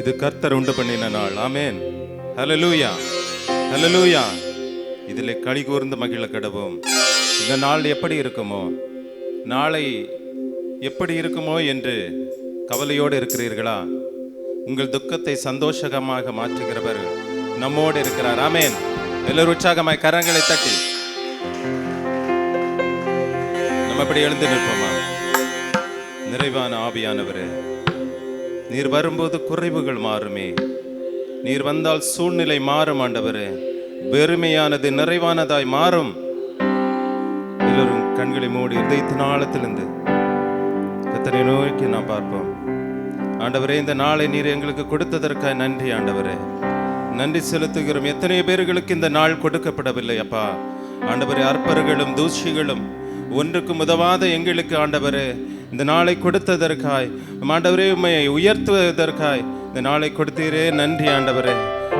இது கர்த்தர் உண்டு பண்ணின நாள். ஆமென். ஹல்லேலூயா, ஹல்லேலூயா. இதில் களி கூர்ந்து மகிழ கடவோம். இந்த நாள் எப்படி இருக்குமோ, நாளை எப்படி இருக்குமோ என்று கவலையோடு இருக்கிறீர்களா? உங்கள் துக்கத்தை சந்தோஷகமாக மாற்றுகிறவர் நம்மோடு இருக்கிறார். ஆமென். எல்லோரும் உற்சாகமாய் கரங்களை தட்டி நம்ம அப்படி எழுந்து நிற்போமா? நிறைவான ஆவியானவரே, நீர் வரும்போது குறைவுகள் மாறுமே. நீர் வந்தால் சூழ்நிலை மாறும் ஆண்டவரே. வெறுமையானது நிறைவானதாய் மாறும். எல்லோரும் கண்களை மூடி இதயத்தின் ஆழத்திலிருந்து கர்த்தரை நோக்கி நாம் பார்ப்போம். ஆண்டவரே, இந்த நாளை நீர் எங்களுக்கு கொடுத்ததற்காக நன்றி ஆண்டவரே. நன்றி செலுத்துகிறோம். எத்தனையோ பேர்களுக்கு இந்த நாள் கொடுக்கப்படவில்லை அப்பா. ஆண்டவரே, அற்பர்களும் தூஷிகளும் ஒன்றுக்கும் உதவாத எங்களுக்கு ஆண்டவரே இந்த நாளை கொடுத்ததற்காய், ஆண்டவரே உம்மை உயர்த்துவதற்காய் இந்த நாளை கொடுத்தீரே, நன்றி ஆண்டவரே.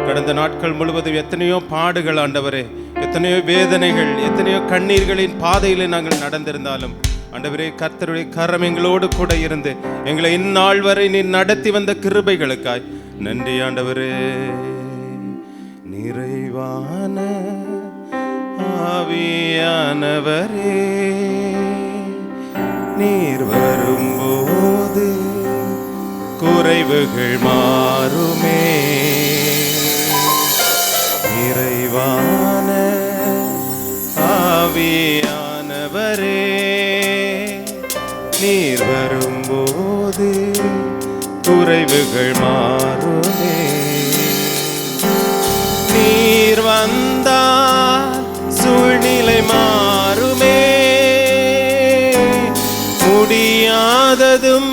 கடந்த நாட்கள் முழுவதும் எத்தனையோ பாடுகள் ஆண்டவரே, எத்தனையோ வேதனைகள், எத்தனையோ கண்ணீர்களின் பாதையிலே நாங்கள் நடந்திருந்தாலும் ஆண்டவரே, கர்த்தருடைய கரம் எங்களோடு கூட இருந்து எங்களை இந்நாள் வரை நீ நடத்தி வந்த கிருபைகளுக்காய் நன்றி ஆண்டவரே. நிறைவான ஆவியானவரே, நீர் வரும்போது குறைவுகள் மாறுமே. நிறைவான ஆவியானவரே, நீர் வரும்போது குறைவுகள் மாறுமே. நீர் வந்தால் சூழ்நிலை மாறுமே. முடியாததும்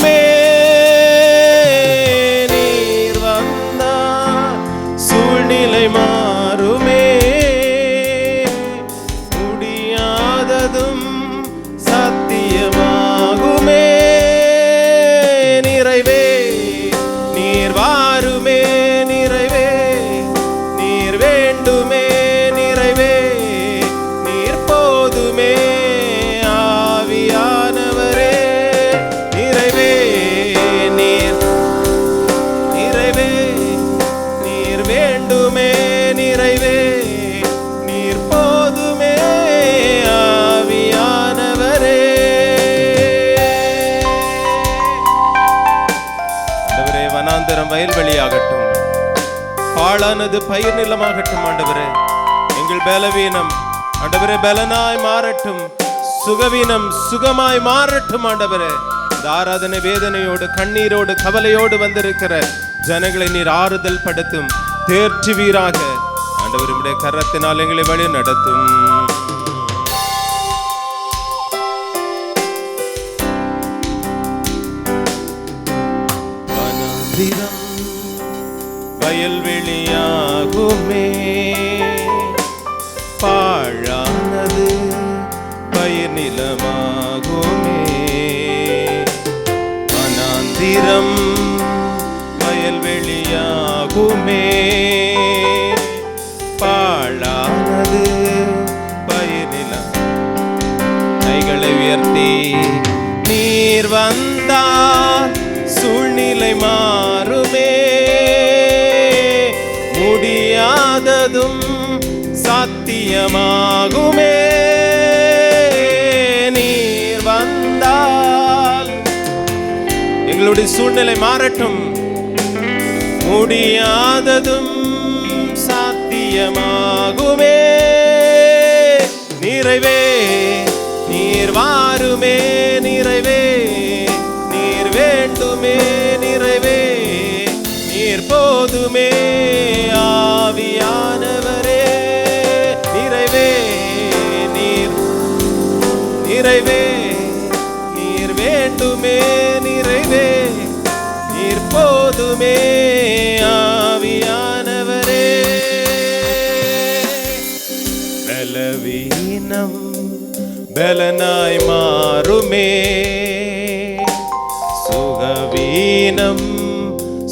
நீர் வந்தால் சூழ்நிலை மாறுமே. முடியாததும் சத்தியமாகுமே. நிறைவே நீர் வாருமே. நிறைவே நீர் வேண்டுமே. நிறைவே நீர் போதுமே. ஆவியானவரே, நிறைவே நீர், நிறைவே நீர் வேண்டுமே. நிறைவே நீர் போதுமே. ஆவியானவரே, ஆண்டவரே, வனாந்தரம் வயல்வெளியாகட்டும், பாழானது பயிர் நிலமாகட்டும் ஆண்டவரே. எங்கள் பலவீனம் ஆண்டவரே பலனாய் மாறட்டும். சுகவீனம் சுகமாய் மாறட்டும் ஆண்டவரே. இந்த ஆராதனை வேதனையோடு கண்ணீரோடு கவலையோடு வந்திருக்கிற ஜனங்களை நீர் ஆறுதல் படுத்தும், தேற்றுவீராக ஆண்டவர். உம்முடைய கரத்தினால் எங்களை வழி நடத்தும். வனாந்திரம் வயல்வெளியாகுமே. பாழானது பயிர் நிலமாகுமே. வனாந்திரம் வயல்வெளியாகுமே. பாழானது பயிர் நிலம். கைகளை உயர்த்தி நீர் வந்தால் சூழ்நிலை மாறுமே. முடியாததும் சத்தியமாகுமே. நீர் வந்தால் எங்களுடைய சூழ்நிலை மாறட்டும். முடியாததும் சாத்தியமாகுமே. நிறைவே நீர் வாருமே. நிறைவே நீர் வேண்டுமே. நிறைவே நீர் போதுமே. ஆவியானவரே, நிறைவே நீர், நிறைவே நீர் வேண்டுமே. நிறைவே நீர் போதுமே. ஆவியானவரே, பலவீனம் பலனாய் மாறுமே. சுகவீனம்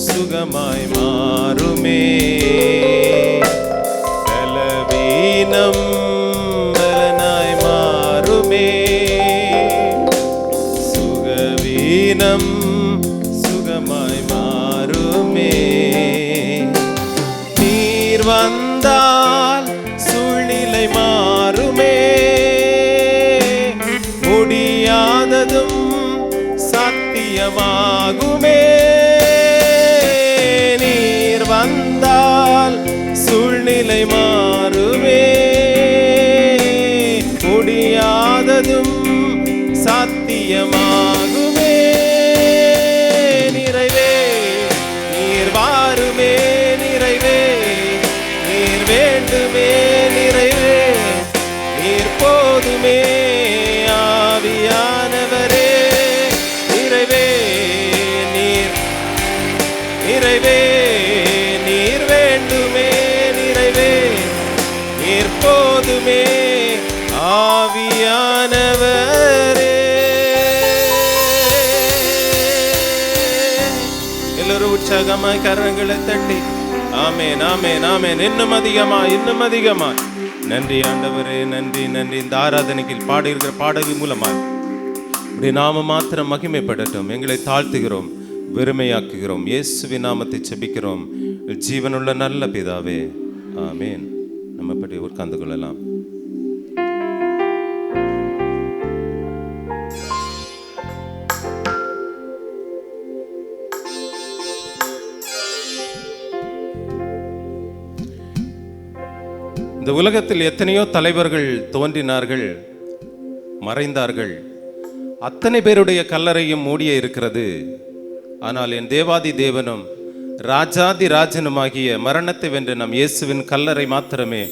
சுகமாய் மாறுமே. பலவீனம் பலனாய் மாறுமே. சுகவீனம் சத்தியமாகுமே. நீர் வந்தால் சூழ்நிலை மாறுமே. முடியாததும் சாத்தியமாகுமே. நிறைவே நீர் வாருமே. நிறைவே நீர் வேண்டுமே. நிறைவே நீர் போதுமே. ஆவியானவரே நிறைவே நீர் நிறைவே நீர் வேண்டுமே. நிறைவே நீர் போதுமே. ஆவியானவரே. எல்லோரும் உற்சாகமாய் கரங்களை தட்டி ஆமென் ஆமென் ஆமென். இன்னும் அதிகமாய் இன்னும் அதிகமாய். நன்றி ஆண்டவரே, நன்றி நன்றி. இந்த ஆராதனைக்கு பாடுகிற பாடல்கள் மூலமாய் உடைய நாம மாத்திரம் மகிமைப்படட்டும். எங்களை தாழ்த்துகிறோம், வெறுமையாக்குகிறோம். இயேசுவின் நாமத்தை செபிக்கிறோம் ஜீவனுள்ள நல்ல பிதாவே, ஆமென். நம்ம பற்றி உட்கார்ந்து கொள்ளலாம். இந்த உலகத்தில் எத்தனையோ தலைவர்கள் தோன்றினார்கள், மறைந்தார்கள். அத்தனை பேருடைய கல்லறையும் மூடியே இருக்கிறது. ஆனால் என் தேவாதி தேவனும் ராஜாதி ராஜனுமாகிய மரணத்தை வென்ற நம் இயேசுவின் கல்லறை மாத்திரமே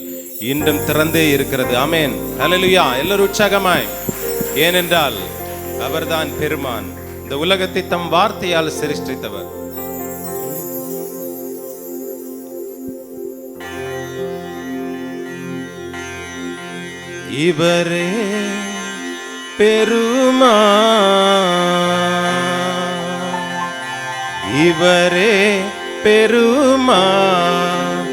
இன்றும் திறந்தே இருக்கிறது. ஆமென், ஹல்லேலூயா. எல்லாரும் உற்சாகமாய். ஏனென்றால் அவர்தான் பெருமான், இந்த உலகத்தை தம் வார்த்தையால் சிருஷ்டித்தவர். இவரே பெருமான், இவரே பெருமான்,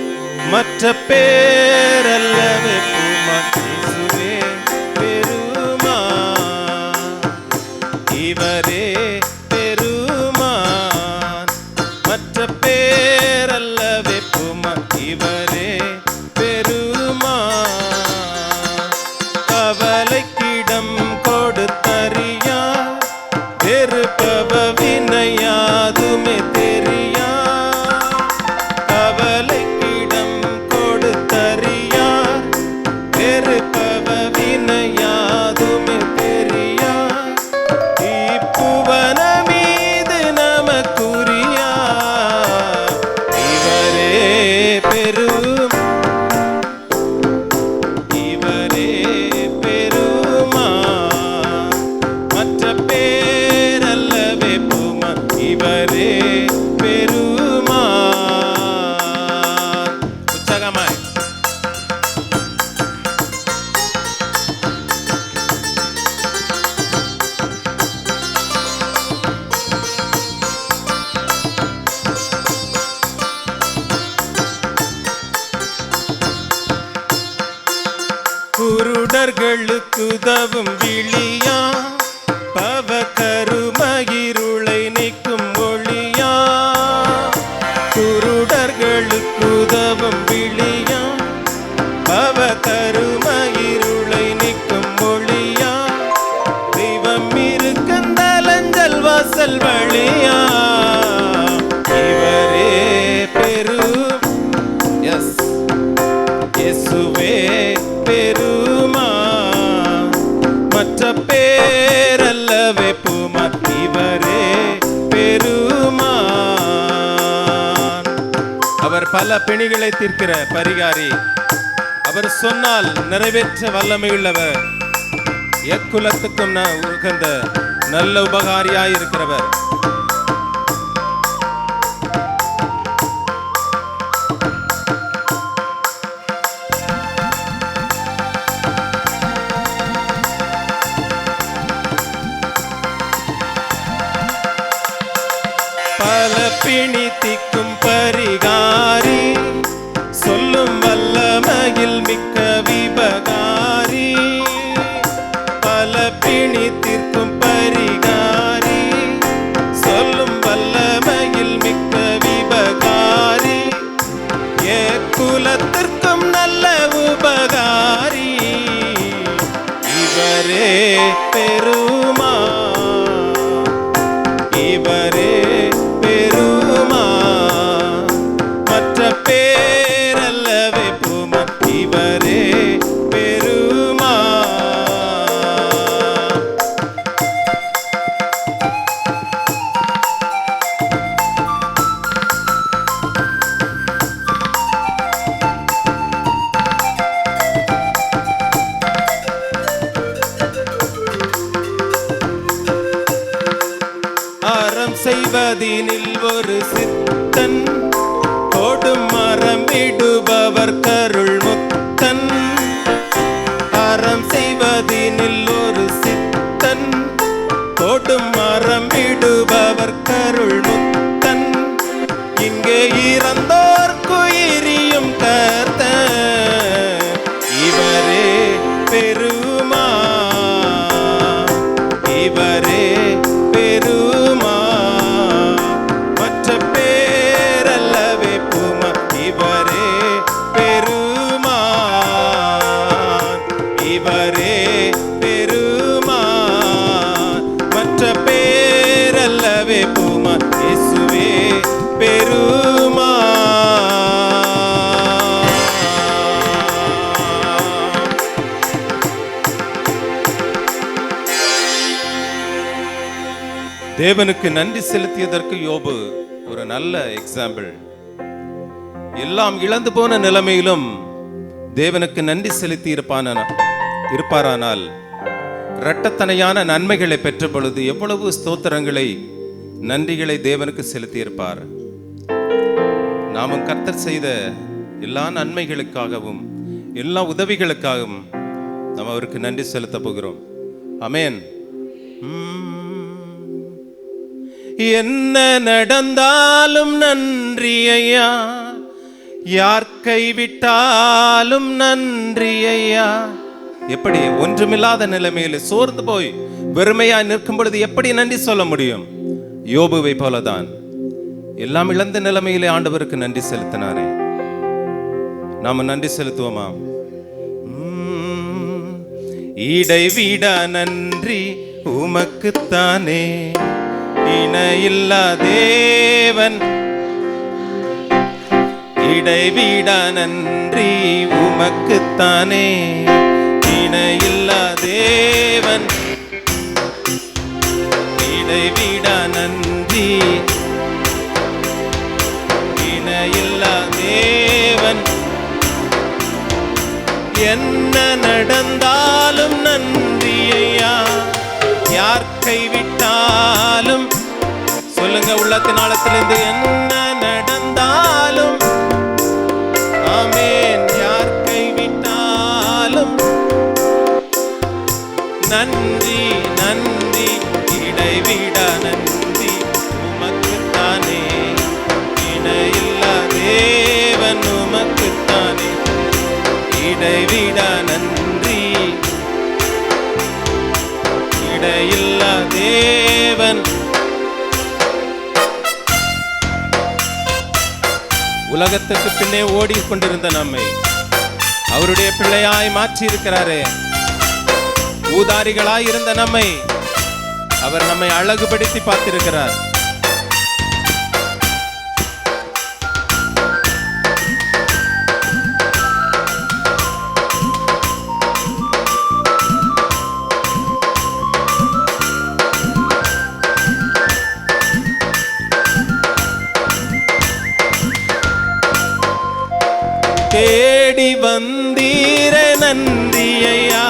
மற்ற பேரல்லவே பெருமான். இயேசுவே பெருமான், இவரே பெருமான், மற்ற பேரல்லவே பெருமான். இவரே பெருமான், கவலைக்கிடம் கொடுத்தறியா, வெறுப்பவ வினையாதுமே தெரியா. கவலைக்கிடம் கொடுத்தறியா, வெறுப்பவ வினையாதுமே தெரியா. இப்புவன மீது நமக்குரியா, இவரே பெரும், இவரே பெருமான், மற்ற பேரல்லவே பெருமான். இவரே பெருமான். உற்சாகமாய். குருடர்களுக்கு உதவும் விழியா, பவ கருமகிருளை நீக்கும் ஒளியா. குருடர்களுக்கு உதவும் விழியா, பவ கருமகிருளை நீக்கும் ஒளியா. தெய்வம் இருக்கந்தலஞ்சல் வாசல் வழியா. இவரே பெரும், எஸ் இயேசுவே பெருமான், மற்ற பேரல்லவே பெருமான். இவரே பெருமான், அவர் பல பிணிகளை தீர்க்கிற பரிகாரி. அவர் சொன்னால் நிறைவேற்ற வல்லமையுள்ளவர். எக்குலத்துக்கும் உகந்த நல்ல உபகாரியாயிருக்கிறவர். பல பிணி தீக்கும் பரிகாரி, சொல்லும் வல்லமையில் மிக்க விபகாரி. பல பிணி தீர்க்கும் பரிகாரி, சொல்லும் வல்லமையில் மிக்க விபகாரி. குலத்திற்கும் நல்ல உபகாரி. இவரே பெருமான், இவரே பெருமான். மற்ற பேரல்லவே பூமான், இவரே பெருமான். அறம் செய்வதினில் ஒரு சித்தன், கொடும் மரம் இடுபவர் கருள் முத்தன். அறம் செய்வதினில் ஒரு சித்தன், கொடும் மரம் இடுபவர் கருள் முத்தன். இங்கே இறந்தோர்க்கு எரியும் கர்த்தர், இவரே பெருமான், இவரே பெருமான். மற்ற பேரல்லவே பூமான், இவரே பெருமான், இவரே பெருமான். மற்ற பேரல்லவே பூமான், இயேசுவே பெருமான். தேவனுக்கு நன்றி செலுத்தியதற்கு யோபு ஒரு நல்ல எக்ஸாம்பிள். எல்லாம் இழந்து போன நிலைமையிலும் தேவனுக்கு நன்றி செலுத்தி இருப்பாரானால் இரட்டத்தனையான நன்மைகளை பெற்ற பொழுது எவ்வளவு ஸ்தோத்திரங்களை, நன்றிகளை தேவனுக்கு செலுத்தி இருப்பார். நாமும் கர்த்தர் செய்த எல்லா நன்மைகளுக்காகவும் எல்லா உதவிகளுக்காகவும் நாம் அவருக்கு நன்றி செலுத்த போகிறோம். ஆமென். என்ன நடந்தாலும் நன்றி ஐயா, யார் கைவிட்டாலும் நன்றி ஐயா. எப்படி ஒன்றுமில்லாத நிலைமையில சோர்ந்து போய் வெறுமையாய் நிற்கும் பொழுது எப்படி நன்றி சொல்ல முடியும்? யோபுவை போலதான் எல்லாம் இழந்த நிலைமையிலே ஆண்டவருக்கு நன்றி செலுத்தினாரே. நாம நன்றி செலுத்துவோமா? இடைவிட நன்றி உமக்குத்தானே, இணையில்லா தேவன். இடைவிட நன்றி உமக்குத்தானே, இணையில்லா தேவன். இடைவிட நன்றி, இணையில்லா தேவன். என்ன நடந்தாலும் நன்றி ஐயா, யார் கைவிட்டாலும். சொல்லுங்க உள்ளத்தின் ஆழத்திலிருந்து, என்ன நடந்தாலும் ஆமென், யார் கைவிட்டாலும் நன்றி நன்றி. இடைவிட நன்றி உமக்குத்தானே, இணையில்லா தேவன் உமக்குத்தானே. இடைவிட நன்றி, இடையில்லா தேவன். உலகத்துக்கு பின்னே ஓடிக்கொண்டிருந்த நம்மை அவருடைய பிள்ளையாய் மாற்றி இருக்கிறாரே. ஊதாரிகளாய் இருந்த நம்மை அவர் நம்மை அழகுபடுத்தி பார்த்திருக்கிறார். தேடி வந்தீரே நன்றி ஐயா,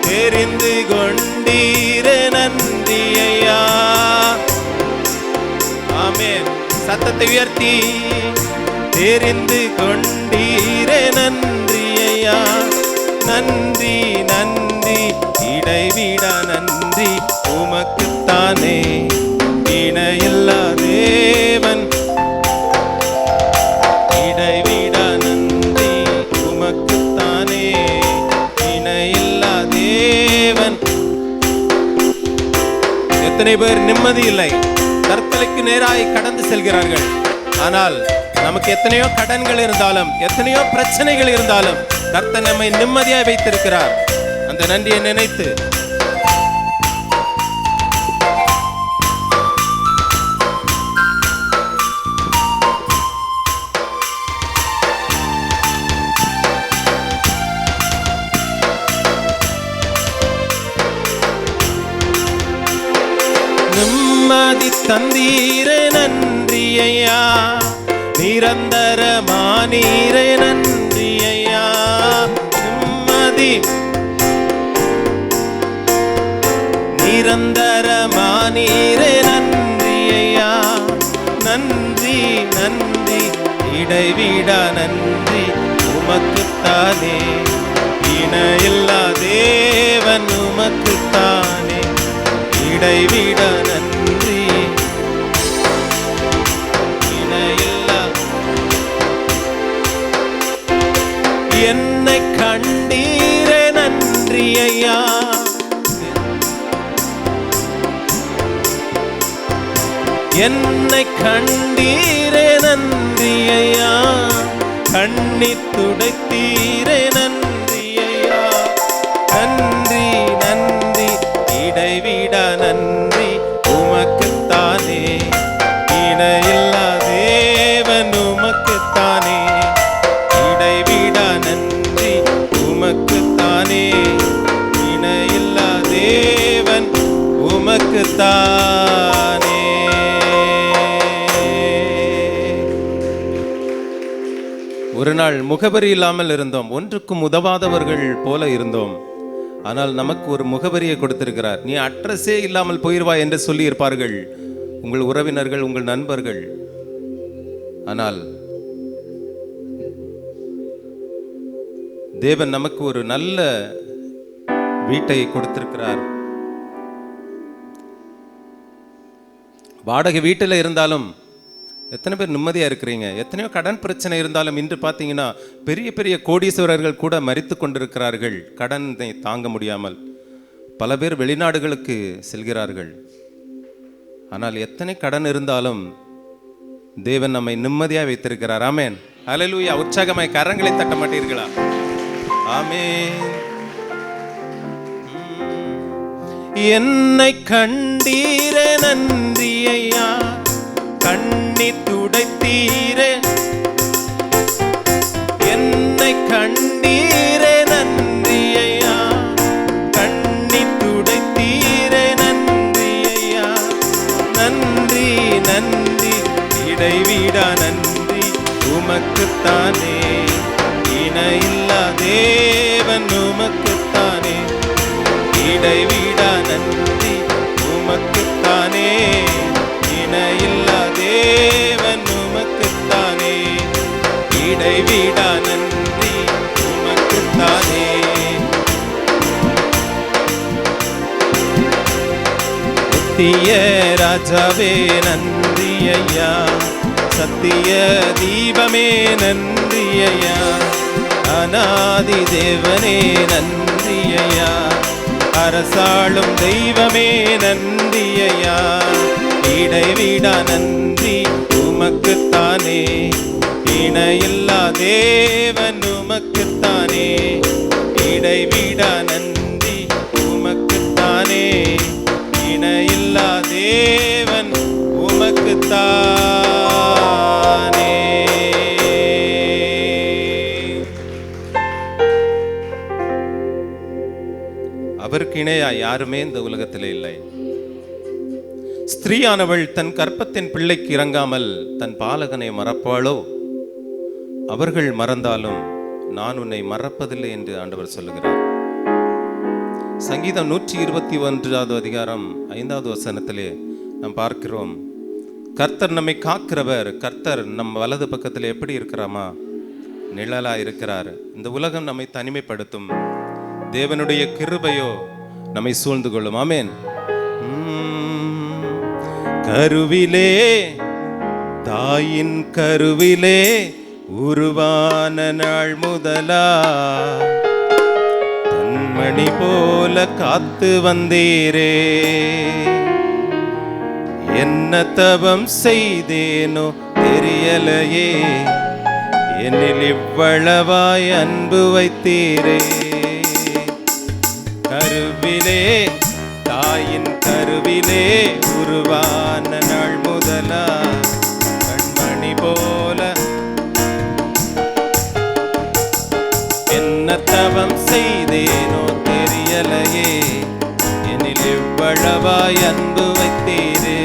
தெரிந்து கொண்டீரே நன்றி ஐயா. ஆமென். சத்தத்தை உயர்த்தி, தெரிந்து கொண்டீரே நன்றி ஐயா. நன்றி நன்றி, இடைவிட நன்றி உமக்குத்தானே, இணையில்லா தேவன். இடைவிட நன்றி உமக்குத்தானே, இணையில்லா தேவன். எத்தனை பேர் நிம்மதி இல்லை, தற்கொலைக்கு நேராய் கடந்து செல்கிறார்கள். ஆனால் நமக்கு எத்தனையோ கடன்கள் இருந்தாலும், எத்தனையோ பிரச்சனைகள் இருந்தாலும் கர்த்தர் நம்மை நிம்மதியாய் வைத்திருக்கிறார். அந்த நன்றியை நினைத்து தந்தீரே நன்றி ஐயா, நிரந்தரமானீரே நன்றி ஐயா. நிம்மதி நிரந்தரமானீரே நன்றி ஐயா. நன்றி நன்றி இடைவிட நன்றி உமக்குத்தானே, இணையில்லா தேவன் உமக்குத்தானே, இடைவிட நன்றி இணையில்லா. என்னை கண்டீரே நன்றி ஐயா, என்னை கண்டீரே நன்றி ஐயா, கண்ணீர் துடைத்தீரே நன்றி ஐயா. நன்றி நன்றி இடைவிட நன்றி உமக்குத்தானே, இணையில்லா தேவன் உமக்குத்தானே, இடைவிட நன்றி உமக்குத்தானே, இணையில்லா தேவன் உமக்குத்தானே. ஒரு நாள் முகவரி இல்லாமல் இருந்தோம், ஒன்றுக்கும் உதவாதவர்கள் போல இருந்தோம். ஆனால் நமக்கு ஒரு முகவரியை கொடுத்திருக்கிறார். நீ அட்ரஸே இல்லாமல் போயிருவாய் என்று சொல்லி இருப்பார்கள் உங்கள் உறவினர்கள், உங்கள் நண்பர்கள். ஆனால் தேவன் நமக்கு ஒரு நல்ல வீட்டை கொடுத்திருக்கிறார். வாடகை வீட்டில் இருந்தாலும் எத்தனை பேர் நிம்மதியாக இருக்கிறீங்க? எத்தனையோ கடன் பிரச்சனை இருந்தாலும் இன்று பார்த்தீங்கன்னா பெரிய பெரிய கோடீஸ்வரர்கள் கூட மரித்து கொண்டிருக்கிறார்கள் கடனை தாங்க முடியாமல். பல பேர் வெளிநாடுகளுக்கு செல்கிறார்கள். ஆனால் எத்தனை கடன் இருந்தாலும் தேவன் நம்மை நிம்மதியாக வைத்திருக்கிறார். ஆமேன், ஹல்லேலூயா. உற்சாகமாய் கரங்களை தட்ட மாட்டீர்களா? ஆமேன். என்னை கண்டீரே நன்றி ஐயா, கண்ணீர் துடைத்தீரே, என்னை கண்டீரே நன்றி ஐயா, கண்ணீர் துடைத்தீரே நன்றி ஐயா. நன்றி நன்றி இடைவிட நன்றி உமக்குத்தானே, இணையில்லா தேவன் உமக்குத்தானே, இடைவிட நன்றி உமக்குத்தானே, இணையில்லா தேவன் உமக்குத்தானே, இடைவிட நன்றி உமக்குத்தானே. நித்திய ராஜாவே நன்றி ஐயா, சத்திய தீபமே நன்றி ஐயா, அநாதி தேவனே நன்றி ஐயா, அரசாளும் தெய்வமே நன்றி ஐயா, இடைவிட நன்றி உமக்குத்தானே, இணையில்லா தேவன் உமக்குத்தானே, இடைவிட நன்றி உமக்குத்தானே, இணையில்லா தேவன் உமக்குத்தானே. அவருக்கு இணையா யாருமே இந்த உலகத்தில் இல்லை. ஸ்திரீயானவள் தன் கற்பத்தின் பிள்ளைக்கு இறங்காமல் தன் பாலகனை மறப்பாளோ? அவர்கள் மறந்தாலும் நான் உன்னை மறப்பதில்லை என்று ஆண்டவர் சொல்லுகிறார். சங்கீதம் 121 அதிகாரம் 5வது வசனத்திலே நாம் பார்க்கிறோம், கர்த்தர் நம்மை காக்கிறவர். கர்த்தர் நம் வலது பக்கத்தில் எப்படி இருக்கிறாமா? நிழலா இருக்கிறார். இந்த உலகம் நம்மை தனிமைப்படுத்தும், தேவனுடைய கிருபையோ நம்மை சூழ்ந்து கொள்ளும். ஆமேன். கருவிலே, தாயின் கருவிலே உருவான நாள் முதலா தன்மணி போல காத்து வந்தீரே, என்ன தவம் செய்தேனோ தெரியலையே, என்னில் இவ்வளவாய் அன்பு வைத்தீரே. கருவிலே, தாயின் கருவிலே உருவான நாள் முதலா கண்மணி போல என்ன தவம் செய்தேனோ தெரியலையே, என்னில் இவ்வளவாய் அன்பு வைத்தீரே.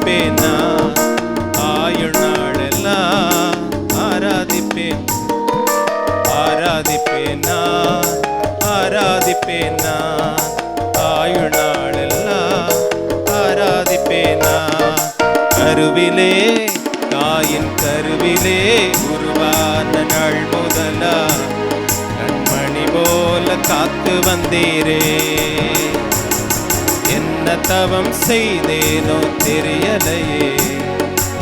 ஆராதிப்பேன் நான் ஆயுள் நாளெல்லாம் ஆராதிப்பேன் ஆராதிப்பேன் நான் ஆராதிப்பேன் நான் ஆயுள் நாளெல்லாம் ஆராதிப்பேன் நான் கருவிலே தாயின் கருவிலே உருவான நாள் முதலா கண்மணி போல காத்து வந்தீரே என்ன தவம் செய்தேனோ தெரியலையே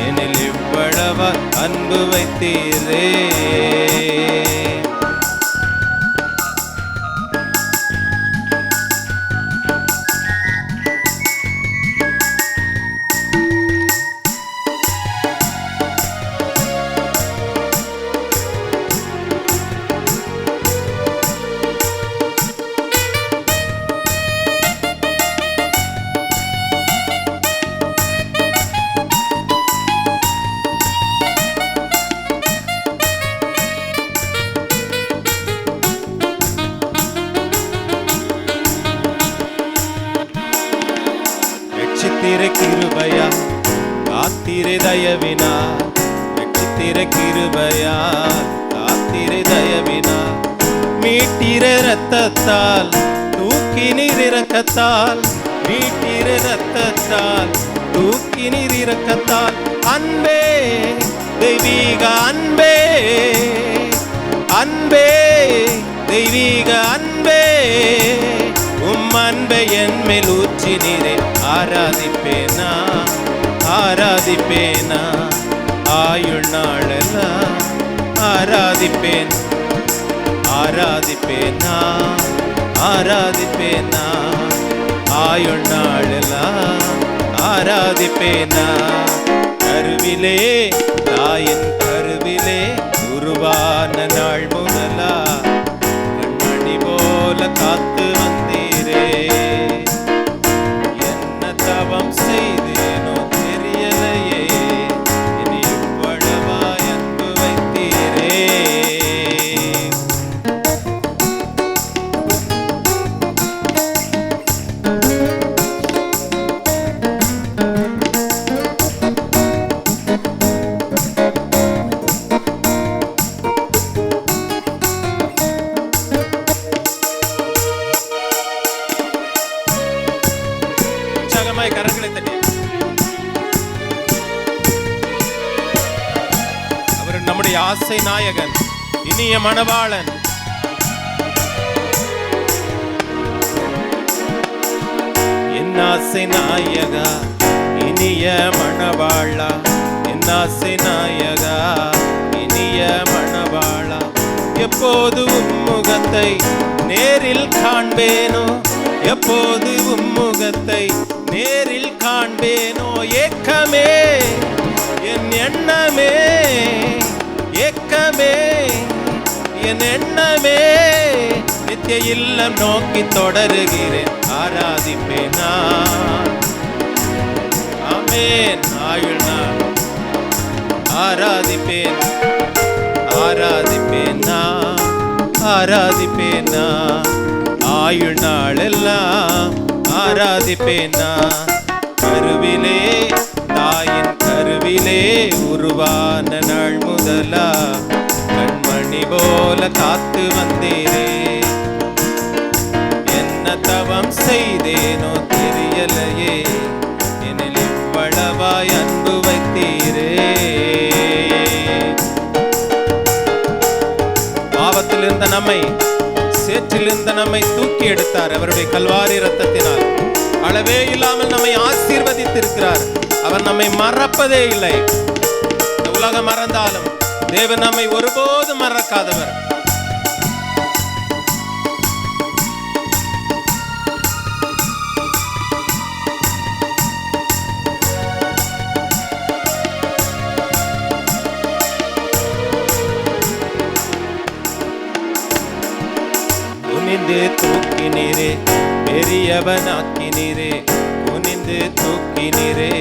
என்னில் இவ்வளவா அன்பு வைத்தீரே ரட்சித்திர கிருபையா காத்திரை தயவினா ரட்சித்திர கிருபையா காத்திரை தயவினா மீட்டிர ரத்தத்தால் தூக்கினீர் இரக்கத்தால் மீட்டிர ரத்தத்தால் தூக்கினீர் இரக்கத்தால் அன்பே தெய்வீக அன்பே அன்பே தெய்வீக அன்பே உம் அன்பை என் மேல் ஊற்றினீரே ஆராதிப்பேனா ஆராதிப்பேனா ஆயுள் நாளெல்லாம் ஆராதிப்பேன் ஆராதிப்பேனா ஆராதிப்பேனா ஆயுள் நாளெல்லாம் ஆராதிப்பேனா கருவிலே தாயின் கருவிலே உருவான நாள் முதலா கண்மணி போல காத்து வந்தீரே என்ன தவம் செய்தேனோ தெரியலையே இனி இவ்வளவா அன்பு வைத்தீரே கரங்களை தட்டி அவர் நம்முடைய ஆசை நாயகன் இனிய மணவாளன் என் ஆசை நாயகா இனிய மணவாளா என் ஆசை நாயகா இனிய மணவாளா எப்போது உம்முகத்தை நேரில் காண்பேனோ எப்போது உம்முகத்தை நேரில் காண்பேனோ ஏக்கமே என் எண்ணமே ஏக்கமே என் எண்ணமே நித்திய இல்லம் நோக்கி தொடருகிறேன் ஆராதிப்பேனா ஆமென் ஆயுள் நாள் ஆராதிப்பேன் ஆராதிப்பேனா ஆராதிப்பேனா ஆயுள் நாளெல்லாம் ஆராதிப்பேனா கருவிலே தாயின் கருவிலே உருவான நாள் முதலா கண்மணி போல காத்து வந்தீரே என்ன தவம் செய்தேனோ தெரியலையே என்னில் இவ்வளவாய் அன்பு வைத்தீரே பாவத்தில் இருந்த நம்மை சேற்றிலிருந்த நம்மை தூக்கி எடுத்தார் அவருடைய கல்வாரி இரத்தத்தினால் அளவே இல்லாமல் நம்மை ஆசீர்வதித்திருக்கிறார் அவர் நம்மை மறப்பதே இல்லை இந்த உலகம் மறந்தாலும் தேவன் நம்மை ஒருபோதும் மறக்காதவர் குனிந்து தூக்கினீரே பெரியவனாக்கினீரே குனிந்து தூக்கினீரே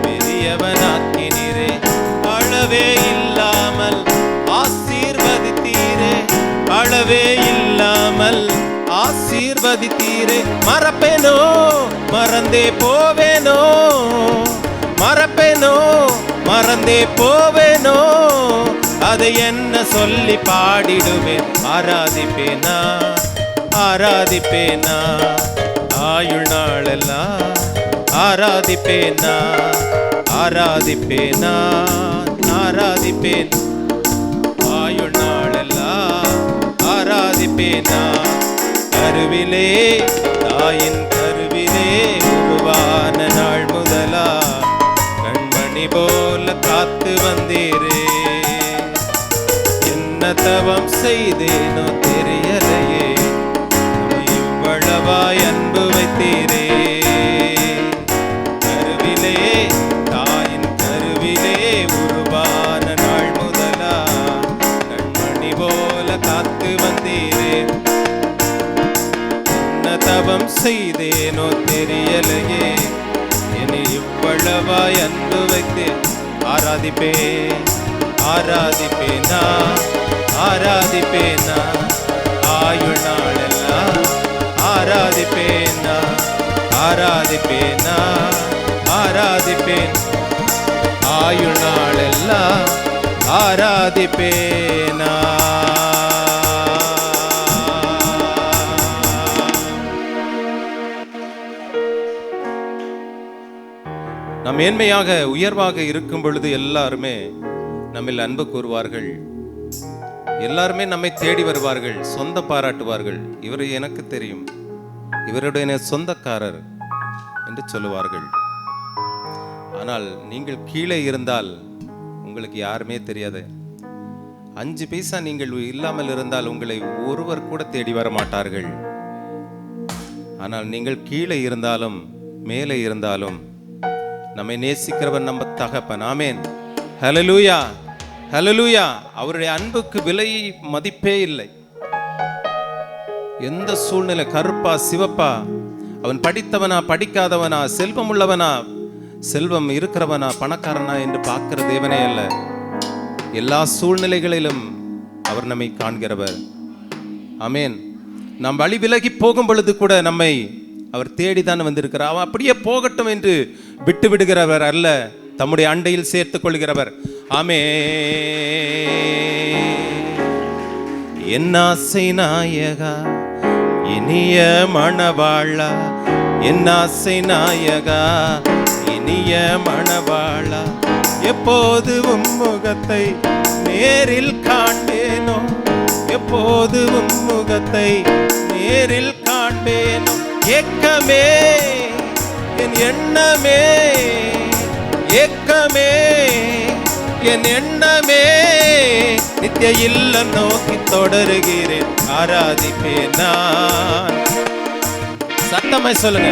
பெரியவனாக்கினீரே அளவே இல்லாமல் ஆசீர்வதித்தீரே அளவே இல்லாமல் ஆசீர்வதித்தீரே மறப்பேனோ மறந்தே போவேனோ மறப்பேனோ, மறந்தே போவேனோ, அதை என்ன சொல்லி பாடிடுவேன். ஆராதிப்பேனா, ஆராதிப்பேனா, ஆயுள் நாளெல்லாம் ஆராதிப்பேனா, ஆராதிப்பேனா, ஆராதிப்பேன். ஆயுள் நாளெல்லாம் ஆராதிப்பேனா. கருவிலே, தாயின் கருவிலே உருவான நாள் முதலா கண்மணி போல காத்து வந்தீரே. என்ன தவம் செய்தேனோ தெரியலையே, இவ்வளவாய் அன்பு வைத்தீரே. கருவிலே, தாயின் கருவிலே உருவான நாள் முதலா கண்மணி போல காத்து வந்தீரே. என்ன தவம் செய்தேனோ தெரியலையே, என்னை இவ்வளவாய் அன்பு வைத்தேன். ஆராதிப்பேன், ஆராதிப்பேனா, ஆராதிப்பேனா, ஆயுள் நாளெல்லாம் ஆராதிப்பேனா, ஆராதிப்பேனா, ஆராதிப்பேன். ஆயுள் நாளெல்லாம் ஆராதிப்பேனா. நாம் மேன்மையாக உயர்வாக இருக்கும் பொழுது எல்லாருமே நம்மில் அன்பு கூறுவார்கள். எல்லாருமே நம்மை தேடி வருவார்கள், சொந்தம் பாராட்டுவார்கள். இவர் எனக்கு தெரியும், இவருடைய சொந்தக்காரர் என்று சொல்லுவார்கள். ஆனால் நீங்கள் கீழே இருந்தால் உங்களுக்கு யாருமே தெரியாது. 5 பைசா நீங்கள் இல்லாமல் இருந்தால் உங்களை ஒருவர் கூட தேடி வர மாட்டார்கள். ஆனால் நீங்கள் கீழே இருந்தாலும் மேலே இருந்தாலும் நம்மை நேசிக்கிறவர் நம்ம தகப்பன். ஆமேன், ஹல்லேலூயா, ஹல்லேலூயா. அவருடைய அன்புக்கு விலை மதிப்பே இல்லை. எந்த சூழ்நிலை, கருப்பா சிவப்பா, அவன் படித்தவனா படிக்காதவனா, செல்வம் உள்ளவனா செல்வம் இருக்கிறவனா பணக்காரனா என்று பார்க்கிற தேவனே அல்ல. எல்லா சூழ்நிலைகளிலும் அவர் நம்மை காண்கிறவர். ஆமேன். நாம் வழி விலகி போகும் பொழுது கூட நம்மை அவர் தேடிதான் வந்திருக்கிறார். அவன் அப்படியே போகட்டும் என்று விட்டு விடுகிறவர் அல்ல, தம்முடைய அண்டையில் சேர்த்துக் கொள்கிறவர். ஆமே. என் ஆசை நாயகா, இனிய மணவாளா, என் ஆசை நாயகா, இனிய மணவாளா, எப்போது உம்முகத்தை நேரில் காண்பேனோ, எப்போது உம்முகத்தை நேரில் காண்பேனோ. ஏக்கமே என் எண்ணமே, ஏக்கமே என் எண்ணமே, நித்திய இல்லம் நோக்கி தொடருகிறேன். ஆராதிப்பேன் நான். சத்தமாய் சொல்லுங்க.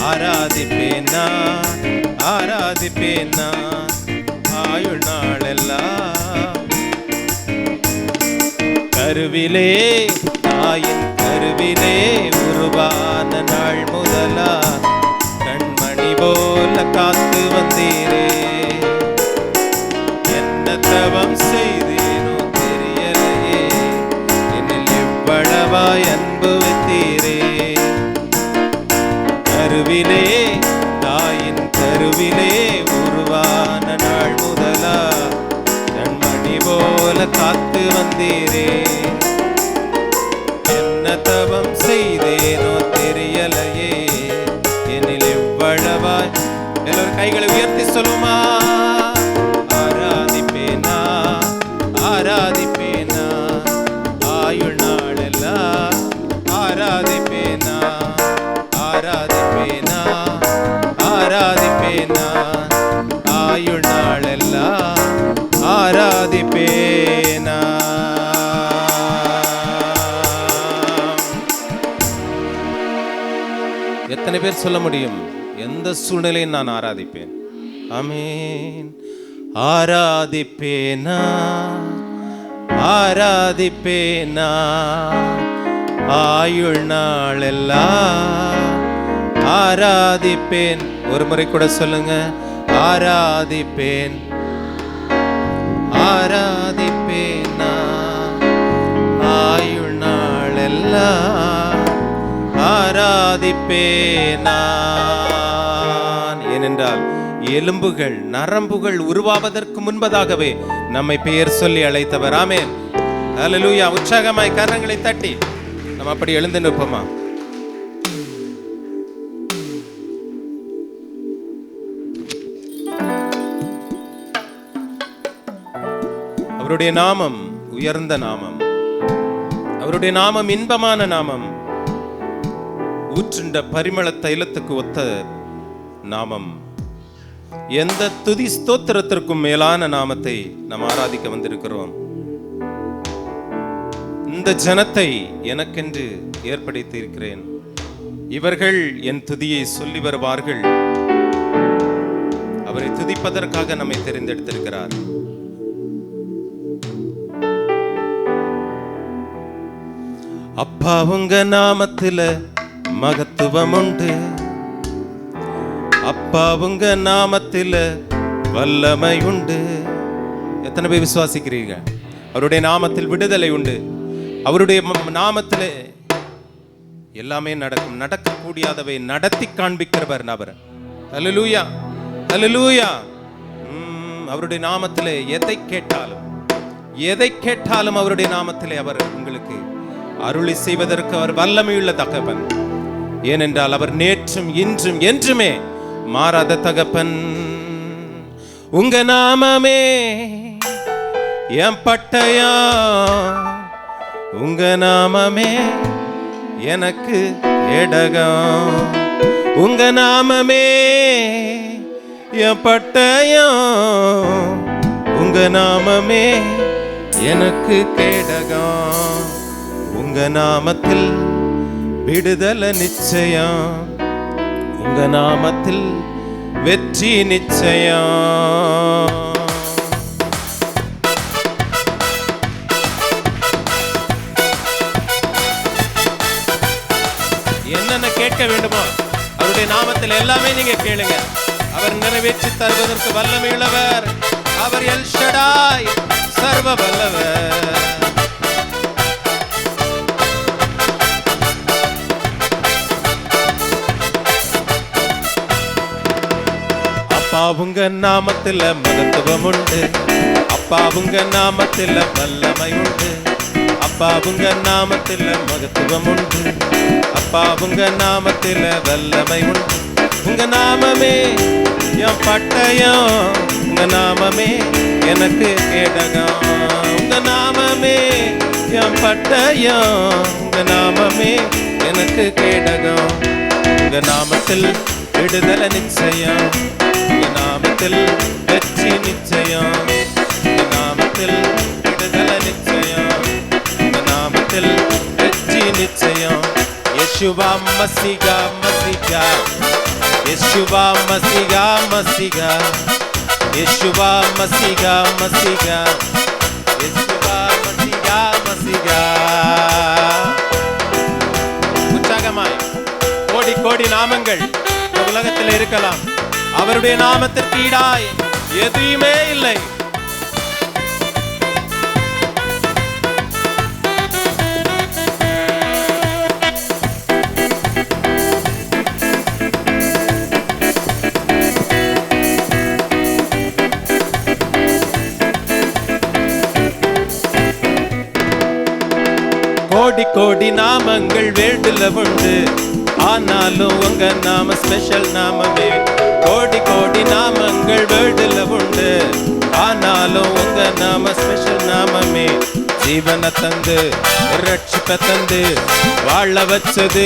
ஆராதிப்பேன் நான், ஆராதிப்பேன் நான், ஆயுள் நாளெல்லாம். கருவிலே, தாயின் கருவிலே உருவான நாள் முதலா கண்மணி போல காத்து வந்தீரே. என்ன தவம் செய்தேனோ தெரியலையே, என்னில் எவ்வளவாய் அன்பு வைத்தீரே. கருவிலே, தாயின் கருவிலே உருவான நாள் முதலா கண்மணி போல காத்து வந்தீரே. என்ன தவம் செய்தேனோ தெரியலையே, என்னில் எவ்வளவாய். எல்லோரும் கைகளை உயர்த்தி சொல்லுமா. ஆராதிப்பேனா, ஆராதிப்பேனா, ஆயுள் நாளெல்லாம் ஆராதிப்பேனா, ஆராதிப்பேனா, ஆராதிப்பேனா, ஆயுள் நாளெல்லாம் ஆராதிப்பேனா. எத்தனை பேர் சொல்ல முடியும், எந்த சூழ்நிலையும் நான் ஆராதிப்பேன்? ஆமென். ஆராதிப்பேனா, ஆராதிப்பேனா, ஆயுள் நாளெல்லாம் ஆராதிப்பேன். ஒரு முறை கூட சொல்லுங்க. ஆராதிப்பேன், ஆராதிப்பேனா, ஆயுள் நாளெல்லாம் ஆராதிப்பேன். ஆராதிப்பேன் நான். ஏனென்றால் எலும்புகள் நரம்புகள் உருவாவதற்கு முன்பதாகவே நம்மை பெயர் சொல்லி அழைத்தவர். ஆமென். ஹல்லேலூயா. உற்சாகமாய் கரங்களை தட்டி நம்ம அப்படி எழுந்து நிற்போமா? அவருடைய நாமம் உயர்ந்த நாமம், அவருடைய நாமம் இன்பமான நாமம், ஊற்றுண்ட பரிமள தைலத்துக்கு ஒத்த நாமம். எந்த துதி ஸ்தோத்திரத்திற்கும் மேலான நாமத்தை நாம் ஆராதிக்க வந்திருக்கிறோம். இந்த ஜனத்தை எனக்கென்று ஏற்படுத்தி இருக்கிறேன், இவர்கள் என் துதியை சொல்லி வருவார்கள். அவரை துதிப்பதற்காக நம்மை தெரிந்தெடுத்திருக்கிறார். அப்பா உங்க நாமத்தில மகத்துவம் உண்டு, அப்பா உங்க நாமத்தில வல்லமை உண்டு. எத்தனை பேர் விசுவாசிக்கிறீர்கள்? அவருடைய நாமத்தில் விடுதலை உண்டு, அவருடைய நாமத்தில் எல்லாமே நடக்கும். நடக்கக்கூடியாதவை நடத்தி காண்பிக்கிறவர் அவர். ஹல்லேலூயா, ஹல்லேலூயா. அவருடைய நாமத்திலே எதை கேட்டாலும் அவருடைய நாமத்திலே அவர் உங்களுக்கு அருளி செய்வதற்கு அவர் வல்லமையுள்ள தகப்பன். ஏனென்றால் அவர் நேற்றும் இன்றும் என்றுமே மாறாத தகப்பன். உங்க நாமமே என் பட்டயா, உங்க நாமமே எனக்கு எடகம், உங்க நாமமே என் பட்டயம், உங்க நாமமே எனக்கு கேடகம். உங்க நாமத்தில் விடுதலை நிச்சயம், உங்க நாமத்தில் வெற்றி நிச்சயம். என்னென்ன கேட்க வேண்டுமோ அவருடைய நாமத்தில் எல்லாமே நீங்க கேளுங்க. அவர் நிறைவேற்றி தருவதற்கு வல்லமையுள்ளவர். அவர் எல் ஷடாய், சர்வ வல்லவர். அப்பா உங்க நாமத்தில் மகத்துவம் உண்டு, அப்பா உங்க நாமத்தில் வல்லமை உண்டு, அப்பா உங்க நாமத்தில் மகத்துவம் உண்டு, அப்பா உங்க நாமத்தில் வல்லமை உண்டு. உங்க நாமமே என் பட்டயம், உங்க நாமமே எனக்கு கேடகம், உங்க நாமமே என் பட்டயம், உங்க நாமமே எனக்கு கேடகம். உங்க நாமத்தில் விடுதலை நிச்சயம், உங்க நாமத்தில் வெற்றி நிச்சயம், உங்க நாமத்தில் விடுதலை நிச்சயம், உங்க நாமத்தில் வெற்றி நிச்சயம். யேசுவா மஸீகா மஸீகா, யேசுவா மஸீகா மஸீகா, யேசுவா மஸீகா மஸீகா, யேசுவா மஸீகா மஸீகா. உற்சாகமாய் கோடி கோடி நாமங்கள் உலகத்தில் இருக்கலாம், அவருடைய நாமத்திற்கு ஈடாய் எதுவுமே இல்லை. கோடி கோடி நாமங்கள் வேர்ல்டுல உண்டு, ஆனாலும் உங்க நாம ஸ்பெஷல் நாமமே. கோடி கோடி நாமங்கள் வேர்ல்டுல உண்டு, ஆனாலும் உங்க நாம ஸ்பெஷல் நாமமே. ஜீவனை தந்து ரட்சிப்பை தந்து வாழ வச்சது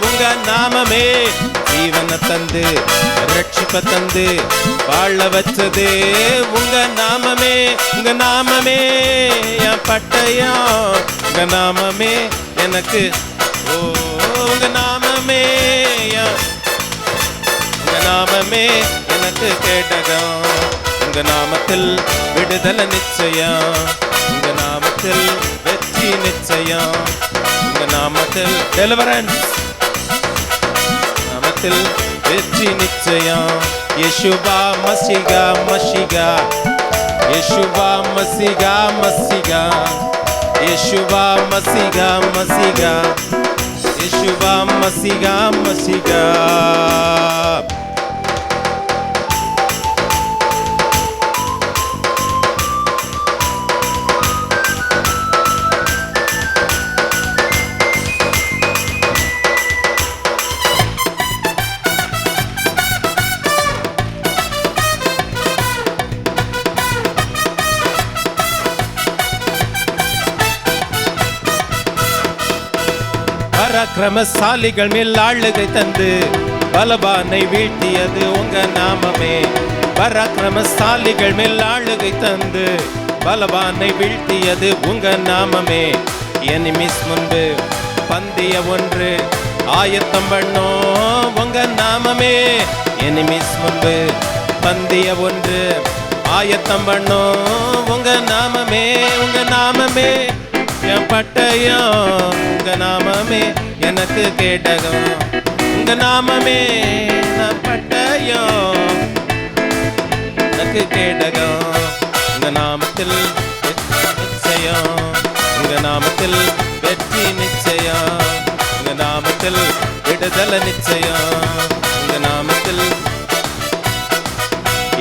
உங்க நாமமே. ஜீவனை தந்து ரட்சிப்பை தந்து வாழ வச்சது உங்க நாமமே. உங்க நாமமே என் பட்டயம், உங்க நாமமே எனக்கு உங்க நாமமே, உங்க நாமமே எனக்கு கேடகம். உங்க நாமத்தில் விடுதலை நிச்சயம், உங்க நாமத்தில் வெற்றி நிச்சயம், உங்க நாமத்தில் டெலிவரன்ஸ், நாமத்தில் வெற்றி நிச்சயம். யேசுவா மஸீகா மஸீகா, யேசுவா மஸீகா மஸீகா, யேசுவா மஸீகா மஸீகா, யேசுவா மசிகா மசிகா. பராக்கிரமசாலிகள் மேல் ஆளுகை தந்து பலவானை வீழ்த்தியது உங்க நாமமே. பராக்கிரமசாலிகள் மேல் ஆளுகை தந்து பலவானை வீழ்த்தியது உங்க நாமமே. எனிமிஸ் முன்பு பந்திய ஒன்று ஆயத்தம் பண்ணோம் உங்க நாமமே. எனிமிஸ் முன்பு பந்திய ஒன்று ஆயத்தம் பண்ணோம் உங்க நாமமே. உங்க நாமமே என் பட்டயம், உங்க நாமமே எனக்கு கேடகம். உங்க நாமமே நான் பட்டயம் எனக்கு கேடகம். உங்க நாமத்தில் நிச்சயம், உங்க நாமத்தில் வெற்றி நிச்சயம், உங்க நாமத்தில் விடுதலை நிச்சயம், உங்க நாமத்தில்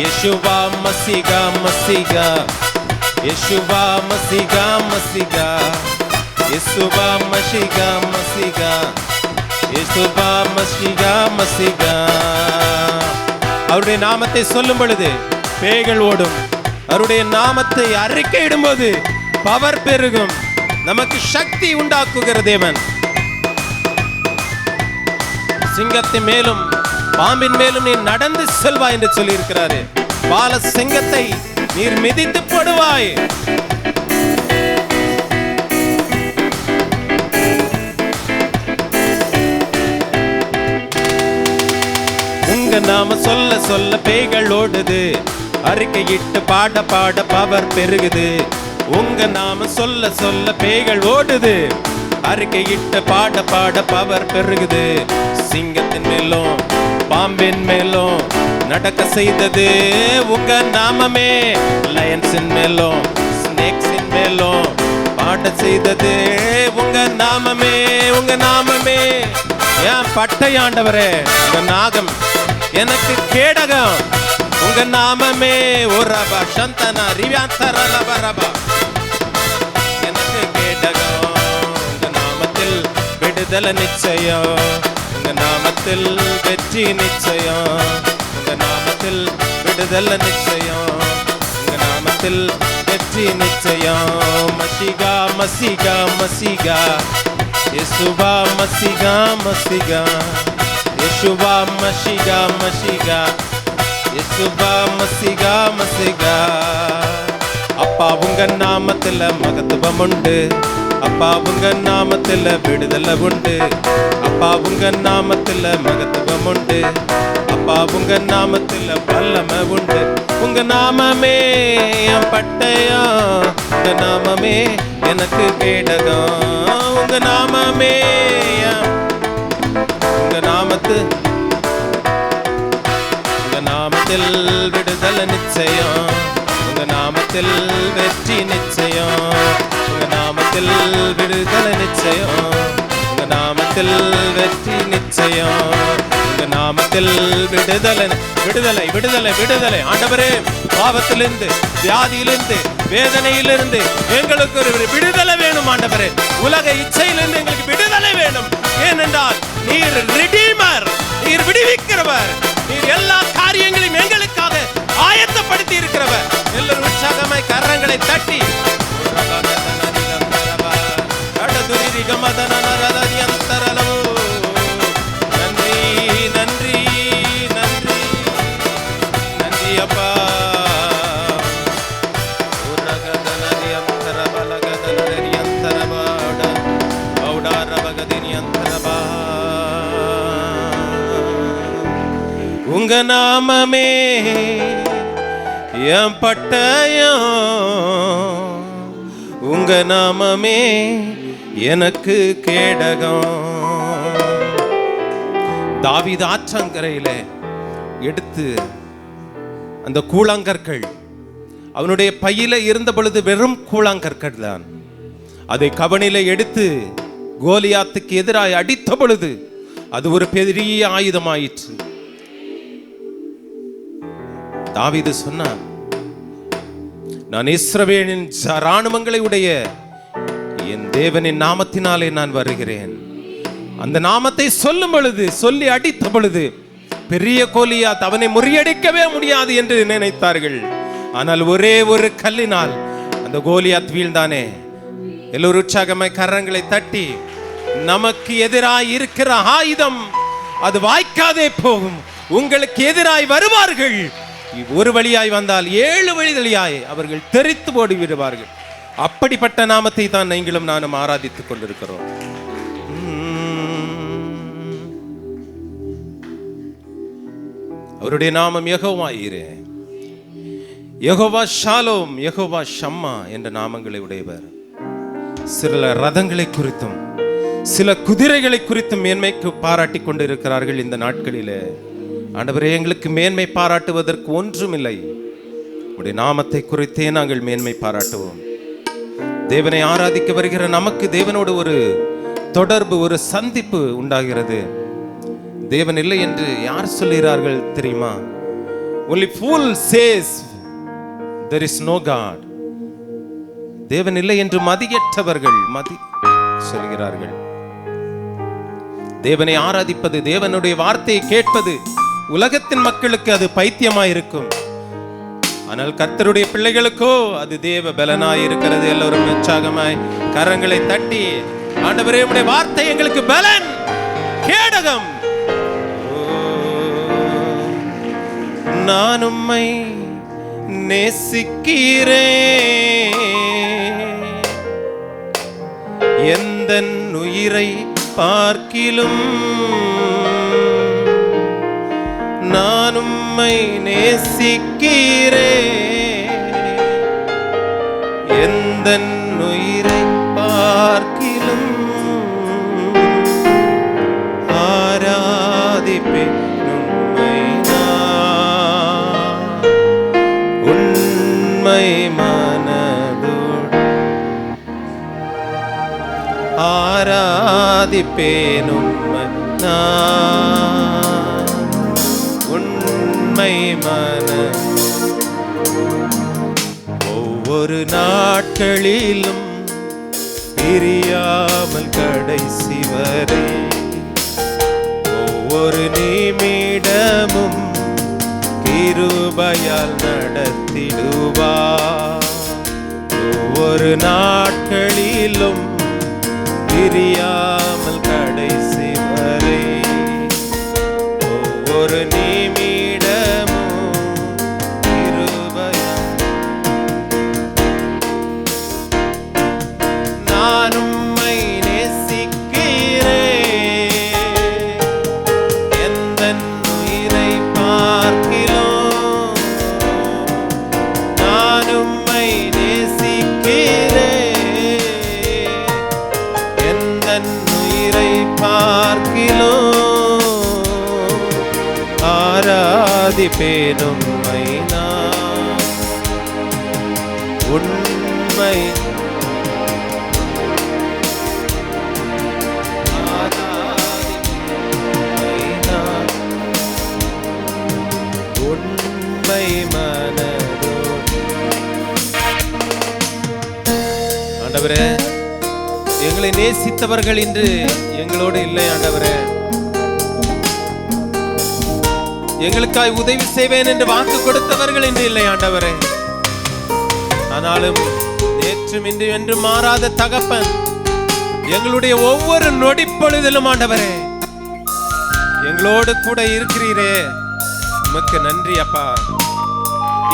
யேசுவா மசிகா மசிகா. யேசுவா மசிகா மசிகா. யேசுவா மசிகா மசிகா. யேசுவா மசிகா மசிகா. அவருடைய நாமத்தை சொல்லும் பொழுது பேய்கள் ஓடும். அவருடைய நாமத்தை அறிக்கையிடும் போது பவர் பெருகும். நமக்கு சக்தி உண்டாக்குகிற தேவன். சிங்கத்தின் மேலும் பாம்பின் மேலும் நீ நடந்து செல்வாய் என்று சொல்லி இருக்கிறாரு. பால சிங்கத்தை நீர் மிதித்து போடுவாய். உங்க நாம சொல்ல சொல்ல பேய்கள் ஓடுது. அறிக்கையிட்டு பாட பாட பவர் பெருகுது. உங்க நாம சொல்ல சொல்ல பேய்கள் ஓடுது. அறிக்கையிட்டு பாட பாட பவர் பெருகுது. சிங்கத்தின் மேலும் பாம்பின் மேலும் நடக்க செய்தது உங்க நாமமே. லயன்ஸின் மேலும் ஸ்னேக்ஸின் மேலும் பாட செய்தது உங்க நாமமே. உங்க நாமமே என் பட்டையாண்டவரே. உங்க நாகம் எனக்கு கேடகம். உங்க நாமமே ஓரபா சந்தனா ரிவ்யாந்தரலபரபா எனக்கு கேடகம். உங்க நாமத்தில் விடுதலை நிச்சயம், உங்க நாமத்தில் வெற்றி நிச்சயம், உங்க நாமத்தில் விடுதலை நிச்சயம், உங்க நாமத்தில் வெற்றி நிச்சயம். மசிகா மசிகா மசிகா. யேசுவா மசிகா மசிகா. யேசுவா மசிகா மசிகா. யேசுவா மசிகா மசிகா. அப்பா உங்க நாமத்துல மகத்துவம் உண்டு. அப்பா உங்க நாமத்துல விடுதலை உண்டு. அப்பா உங்க நாமத்துல மகத்துவம் உண்டு. அப்பா உங்க நாமத்துல வல்லமை உண்டு. உங்க நாமமே என் பட்டயம். உங்க நாமமே எனக்கு கேடகம். உங்க நாமமே உங்க நாமத்தில் விடுதலை நிச்சயம். உங்க நாமத்தில் வெற்றி நிச்சயம். உங்க நாமத்தில் விடுதலை நிச்சயம். உங்க நாமத்தில் வெற்றி நிச்சயம். உங்க நாமத்தில் விடுதலை விடுதலை விடுதலை விடுதலை. ஆண்டவரே பாவத்திலிருந்து வியாதியிலிருந்து வேதனையிலிருந்து எங்களுக்கு ஒரு விடுதலை வேணும். ஆண்டவரே உலக இச்சையிலிருந்து எங்களுக்கு விடுதலை வேணும். ஏனென்றால் நீர் ரிடீமர், நீர் விடுவிக்கிறவர், நீர் எல்லா காரியங்களையும் எங்களுக்காக ஆயத்தப்படுத்தி இருக்கிறவர். எல்லோரும் உற்சாகமாய் கரங்களை தட்டி நன்றி நன்றி நன்றி நன்றி அப்பா. உங்க நாமமே என் பட்டயம். உங்க நாமமே எனக்கு கேடகம். தாவீது ஆற்றங்கரையில எடுத்து அந்த கூழாங்கற்கள் அவனுடைய பையில இருந்த பொழுது வெறும் கூழாங்கற்கள் தான். அதை கவனில எடுத்து கோலியாத்துக்கு எதிராய் அடித்த பொழுது அது ஒரு பெரிய ஆயுதமாயிற்று. தாவீது சொன்னார், நான் இஸ்ரவேலின் ராணுவங்களை உடைய என் தேவனின் நாமத்தினாலே நான் வருகிறேன். அந்த நாமத்தை சொல்லும் பொழுது, சொல்லி அடித்த பொழுது பெரிய கோலியாத் அவனை முறியடிக்கவே முடியாது என்று நினைத்தார்கள். ஆனால் ஒரே ஒரு கல்லினால் அந்த கோலியாத் வீழ்ந்தானே. எல்லோரும் உற்சாகமாய் கரங்களை தட்டி, நமக்கு எதிராய் இருக்கிற ஆயுதம் அது வாய்க்காதே போகும். உங்களுக்கு எதிராய் வருவார்கள். ஒரு வழியாய் வந்தால் 7 வழியாய் அவர்கள் தெரித்து ஓடி விடுவார்கள். அப்படிப்பட்ட நாமத்தை தான் நீங்களும் நானும் ஆராதித்துக் கொண்டிருக்கிறோம். அவருடைய நாமம் யெகோவா ஈரே, யெகோவா ஷாலோம், யெகோவா ஷம்மா என்ற நாமங்களை உடையவர். சில ரதங்களை குறித்தும் சில குதிரைகளை குறித்தும் மேன்மைக்கு பாராட்டி கொண்டிருக்கிறார்கள் இந்த நாட்களிலே. ஆண்டவரே, எங்களுக்கு மேன்மை பாராட்டுவதற்கு ஒன்றும் இல்லை. உடைய நாமத்தை குறித்தே நாங்கள் மேன்மை பாராட்டுவோம். தேவனை ஆராதிக்க வருகிற நமக்கு தேவனோடு ஒரு தொடர்பு, ஒரு சந்திப்பு உண்டாகிறது. தேவன் இல்லை என்று யார் சொல்கிறார்கள் தெரியுமா? Only fool says there is no God. தேவன் இல்லை என்று மதியற்றவர்கள் சொல்கிறார்கள். தேவனை ஆராதிப்பது, தேவனுடைய வார்த்தையை கேட்பது உலகத்தின் மக்களுக்கு அது பைத்தியமாய் இருக்கும். ஆனால் கர்த்தருடைய பிள்ளைகளுக்கோ அது தேவ பலனாய் இருக்கிறது. எல்லோரும் உற்சாகமாய் கரங்களை தட்டி, ஆண்டவரே உம்முடைய வார்த்தை எங்களுக்கு பலன், கேடகம். நான் உம்மை நேசிக்கிறேன், எந்தன் உயிரை பார்க்கிலும் நான் உம்மை நேசிக்கிறேன், எந்தன் உயிரை பார்க்கிலும் ஆராதிப்பேன் உம்மை நான் உண்மை மனதோடு ஆராதிப்பேன் உம்மை நான் உண்மை மன. ஒவ்வொரு நாட்களிலும் பிரியாமல் கடைசி வரை, ஒவ்வொரு நிமிடமும் கிருபையால் நடத்திடுவார். ஒவ்வொரு நாட்களிலும் பிரியாமல் கடைசி வரை, ஒவ்வொரு நிமிடமும் கிருபையால். நான் உம்மை நேசிக்கிறேன், எந்தன் உயிரை பார்க்கிலும் நான் உம்மை நேசிக்கிறேன், எந்தன் உயிரை பார்க்கிலும் ஆராதிப்பேன் உம்மை நான் உண்மை உண்மை மனதோடு. ஆண்டவரே, எங்களை நேசித்தவர்கள் இன்று எங்களோடு இல்லை. ஆண்டவரே, எங்களுக்காய் உதவி செய்வேன் என்று வாக்கு கொடுத்தவர்கள் இன்று இல்லை. ஆண்டவரே, ஆனாலும் நேற்றும் இன்று என்று மாறாத தகப்பன் எங்களுடைய ஒவ்வொரு நொடி பொழுதிலும் ஆண்டவரே எங்களோடு கூட இருக்கிறீரே, உமக்கு நன்றி அப்பா.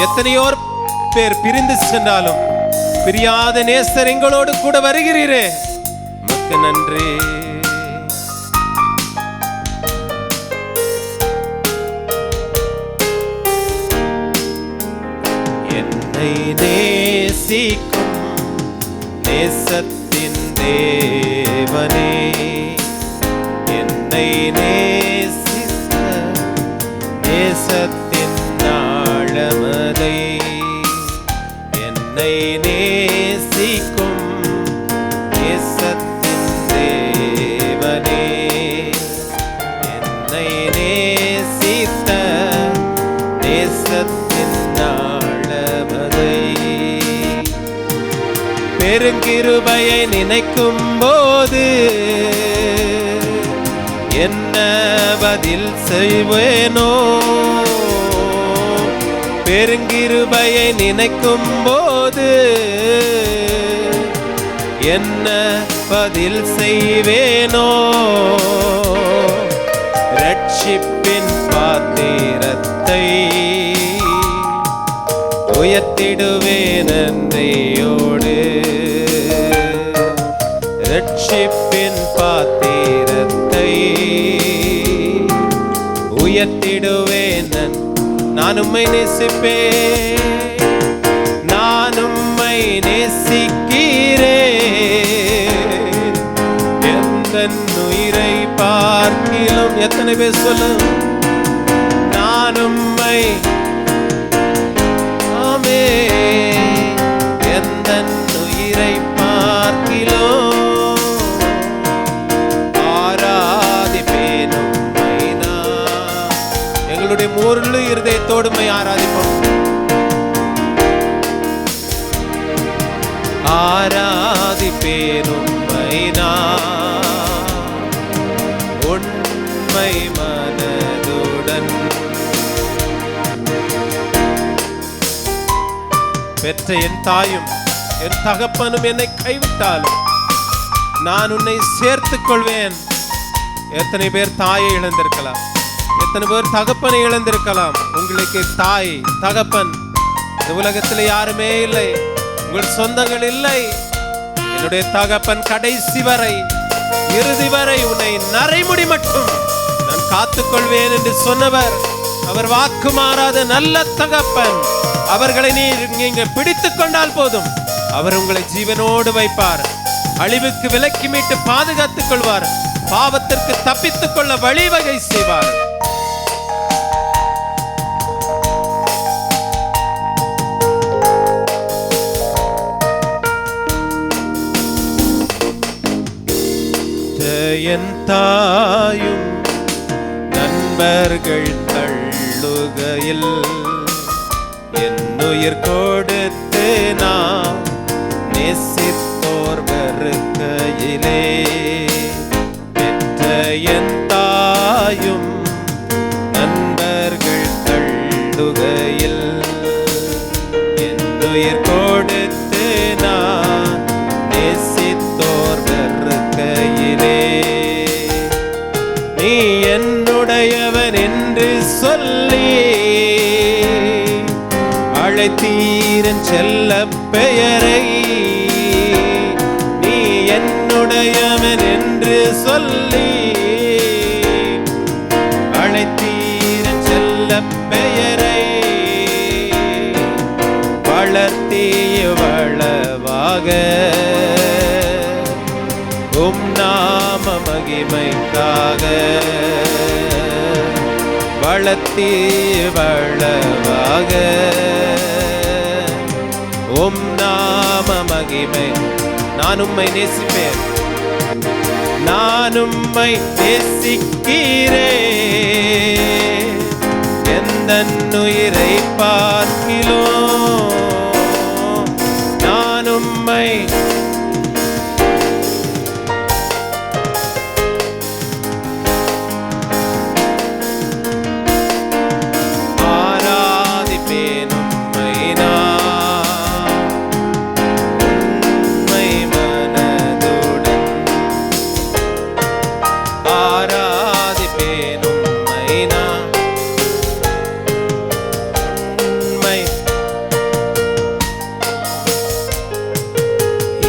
எத்தனையோ பேர் பிரிந்து சென்றாலும் பிரியாத நேசர் எங்களோடு கூட வருகிறீரே, உமக்கு நன்றி. என்னை நேசிக்கும் நேசத்தின் தேவனே, என்னை நேசித்த நேசத்தின் ஆழமதை, என்னை நேசிக்கும் நேசத்தின் தேவனே, பெருங்கிருபையை நினைக்கும் போது என்ன பதில் செய்வேனோ? பெருங்கிருபையை நினைக்கும் போது என்ன பதில் செய்வேனோ? ரட்சிப்பின் பாத்திரத்தை உயர்த்திடுவேன் நன்றியோடு. ரட்சிப்பின் பாத்திரத்தை உயர்த்திடுவேன். நான் உம்மை நேசிப்பேன், நான் உம்மை நேசிக்கிறேன். எந்த உயிரை பார்க்கிலும், எத்தனை பேர் சொல்லும், நான் உம்மை எந்த உயிரை பார்க்கிலும் ஆராதிப்பேன் உம்மை நான். எங்களுடைய முழு இருதயத்தோடு உம்மை ஆராதிப்போம். ஆராதிப்பேன் உம்மை நான் உண்மை மனதுடன். பெற்ற என் தாயும் என் தகப்பனும் என்னை கைவிட்டாலும் நான் உன்னை சேர்த்துக் கொள்வேன். எத்தனை பேர் தாயை இழந்திருக்கலாம், எத்தனை பேர் தகப்பனை இழந்திருக்கலாம். உங்களுக்கு தாய் தகப்பன் இந்த உலகத்தில் யாருமே இல்லை, உங்கள் சொந்தங்கள் இல்லை. என்னுடைய தகப்பன் கடைசி வரை, இறுதி வரை உன்னை நரைமுடி மட்டும் நான் காத்துக்கொள்வேன் என்று சொன்னவர், அவர் வாக்கு மாறாத நல்ல தகப்பன். அவர்களை நீங்க பிடித்துக் கொண்டால் போதும், அவர் உங்களை ஜீவனோடு வைப்பார். அழிவுக்கு விலக்கி மீட்டு பாதுகாத்துக் கொள்வார். பாவத்திற்கு தப்பித்துக் கொள்ள வழிவகை செய்வார். என் தாயும் நண்பர்கள் தள்ளுகையில் என்னுயிர் கொடுத்து நான் நேசித்தோர் வருகையிலே, பெற்ற என் தாயும் நண்பர்கள் தள்ளுகையில் என்னுயிர் கொடுத்து நான் நேசித்தோர் வருகையிலே, நீ என்னுடையவன் என்று சொல்லி அழைத்தீரன் செல்ல பெயரை. நீ என்னுடையவன் என்று சொல்லி அழைத்தீரன் செல்ல பெயரை. வளர்த்தீய வளவாக உம் நாம மகிமைக்காக. வளர்த்தி வளவாக உம் நாம மகிமை. நான் உம்மை நேசிப்பேன், நான் உம்மை நேசிக்கிறேன். எந்த உயிரை பார்க்கிலும் நான் உம்மை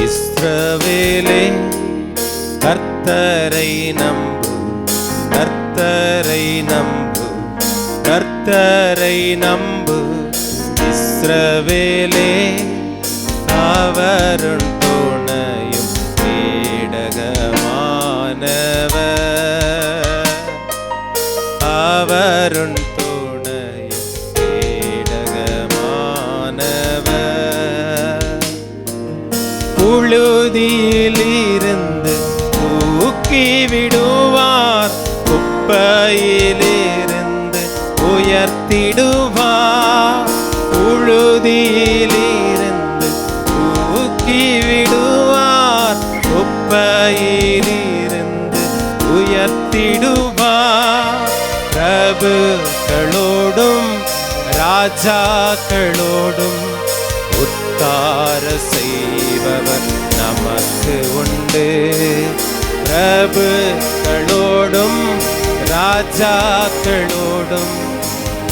இஸ்ரவேலே கர்த்தரை நம்பு, கர்த்தரை நம்பு, கர்த்தரை நம்பு. இஸ்ரவேலே அவருள் துணையும் கேடகமானவர், அவருள் துணையும் கேடகமானவர். புழுதியிலிருந்து தூக்கி விடுவார், குப்பையிலிருந்து உயர்த்திடுவார். புழுதியிலிருந்து தூக்கி விடுவார், உயர்த்திடுவார். பிரபுக்களோடும் ராஜாக்களோடும் உத்தார செய்பவர் நமக்கு உண்டு. பிரபுக்களோடும் ராஜாக்களோடும்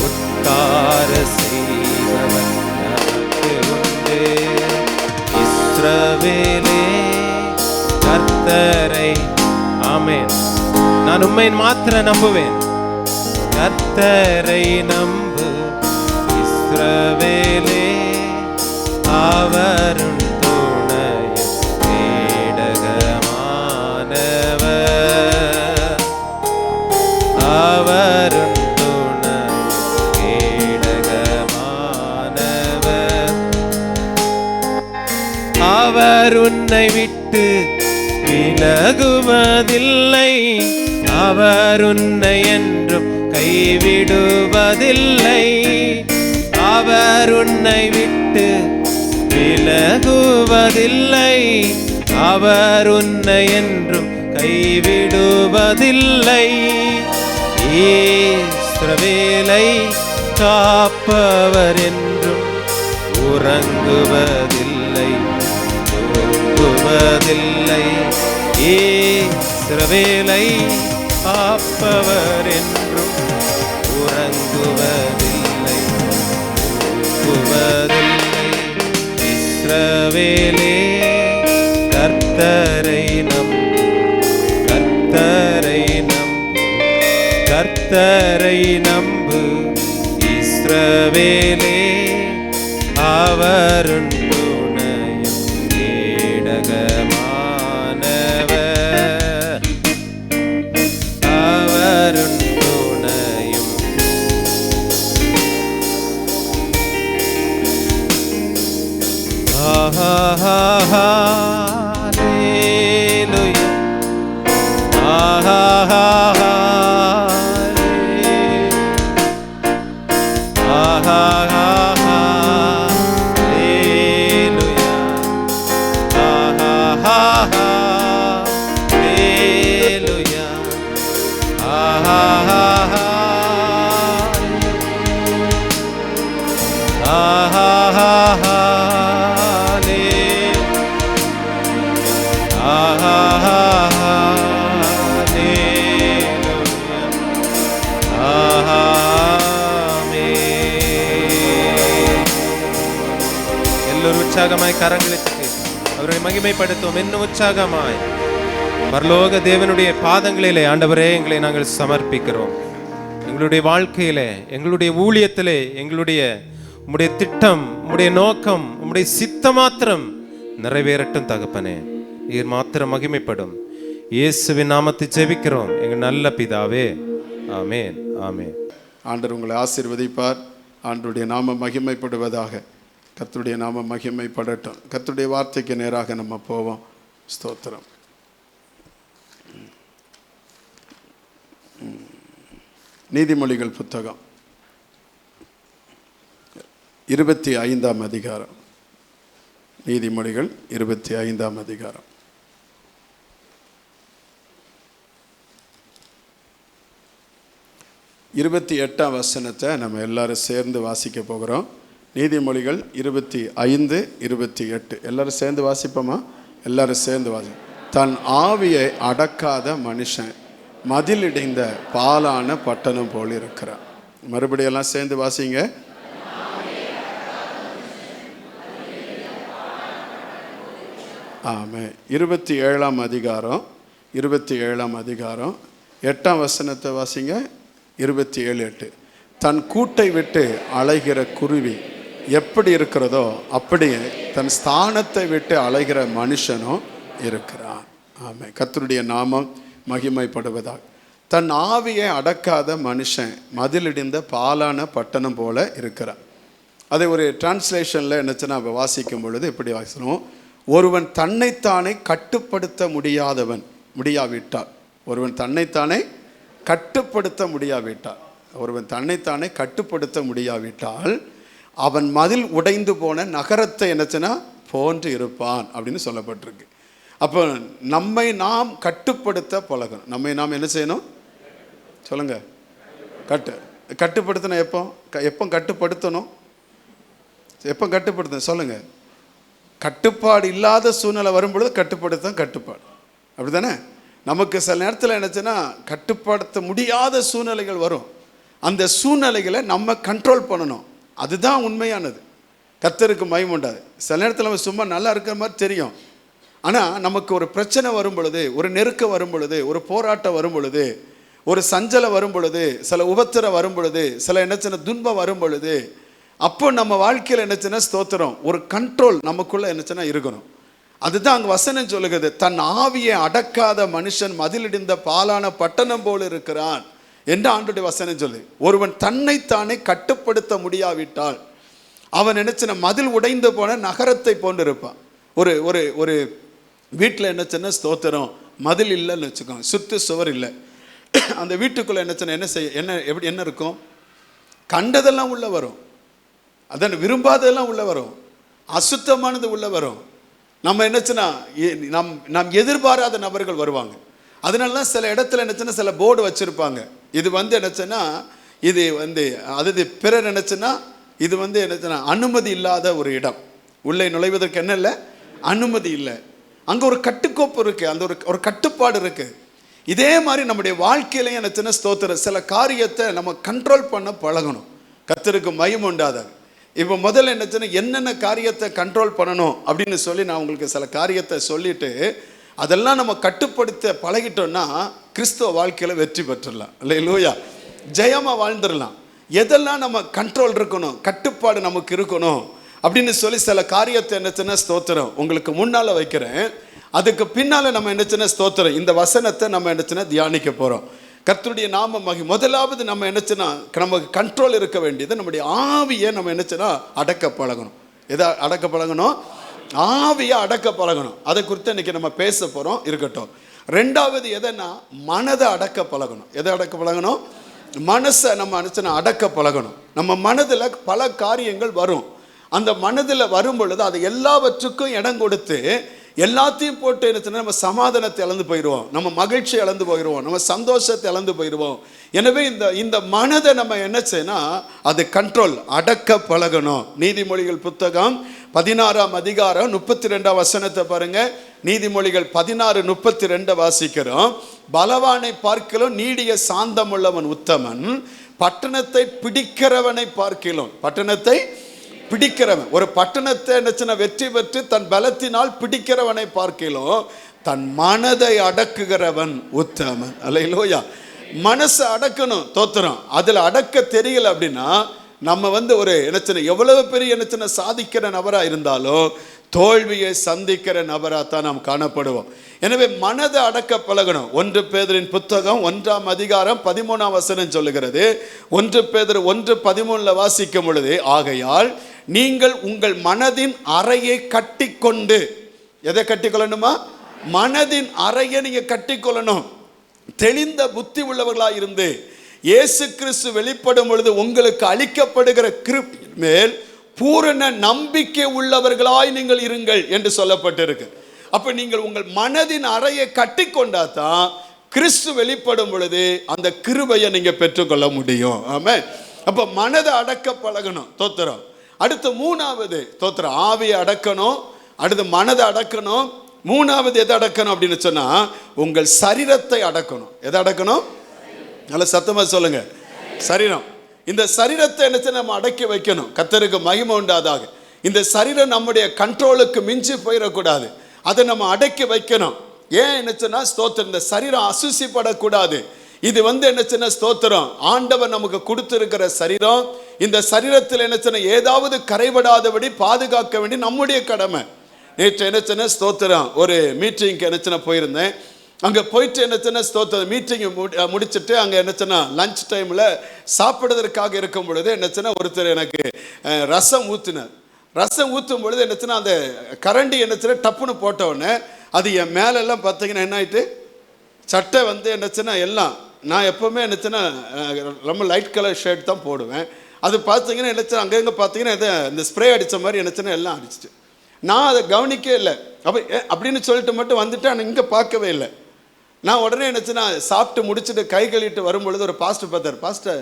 உத்தார செய்பவர் நமக்கு உண்டு. இஸ்ரவேலே கர்த்தரை, ஆமென், நான் உம்மை மாத்திர நம்புவேன். கர்த்தரை நம்பு இஸ்ரவேலே, அவரும் துணையும் கேடகமானவர். அவரும் துணையும் கேடகமானவர். அவர் உன்னை விட்டு விலகுவதில்லை. அவர் உன்னை என்றும் கைவிடுவதில்லை. அவர் உன்னை விட்டு விலகுவதில்லை. அவர் உன்னை என்றும் கைவிடுவதில்லை. இஸ்ரவேலை காப்பவர் என்றும் உறங்குவதில்லை, தூங்குவதில்லை. இஸ்ரவேலை காப்பவர் என்றும் உறங்குவதில்லை, தூங்குவதில்லை. இஸ்ரவேலே கர்த்தரை நம்பு, கர்த்தரை நம்பு, கர்த்தரை நம்பு. இஸ்ரவேலே அவரும் துணையும் கேடகமானவர். அவரும் துணையும். ஹல்லேலூயா, எல்லோரும் உற்சாகமாய் கரங்களை தட்டி அவரை மகிமைப்படுத்துவோம். இன்னும் உற்சாகமாய் பரலோக தேவனுடைய பாதங்களிலே ஆண்டவரே எங்களை நாங்கள் சமர்ப்பிக்கிறோம். எங்களுடைய வாழ்க்கையிலே, எங்களுடைய ஊழியத்திலே, எங்களுடைய உம்முடைய திட்டம், உம்முடைய நோக்கம், உம்முடைய சித்தம் மாத்திரம் நிறைவேறட்டும் தகப்பனே. நீர் மாத்திரம் மகிமைப்படும். இயேசுவின் நாமத்தை ஜெபிக்கிறோம் எங்கள் நல்ல பிதாவே, ஆமென், ஆமென். ஆண்டவர் உங்களை ஆசீர்வதிப்பார். ஆண்டவருடைய நாமம் மகிமைப்படுவதாக. கர்த்தருடைய நாமம் மகிமைப்படட்டும். கர்த்தருடைய வார்த்தைக்கு நேராக நம்ம போவோம். ஸ்தோத்திரம். நீதிமொழிகள் புத்தகம் 25ஆம் அதிகாரம். நீதிமொழிகள் 25ஆம் அதிகாரம். இருபத்தி 8ஆம் வசனத்தை நம்ம எல்லாரும் சேர்ந்து வாசிக்க போகிறோம். நீதிமொழிகள் 25, 28 எல்லாரும் சேர்ந்து வாசிப்போமா? எல்லாரும் சேர்ந்து வாசி. தன் ஆவியை அடக்காத மனுஷன் மதிலிடைந்த பாலான பட்டணம் போல் இருக்கிறார். மறுபடியும் எல்லாம் சேர்ந்து வாசிங்க. ஆமென். 27ஆம் அதிகாரம் 8ஆம் வசனத்தை வாசிங்க. 27:8 தன் கூட்டை விட்டு அலைகிற குருவி எப்படி இருக்கிறதோ அப்படியே தன் ஸ்தானத்தை விட்டு அலைகிற மனுஷனும் இருக்கிறான். ஆமென். கர்த்தருடைய நாமம் மகிமைப்படுவதாக. தன் ஆவியை அடக்காத மனுஷன் மதிலிடிந்த பாலான பட்டணம் போல இருக்கிறான். அதை ஒரு டிரான்ஸ்லேஷனில் என்னச்சுன்னா வாசிக்கும் பொழுது இப்படி வாசிக்கணும். ஒருவன் தன்னைத்தானே கட்டுப்படுத்த முடியாவிட்டால், ஒருவன் தன்னைத்தானே கட்டுப்படுத்த முடியாவிட்டால், ஒருவன் தன்னைத்தானே கட்டுப்படுத்த முடியாவிட்டால் அவன் மதில் உடைந்து போன நகரத்தை என்னச்சுன்னா போன்று இருப்பான் அப்படின்னு சொல்லப்பட்டிருக்கு. அப்போ நம்மை நாம் கட்டுப்படுத்த பழகணும். நம்மை நாம் என்ன செய்யணும் சொல்லுங்க? கட்டுப்படுத்தணும். எப்போ கட்டுப்படுத்தணும்? எப்போ கட்டுப்படுத்தணும் சொல்லுங்க? கட்டுப்பாடு இல்லாத சூழ்நிலை வரும்பொழுது கட்டுப்பாடு, அப்படி தானே? நமக்கு சில நேரத்தில் என்னச்சுன்னா கட்டுப்படுத்த முடியாத சூழ்நிலைகள் வரும். அந்த சூழ்நிலைகளை நம்ம கண்ட்ரோல் பண்ணணும். அதுதான் உண்மையானது. கர்த்தருக்கு மகிமை உண்டாது. சில நேரத்தில் நம்ம சும்மா நல்லா இருக்கிற மாதிரி தெரியும். ஆனால் நமக்கு ஒரு பிரச்சனை வரும் பொழுது, ஒரு நெருக்கம் வரும் பொழுது, ஒரு போராட்டம் வரும் பொழுது, ஒரு சஞ்சலம் வரும் பொழுது, சில உபத்திரம் வரும் பொழுது, சில என்னச்சுன்னா துன்பம் வரும் பொழுது, அப்போ நம்ம வாழ்க்கையில் என்னச்சுன்னா ஸ்தோத்திரம் ஒரு கண்ட்ரோல் நமக்குள்ளே என்னச்சுன்னா இருக்கணும். அதுதான் அங்கே வசனம் சொல்லுகிறது, தன் ஆவியை அடக்காத மனுஷன் மதிலிடிந்த பாலான பட்டணம் போல இருக்கிறான் என்று ஆண்டவருடைய வசனம் சொல்லு. ஒருவன் தன்னைத்தானே கட்டுப்படுத்த முடியாவிட்டால் அவன் நினைச்சன மதில் உடைந்து போன நகரத்தை போன்று இருப்பான். ஒரு ஒரு ஒரு வீட்டில் என்னச்சுன்னா ஸ்தோத்திரம் மதில் இல்லைன்னு வச்சுக்கோங்க, சுற்று சுவர் இல்லை. அந்த வீட்டுக்குள்ளே என்ன இருக்கும்? கண்டதெல்லாம் உள்ள வரும், அதான் விரும்பாததெல்லாம் உள்ள வரும், அசுத்தமானது உள்ள வரும். நம்ம என்னச்சுன்னா நாம் எதிர்பாராத நபர்கள் வருவாங்க. அதனால தான் சில இடத்துல என்னச்சுன்னா சில போர்டு வச்சுருப்பாங்க, இது என்னச்சுன்னா இது அதாவது பிறர் நினைச்சுன்னா இது என்னச்சுன்னா அனுமதி இல்லாத ஒரு இடம், உள்ளே நுழைவதற்கு என்ன இல்லை, அனுமதி இல்லை. அங்கே ஒரு கட்டுக்கோப்பு இருக்குது, அந்த ஒரு கட்டுப்பாடு இருக்குது. இதே மாதிரி நம்முடைய வாழ்க்கையிலையும் என்னச்சுன்னா ஸ்தோத்திரம் சில காரியத்தை நம்ம கண்ட்ரோல் பண்ண பழகணும். கர்த்தருக்கு மகிமை உண்டாதாக. இப்போ முதல்ல என்னச்சுன்னா என்னென்ன காரியத்தை கண்ட்ரோல் பண்ணணும் அப்படின்னு சொல்லி நான் உங்களுக்கு சில காரியத்தை சொல்லிட்டு அதெல்லாம் நம்ம கட்டுப்படுத்த பழகிட்டோம்னா கிறிஸ்துவ வாழ்க்கையில் வெற்றி பெற்றுடலாம். அல்லேலூயா, ஜெயமாக வாழ்ந்துடலாம். எதெல்லாம் நம்ம கண்ட்ரோல் இருக்கணும், கட்டுப்பாடு நமக்கு இருக்கணும் அப்படின்னு சொல்லி சில காரியத்தை என்னச்சுன்னா ஸ்தோத்திரம் உங்களுக்கு முன்னால் வைக்கிறேன். அதுக்கு பின்னால் நம்ம என்னச்சுன்னா ஸ்தோத்திரம் இந்த வசனத்தை நம்ம என்னச்சுன்னா தியானிக்க போகிறோம். கர்த்தருடைய நாம மகி. முதலாவது நம்ம என்னச்சுன்னா நமக்கு கண்ட்ரோல் இருக்க வேண்டியது நம்முடைய ஆவியை நம்ம என்னச்சுன்னா அடக்க பழகணும். எதை அடக்க பழகணும்? ஆவியை அடக்க பழகணும். அதை குறித்து இன்னைக்கு நம்ம பேச போகிறோம், இருக்கட்டும். ரெண்டாவது எதைன்னா மனதை அடக்க பழகணும். எதை அடக்க பழகணும்? மனசை நம்ம நினச்சினா அடக்க பழகணும். நம்ம மனதில் பல காரியங்கள் வரும். அந்த மனதில் வரும் பொழுது அது எல்லாவற்றுக்கும் இடம் கொடுத்து எல்லாத்தையும் போட்டு என்ன நம்ம சமாதானத்தை இழந்து போயிடுவோம், நம்ம மகிழ்ச்சி இழந்து போயிடுவோம், நம்ம சந்தோஷத்தை இழந்து போயிடுவோம். எனவே இந்த மனதை நம்ம என்ன செய்யணும், அது கண்ட்ரோல் அடக்க பழகணும். நீதிமொழிகள் புத்தகம் 16ஆம் அதிகாரம் 32ஆம் வசனத்தை பாருங்க. நீதிமொழிகள் 16:32 வாசிக்கிறோம். பலவானை பார்க்கிலும் நீடிய சாந்தமுள்ளவன் உத்தமன், பட்டணத்தை பிடிக்கிறவனை பார்க்கிலும். பட்டணத்தை பிடிக்கிறவன், ஒரு பட்டணத்தை என்னச்சுன்னா வெற்றி பெற்று தன் பலத்தினால் பிடிக்கிறவனை பார்க்கிலும் தன் மனதை அடக்குகிறவன் உத்தமன். அல்லேலூயா. மனசை அடக்கணும், தோத்திரம். அதில் அடக்க தெரியல அப்படின்னா நம்ம ஒரு என்னச்சுன்னா எவ்வளவு பெரிய என்னச்சுன்னா சாதிக்கிற நபராக இருந்தாலும் தோல்வியை சந்திக்கிற நபராக தான் நாம் காணப்படுவோம். எனவே மனதை அடக்க பழகணும். 1 பேதுருவின் புத்தகம் 1ஆம் அதிகாரம் 13ஆம் வசனம் சொல்லுகிறது. 1 பேதுரு 1:13 வாசிக்கும் பொழுது, ஆகையால் நீங்கள் உங்கள் மனதின் அறையை கட்டிக்கொண்டு. எதை கட்டிக்கொள்ளணுமா? மனதின் அறையை நீங்க கட்டிக்கொள்ளணும். தெளிந்த புத்தி உள்ளவர்களாக இருந்து இயேசு கிறிஸ்து வெளிப்படும் பொழுது உங்களுக்கு அளிக்கப்படுகிற கிருபையின் மேல் பூரண நம்பிக்கை உள்ளவர்களாய் நீங்கள் இருங்கள் என்று சொல்லப்பட்டிருக்கு. அப்ப நீங்கள் உங்கள் மனதின் அறையை கட்டிக்கொண்டாதான் கிறிஸ்து வெளிப்படும் பொழுது அந்த கிருபையை நீங்க பெற்றுக்கொள்ள முடியும். ஆமென். அப்ப மனதை அடக்க பழகணும், தோத்திரம். அடுத்து 3வது தோத்திரம் ஆவியை அடக்கணும், அடுத்து மனதை அடக்கணும். 3வது எதை அடக்கணும் அப்படின்னு சொன்னா உங்கள் சரீரத்தை அடக்கணும். எதை அடக்கணும்? நல்ல சத்தமா சொல்லுங்க. சரீரம். இந்த சரீரத்தை என்ன நம்ம அடக்கி வைக்கணும். கர்த்தருக்கு மகிமை உண்டாதாக. இந்த சரீரம் நம்முடைய கண்ட்ரோலுக்கு மிஞ்சி போயிடக்கூடாது, அதை நம்ம அடக்கி வைக்கணும். ஏன் என்னச்சுன்னா ஸ்தோத்திரம் இந்த சரீரம் அசுசிப்படக்கூடாது. இது என்னச்சுன்னா ஸ்தோத்திரம் ஆண்டவர் நமக்கு கொடுத்திருக்கிற சரீரம். இந்த சரீரத்தில் என்னச்சுன்னா ஏதாவது கரைபடாதபடி பாதுகாக்க வேண்டிய நம்முடைய கடமை. நேற்று என்னச்சுன்னா ஸ்தோத்திரம் ஒரு மீட்டிங்க்கு என்னச்சுன்னா போயிருந்தேன். அங்கே போயிட்டு என்னச்சுன்னா ஸ்தோத்திரம் மீட்டிங் முடிச்சுட்டு அங்கே என்னச்சுன்னா லஞ்ச் டைமில் சாப்பிடுவதற்காக இருக்கும் பொழுது என்னச்சுன்னா ஒருத்தர் எனக்கு ரசம் ஊற்றினார். ரசம் ஊற்றும் பொழுது என்னச்சுன்னா அந்த கரண்டி என்னச்சுன்னா டப்புன்னு போட்டவுடனே அது என் மேலெல்லாம் பார்த்தீங்கன்னா என்ன ஆயிட்டு, சட்டை என்னச்சுன்னா எல்லாம் நான் எப்போவுமே என்னச்சுன்னா ரொம்ப லைட் கலர் ஷர்ட் தான் போடுவேன். அது பார்த்தீங்கன்னா என்னச்சுன்னா அங்கங்கே பார்த்தீங்கன்னா இந்த ஸ்ப்ரே அடித்த மாதிரி என்னச்சுன்னா எல்லாம் அடிச்சிட்டு நான் அதை கவனிக்கவே இல்லை. அப்போ அப்படின்னு சொல்லிட்டு மட்டும் வந்துட்டு ஆனால் இங்கே பார்க்கவே இல்லை. நான் உடனே நினச்சேன்னா சாப்பிட்டு முடிச்சுட்டு கை கழுவிட்டு வரும்பொழுது ஒரு பாஸ்டர் பார்த்தார். பாஸ்டர்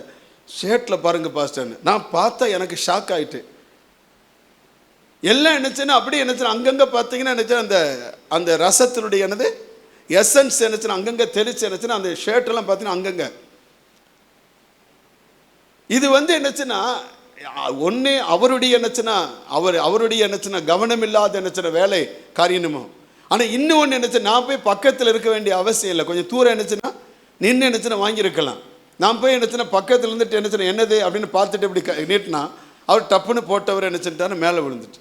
ஷர்ட்டில் பாருங்க பாஸ்டர்னு. நான் பார்த்தா எனக்கு ஷாக் ஆகிட்டு. எல்லாம் என்னச்சுன்னா அப்படியே என்னச்சுன்னா அங்கங்கே பார்த்தீங்கன்னா என்னச்சு அந்த அந்த ரசத்தினுடைய என்னது எசன்ஸ் என்னச்சுன்னா அங்கங்கே தெளிச்சு என்னச்சுன்னா அந்த ஷர்ட்டெல்லாம் பார்த்தீங்கன்னா அங்கங்கே. இது என்னச்சுன்னா ஒன்று அவருடைய என்னச்சுன்னா அவருடைய என்னச்சுன்னா கவனம் இல்லாத என்னச்சுன்னா வேலை காரியணுமோ. ஆனால் இன்னும் ஒன்று என்னச்சு, நான் போய் பக்கத்தில் இருக்க வேண்டிய அவசியம் இல்லை. கொஞ்சம் தூரம் என்னச்சுன்னா நின்று என்னச்சுன்னா வாங்கியிருக்கலாம். நான் போய் என்னச்சுன்னா பக்கத்தில் இருந்துட்டு என்னச்சுன்னா என்னது அப்படின்னு பார்த்துட்டு இப்படி நீட்டினா அவர் டப்புன்னு போட்டவர் என்னச்சுட்டான்னு மேலே விழுந்துட்டு.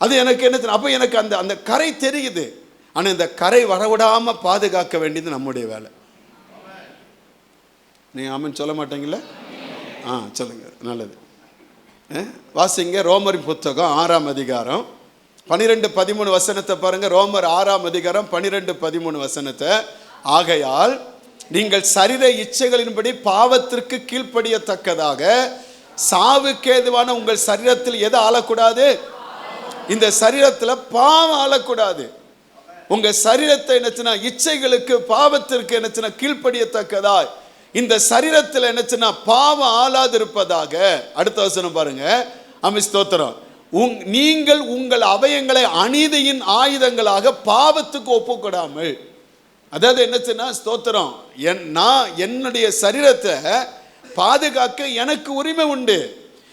அது எனக்கு என்னச்சுன்னா அப்போ எனக்கு அந்த அந்த கரை தெரியுது. ஆனால் இந்த கரை வரவிடாமல் பாதுகாக்க வேண்டியது நம்முடைய வேலை. நீ ஆமன் சொல்ல மாட்டீங்களா? சொல்லுங்க, நல்லது. வாசிங்க ரோமரின் புத்தகம் 6ஆம் அதிகாரம் 12-13 வசனத்தை பாருங்க. ரோமர் 6ஆம் அதிகாரம் 12-13 வசனத்தை. ஆகையால் நீங்கள் சரீர இச்சைகளின்படி பாவத்திற்கு கீழ்ப்படியத்தக்கதாக சாவுக்கு ஏதுவான உங்கள் சரீரத்தில் எதை ஆளக்கூடாது? இந்த சரீரத்தில் பாவம் ஆளக்கூடாது. உங்க சரீரத்தை என்னச்சுன்னா இச்சைகளுக்கு பாவத்திற்கு என்னச்சுன்னா கீழ்ப்படியத்தக்கதா இந்த சரீரத்தில் என்னச்சுன்னா பாவம் ஆளாது இருப்பதாக. அடுத்த வசனம் பாருங்க. ஸ்தோத்திரம். நீங்கள் உங்கள் அவயங்களை அநீதியின் ஆயுதங்களாக பாவத்துக்கு ஒப்புக்கொடாமல். அதாவது என்னச்சுன்னா ஸ்தோத்திரம், நான் என்னுடைய சரீரத்தை பாதுகாக்க எனக்கு உரிமை உண்டு.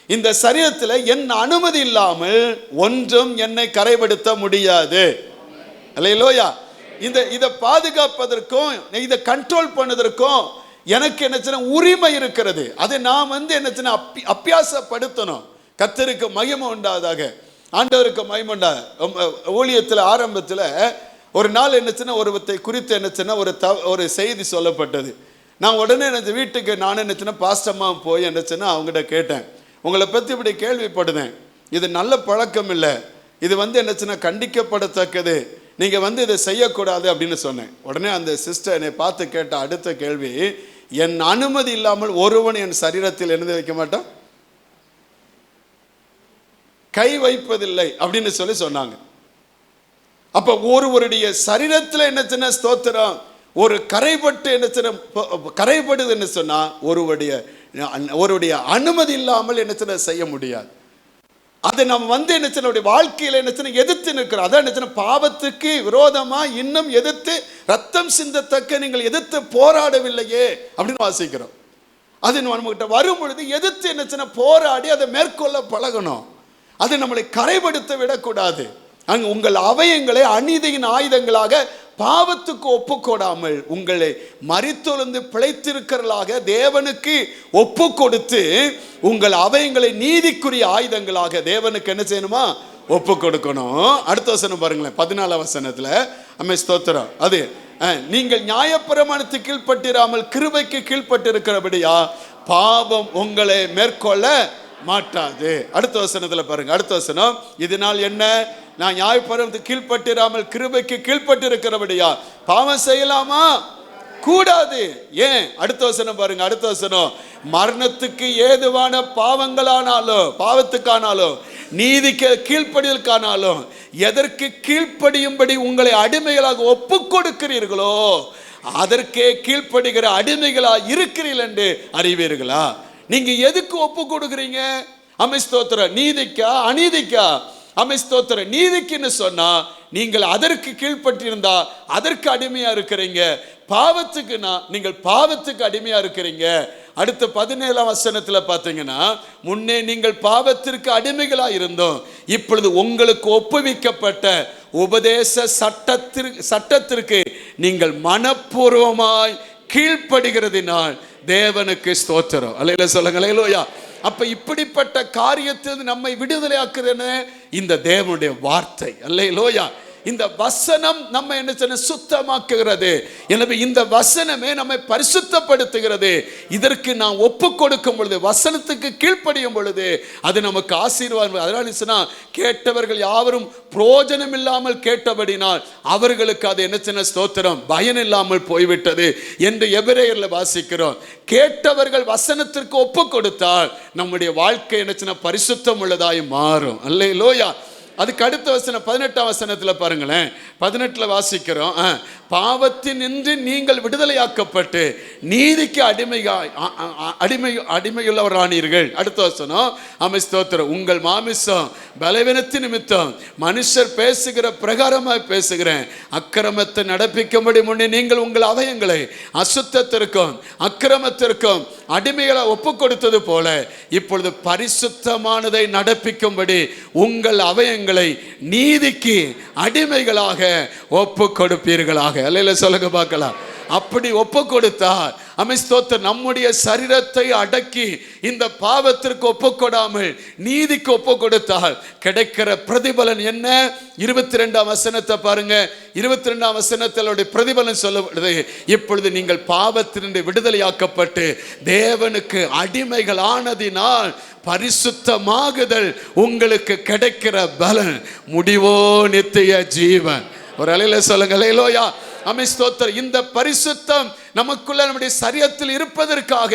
இந்த சரீரத்தில் என் அனுமதி இல்லாமல் ஒன்றும் என்னை கரைப்படுத்த முடியாது. அல்லேலூயா. இதை பாதுகாப்பதற்கும் இதை கண்ட்ரோல் பண்ணதற்கும் எனக்கு என்னச்சுன்னா உரிமை இருக்கிறது. அதை நான் என்னச்சுன்னா அபியாசப்படுத்தணும். கர்த்தருக்கு மகிமை உண்டாதாக, ஆண்டவருக்கு மகிமை உண்டா. ஊழியத்தில் ஆரம்பத்தில் ஒரு நாள் என்னச்சுன்னா ஒருவத்தை குறித்து என்னச்சுன்னா ஒரு செய்தி சொல்லப்பட்டது. நான் உடனே எனக்கு வீட்டுக்கு நான் என்னச்சுன்னா பாஸ்டம்மா போய் என்னச்சுன்னா அவங்ககிட்ட கேட்டேன், உங்களை பற்றி இப்படி கேள்விப்படுதேன், இது நல்ல பழக்கம் இல்லை, இது என்னச்சுன்னா கண்டிக்கப்படத்தக்கது, நீங்கள் இதை செய்யக்கூடாது அப்படின்னு சொன்னேன். உடனே அந்த சிஸ்டர் என்னை பார்த்து கேட்ட அடுத்த கேள்வி, என் அனுமதி இல்லாமல் ஒருவன் என் சரீரத்தில் எழுந்து வைக்க மாட்டான், கை வைப்பதில்லை அப்படின்னு சொன்னாங்க. அப்ப ஒருவருடைய சரீரத்தில் என்னச்சுன்னா ஸ்தோத்திரம் ஒரு கரைப்பட்டு என்னச்சுன்னா கரைப்படுது என்ன சொன்னா ஒருவருடைய அனுமதி இல்லாமல் என்னச்சுன்னா செய்ய முடியாது. அதை நம்ம என்னச்சுன்னா வாழ்க்கையில் என்னச்சுன்னா எதிர்த்து நிற்கிறோம். அதான் என்னச்சுன்னா பாவத்துக்கு விரோதமா இன்னும் எதிர்த்து ரத்தம் சிந்தத்தக்க நீங்கள் எதிர்த்து போராடவில்லையே அப்படின்னு வாசிக்கிறோம். அது நம்மகிட்ட வரும் பொழுது எதிர்த்து என்னச்சுன்னா போராடி அதை மேற்கொள்ள பழகணும். அது நம்மளை கரைப்படுத்த விடக்கூடாது. அங்கு உங்கள் அவயங்களை அநீதியின் ஆயுதங்களாக பாவத்துக்கு ஒப்புக்கொடாமல் உங்களை மரித்தொழுந்து பிழைத்திருக்கிறவர்களாக தேவனுக்கு ஒப்பு கொடுத்து உங்கள் அவயங்களை நீதிக்குரிய ஆயுதங்களாக தேவனுக்கு என்ன செய்யணுமா ஒப்பு கொடுக்கணும். அடுத்த வசனம் பாருங்களேன், 14ஆம் வசனத்துல ஸ்தோத்திரம். அது நீங்கள் நியாயப்பிரமாணத்துக்கு கீழ்ப்பட்டிராமல் கிருபைக்கு கீழ்ப்பட்டிருக்கிறபடியா பாவம் உங்களை மேற்கொள்ள மாட்டாது. அடுத்த வசனத்துல பாருங்க. அடுத்த வசனம், இதனால் என்ன, நான் நியாயப்பிரமாணத்துக்கு கீழ்ப்பட்டிராமல் கிருபைக்கு கீழ்ப்பட்டிருக்கிறபடியா பாவம் செய்யலாமா? கூடாது. ஏன்? அடுத்த வசனம் பாருங்க. அடுத்த வசனம், மரணத்துக்கு ஏதுவான பாவத்துக்கானாலும் நீதிக்கு கீழ்ப்படிதலுக்கானாலும் எதற்கு கீழ்ப்படியும்படி உங்களை அடிமைகளாக ஒப்பு கொடுக்கிறீர்களோ அதற்கே கீழ்ப்படுகிற அடிமைகளா இருக்கிறீர்கள் என்று அறிவீர்களா? நீங்க எதுக்கு ஒப்பு கொடுக்குறீங்க? ஸ்தோத்திரம், நீதிக்கா அநீதிக்கா? ஸ்தோத்திரம், நீதிக்குன்னு சொன்னா நீங்கள் அதற்கு கீழ்ப்பட்டிருந்தா அதற்கு அடிமையா இருக்கிறீங்க. பாவத்துக்குன்னா நீங்கள் பாவத்துக்கு அடிமையா இருக்கிறீங்க. அடுத்த 17ஆம் வசனத்துல பாத்தீங்கன்னா, முன்னே நீங்கள் பாவத்திற்கு அடிமைகளா இருந்தோம், இப்பொழுது உங்களுக்கு ஒப்புவிக்கப்பட்ட உபதேச சட்டத்திற்கு நீங்கள் மனப்பூர்வமாய் கீழ்ப்படுகிறதினால் தேவனுக்கு ஸ்தோத்திரம். அல்லேலூயா சொல்லுங்க, அல்லேலூயா. அப்ப இப்படிப்பட்ட காரியத்தில் நம்மை விடுதலையாக்குறது இந்த தேவனுடைய வார்த்தை. அல்லேலூயா. இந்த வசனம் நம்ம என்ன செய்ய சுத்தமாக்குகிறது. எனவே இந்த வசனமே நம்மை பரிசுத்தப்படுத்துகிறது. இதற்கு நாம் ஒப்பு கொடுக்கும் பொழுது, வசனத்துக்கு கீழ்ப்படியும் பொழுது அது நமக்கு ஆசீர்வாதம். அதனால கேட்டவர்கள் யாவரும் பிரயோஜனம் இல்லாமல் கேட்டபடினால் அவர்களுக்கு அது என்ன செய்ய ஸ்தோத்திரம் பயன் இல்லாமல் போய்விட்டது என்று எபிரேயர்ல வாசிக்கிறோம். கேட்டவர்கள் வசனத்திற்கு ஒப்பு கொடுத்தால் நம்முடைய வாழ்க்கை என்ன செய்ய பரிசுத்தம் உள்ளதாய் மாறும். அல்லேலூயா. அதுக்கு அடுத்த வசனம் 18ஆம் வசனத்தில் பாருங்களேன். 18ல் வாசிக்கிறோம், பாவத்தினின்று நீங்கள் விடுதலையாக்கப்பட்டு நீதிக்கு அடிமையுள்ளவரானீர்கள். அடுத்த வசனம், ஆமென் ஸ்தோத்திரம். உங்கள் மாமிசம் பலவீனத்தின் நிமித்தம் மனுஷர் பேசுகிற பிரகாரமாய் பேசுகிறேன். அக்கிரமத்தை நடப்பிக்கும்படி முன்னே நீங்கள் உங்கள் அவயங்களை அசுத்தத்திற்கும் அக்கிரமத்திற்கும் அடிமைகளை ஒப்பு கொடுத்தது போல இப்பொழுது பரிசுத்தமானதை நடப்பிக்கும்படி உங்கள் அவயங்களை நீதிக்கு அடிமைகளாக ஒப்பு கொடுப்பீர்களாக. அல்லேலூயா சொல்லுங்க பார்க்கலாம். அப்படி ஒப்பு கொடுத்தால் ஆமென் ஸ்தோத்திரம், நம்முடைய சரீரத்தை அடக்கி இந்த பாவத்திற்கு ஒப்பு கொடாமல் நீதிக்கு ஒப்பு கொடுத்தால் கிடைக்கிற பிரதிபலன் என்ன? 22ஆம் வசனத்தை பாருங்க. 22ஆம் வசனத்தினுடைய பிரதிபலன் சொல்லப்படுது, இப்பொழுது நீங்கள் பாவத்திலிருந்து விடுதலையாக்கப்பட்டு தேவனுக்கு அடிமைகள் ஆனதினால் பரிசுத்தமாகுதல் உங்களுக்கு கிடைக்கிற பலன் முடிவோ நித்திய ஜீவன். ஒரு அலையில சொல்லுங்க அல்லேலூயா. ஆமென் ஸ்தோத்திரம். இந்த பரிசுத்தம் நமக்குள்ள நம்முடைய சரீரத்தில் இருப்பதற்காக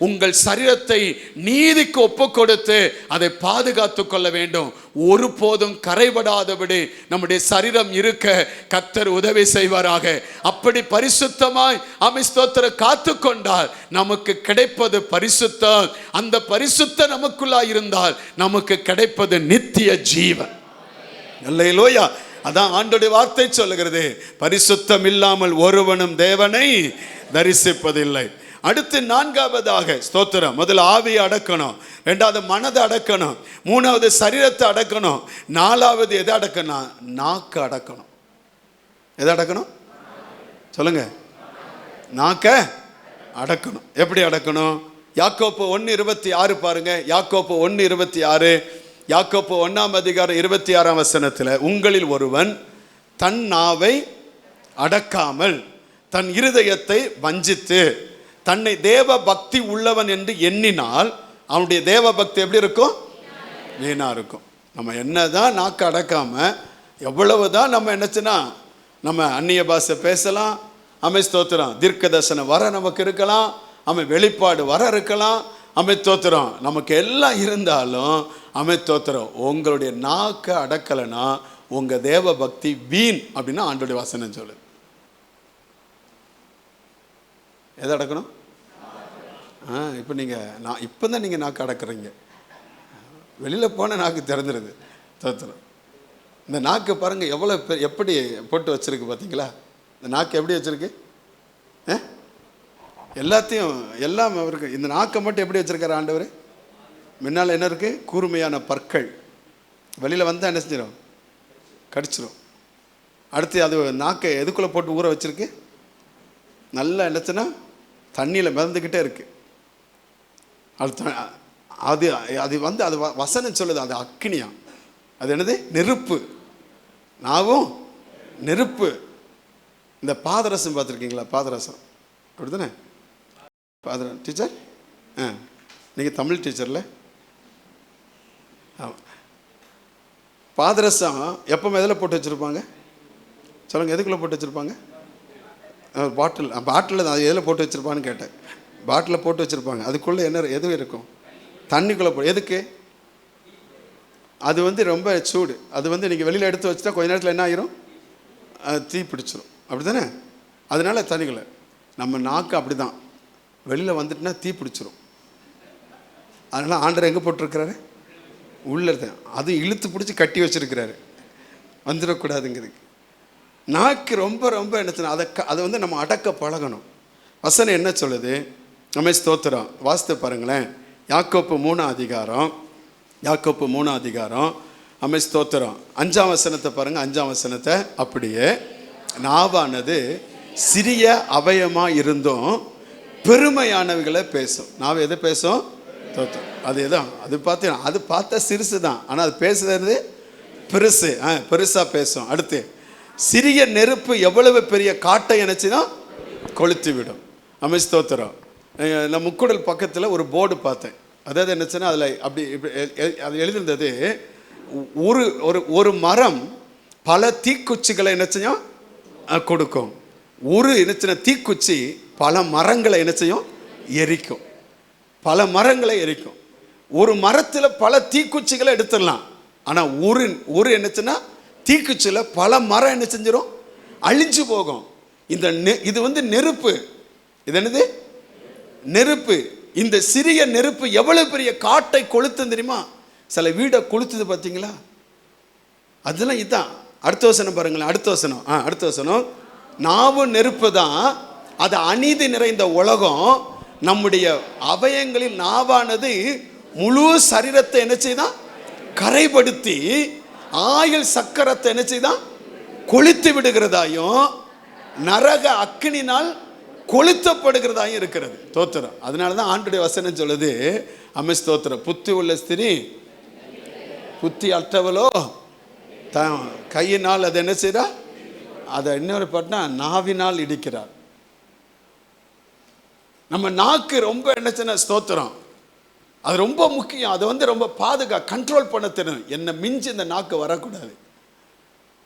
உங்கள் சரீரத்தை நீதிக்கு ஒப்பு கொடுத்து அதை பாதுகாத்துக் கொள்ள வேண்டும். ஒருபோதும் கரைபடாதபடி நம்முடைய சரீரம் இருக்க கர்த்தர் உதவி செய்வாராக. அப்படி பரிசுத்தமாய் ஆமென் ஸ்தோத்திரம் காத்து கொண்டால் நமக்கு கிடைப்பது பரிசுத்தம். அந்த பரிசுத்தம் நமக்குள்ளாய் இருந்தால் நமக்கு கிடைப்பது நித்திய ஜீவன். அல்லேலூயா. அதான் ஆண்டவருடைய வார்த்தை சொல்லுகிறது, பரிசுத்தம் இல்லாமல் ஒருவனும் தேவனை தரிசிப்பதில்லை. அடுத்து 4வதாக ஸ்தோத்திரம், முதல்ல ஆவியை அடக்கணும், 2வது மனதை அடக்கணும், 3வது சரீரத்தை அடக்கணும், 4வது எதை அடக்கணும்? நாக்கு அடக்கணும். எதை அடக்கணும் சொல்லுங்க? நாக்க அடக்கணும். எப்படி அடக்கணும்? யாக்கோப்பு 1:26 பாருங்க. யாக்கோப்பு 1:26, யாக்கோப்பு 1ஆம் அதிகாரம் 26ஆம் வசனத்தில், உங்களில் ஒருவன் தன் நாவை அடக்காமல் தன் இருதயத்தை வஞ்சித்து தன்னை தேவ பக்தி உள்ளவன் என்று எண்ணினால் அவனுடைய தேவ பக்தி எப்படி இருக்கும்? வீணா இருக்கும். நம்ம என்னதான் நாக்கு அடக்காம எவ்வளவுதான் நம்ம என்னச்சுன்னா நம்ம அந்நிய பாஷை பேசலாம், ஆமென் ஸ்தோத்திரம், தீர்க்க தரிசனம் வர நமக்கு இருக்கலாம், ஆமென் வெளிப்பாடு வர இருக்கலாம், ஆமென் ஸ்தோத்திரம், நமக்கு எல்லாம் இருந்தாலும் ஆமென் ஸ்தோத்திரம், உங்களுடைய நாக்க அடக்கலைன்னா உங்க தேவ பக்தி வீண் அப்படின்னு ஆண்டவருடைய வசனம் சொல்லு. எதை அடக்கணும்? இப்போ நீங்கள் இப்போ தான் நீங்கள் நாக்கு அடக்குறீங்க. வெளியில் போன நாக்கு திறந்துருது. ஸ்தோத்திரம். இந்த நாக்கு பாருங்கள் எவ்வளோ எப்படி போட்டு வச்சுருக்கு பார்த்தீங்களா? இந்த நாக்கு எப்படி வச்சுருக்கு? எல்லாத்தையும் எல்லாம் அவருக்கு. இந்த நாக்கை மட்டும் எப்படி வச்சுருக்காரு ஆண்டவர்? முன்னால் என்ன இருக்குது? கூர்மையான பற்கள். வெளியில் வந்தால் என்ன செஞ்சிடும்? கடிச்சிடும். அடுத்து அது நாக்கை எதுக்குள்ளே போட்டு ஊற வச்சுருக்கு? நல்லா என்னச்சுன்னா தண்ணியில் மிதந்துக்கிட்டே இருக்குது. அது அது வந்து அது வசனம் சொல்லுது, அது அக்கினியா, அது என்னது? நெருப்பு. நாவும் நெருப்பு. இந்த பாதரசம் பார்த்துருக்கீங்களா? பாதரசம் அப்படி தானே டீச்சர்? நீங்கள் தமிழ் டீச்சரில் பாதரசம் எப்போ எதில் போட்டு வச்சுருப்பாங்க சொல்லுங்கள்? எதுக்குள்ளே போட்டு வச்சுருப்பாங்க? பாட்டில் அது எதில் போட்டு வச்சுருப்பான்னு கேட்டேன். பாட்டிலில் போட்டு வச்சுருப்பாங்க. அதுக்குள்ளே என்ன எதுவும் இருக்கும்? தண்ணிக்குள்ளே எதுக்கு? அது வந்து ரொம்ப சூடு. அது வந்து நீங்கள் வெளியில் எடுத்து வச்சுட்டா கொஞ்ச நேரத்தில் என்ன ஆகிரும்? தீ பிடிச்சிரும். அப்படி தானே? அதனால தண்ணிக்குள்ளே. நம்ம நாக்கு அப்படி தான், வெளியில் வந்துட்டுனா தீ பிடிச்சிரும். அதனால் ஆண்டவர் எங்கே போட்டிருக்கிறாரு? உள்ளே இருந்தேன். அது இழுத்து பிடிச்சி கட்டி வச்சுருக்கிறாரு, வந்துடக்கூடாதுங்கிறதுக்கு. நாக்கு ரொம்ப ரொம்ப என்ன, அதை வந்து நம்ம அடக்க பழகணும். வசனம் என்ன சொல்லுது? நம்ம ஸ்தோத்திரம் வாசித்து பாருங்களேன். யாக்கோப்பு 3ஆம் அதிகாரம், யாக்கோப்பு 3ஆம் அதிகாரம், நம்ம ஸ்தோத்திரம் 5ஆம் வசனத்தை பாருங்கள். 5ஆம் வசனத்தை, அப்படியே நாவானது சிறிய அவயமாக இருந்தும் பெருமையானவைகளை பேசும். நாவ எதை பேசும்? தோத்தம். அது எதான்? அது பார்த்தீங்கன்னா அது பார்த்தா சிறுசு தான், ஆனால் அது பேசுறது பெருசு. பெருசாக பேசும். அடுத்து, சிறிய நெருப்பு எவ்வளவு பெரிய காட்டை நினச்சினா கொளுத்தி விடும். நம்ம ஸ்தோத்திரம். நான் முக்குடல் பக்கத்தில் ஒரு போர்டு பார்த்தேன். அதாவது என்னச்சுன்னா அதில் அப்படி அது எழுதியிருந்தது, ஒரு மரம் பல தீக்குச்சிகளை என்ன செய்யும்? கொடுக்கும். ஒரு என்னச்சுன்னா தீக்குச்சி பல மரங்களை என்ன செய்யும்? எரிக்கும். பல மரங்களை எரிக்கும். ஒரு மரத்தில் பல தீக்குச்சிகளை எடுத்துடலாம், ஆனால் ஒரு என்னச்சுன்னா தீக்குச்சில பல மரம் என்ன செஞ்சிடும், அழிஞ்சு போகும். இது வந்து நெருப்பு. இது என்னது? நெருப்பு. இந்த சிறிய நெருப்பு எவ்வளவு பெரிய காட்டை கொளுத்து தெரியுமா? சில வீடை கொளுத்துது பார்த்தீங்களா? அதெல்லாம் இதுதான். அடுத்த வசனம் பாருங்களேன். அடுத்த வசனம் நாவு நெருப்பு தான், அது அநீதி நிறைந்த உலகம். நம்முடைய அவயங்களில் நாவானது முழு சரீரத்தை என்ன செய்தான்? கரைப்படுத்தி ஆயுள் சக்கரத்தை என்ன செய்தான்? கொளுத்து விடுகிறதாயும் நரக அக்கினினால் கொளுத்தப்படுகிறதாயும் இருக்கிறது. தோத்திரம். அதனாலதான் ஆண்டுடைய வசனம் சொல்லுது, அம்மே ஸ்தோத்திரம், புத்தி உள்ள ஸ்திரீ புத்தி அற்றவளோ கையினால் அதை என்ன செய்றா? அதை இன்னொரு பாட்டுனா நாவினால் இடிக்கிறார். நம்ம நாக்கு ரொம்ப என்னச்சுன்னா ஸ்தோத்திரம், அது ரொம்ப முக்கியம். அதை வந்து ரொம்ப கண்ட்ரோல் பண்ண தெரியும். என்ன மிஞ்சி இந்த நாக்கு வரக்கூடாது.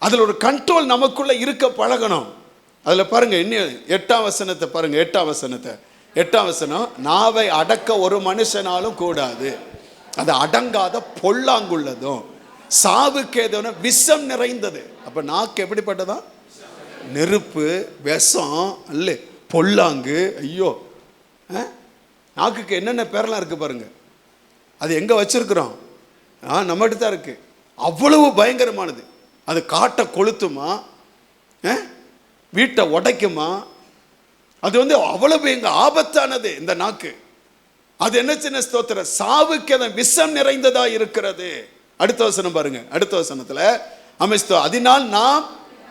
அதில் ஒரு கண்ட்ரோல் நமக்குள்ள இருக்க பழகணும். அதில் பாருங்க, இன்னும் 8ஆம் வசனத்தை பாருங்க. 8ஆம் வசனம், நாவை அடக்க ஒரு மனுஷனாலும் கூடாது, அது அடங்காத பொல்லாங்குள்ளதும் சாவுக்கு ஏதோ விஷம் நிறைந்தது. அப்ப நாக்கு எப்படிப்பட்டதா? நெருப்பு, விஷம், அல்ல பொல்லாங்கு. ஐயோ, நாக்குக்கு என்னென்ன பேரெல்லாம் இருக்கு பாருங்க. அது எங்க வச்சிருக்கிறோம்? நம்மகிட்ட தான் இருக்கு. அவ்வளவு பயங்கரமானது. அது காட்டை கொளுத்துமா, வீட்டை உடைக்குமா. அது வந்து அவ்வளவு எங்க ஆபத்தானது இந்த நாக்கு. அது என்ன சின்ன ஸ்தோத்திர, சாவுக்கு அதன் விஷம் நிறைந்ததா இருக்கிறது. அடுத்த வசனம் பாருங்க. அடுத்த வசனத்துல அமைஸ்தோ, அதனால் நாம்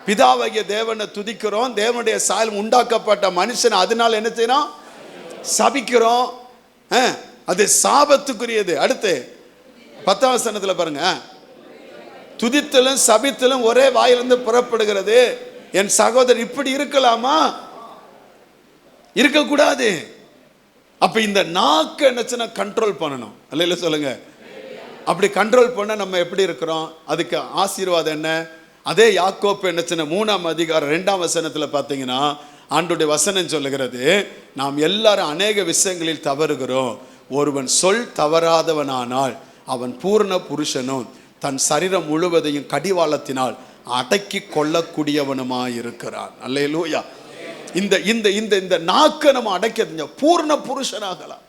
பிதாவாகிய தேவனை துதிக்கிறோம், தேவனுடைய சாயல் உண்டாக்கப்பட்ட மனுஷன் அதனால் என்ன செய்யணும்? சபிக்கிறோம். அது சாபத்துக்குரியது. அடுத்து 10ஆம் வசனத்துல பாருங்க, துதித்தலும் சபித்தலும் ஒரே வாயிலிருந்து புறப்படுகிறது. என் சகோதரர் இப்படி இருக்கலாமா? இருக்கக்கூடாது. அப்ப இந்த நாக்கு என்னச்சுன்னா கண்ட்ரோல் பண்ணணும். அல்ல சொல்லுங்க. அப்படி கண்ட்ரோல் பண்ண நம்ம எப்படி இருக்கிறோம்? அதுக்கு ஆசீர்வாதம் என்ன? அதே யாக்கோப்பு என்னச்சுன்னா 3ஆம் அதிகாரம் 2ஆம் வசனத்துல பார்த்தீங்கன்னா ஆண்டுடைய வசனம் சொல்லுகிறது, நாம் எல்லாரும் அநேக விஷயங்களில் தவறுகிறோம். ஒருவன் சொல் தவறாதவனானால் அவன் பூர்ண புருஷனும் தன் சரீரம் முழுவதையும் கடிவாளத்தினால் அடக்கி கொள்ளக்கூடியவனுமாயிருக்கிறான். அல்லேலூயா. இந்த இந்த இந்த இந்த நாக்கை நம்ம அடக்க பூர்ண புருஷனாகலாம்.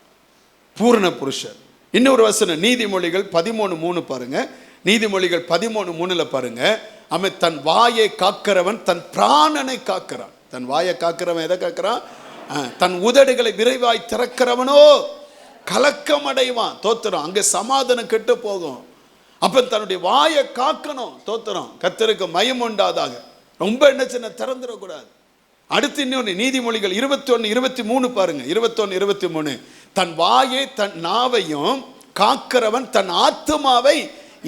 பூர்ண புருஷன். இன்னொரு வசனம் நீதிமொழிகள் 13:3 பாருங்க. நீதிமொழிகள் 13:3 பாருங்க. அவன் தன் வாயை காக்கிறவன் தன் பிராணனை காக்கிறான். தன் வாயை காக்கிறவன் எதை காக்கிறான்? தன் உதடுகளை விரைவாய் திறக்கிறவனோ கலக்கம் அடைவான். தோத்திரம். அங்க சமாதானம் கெட்டு போகும். அப்ப தன்னுடைய வாயை காக்கணும். தோத்திரம். கர்த்தருக்கு மயம் உண்டாதாக. ரொம்ப என்ன சின்ன திறந்துடக்கூடாது. அடுத்து இன்னொன்று நீதிமொழிகள் 21:23 பாருங்க. 21:23 தன் வாயை தன் நாவையும் காக்கிறவன் தன் ஆத்துமாவை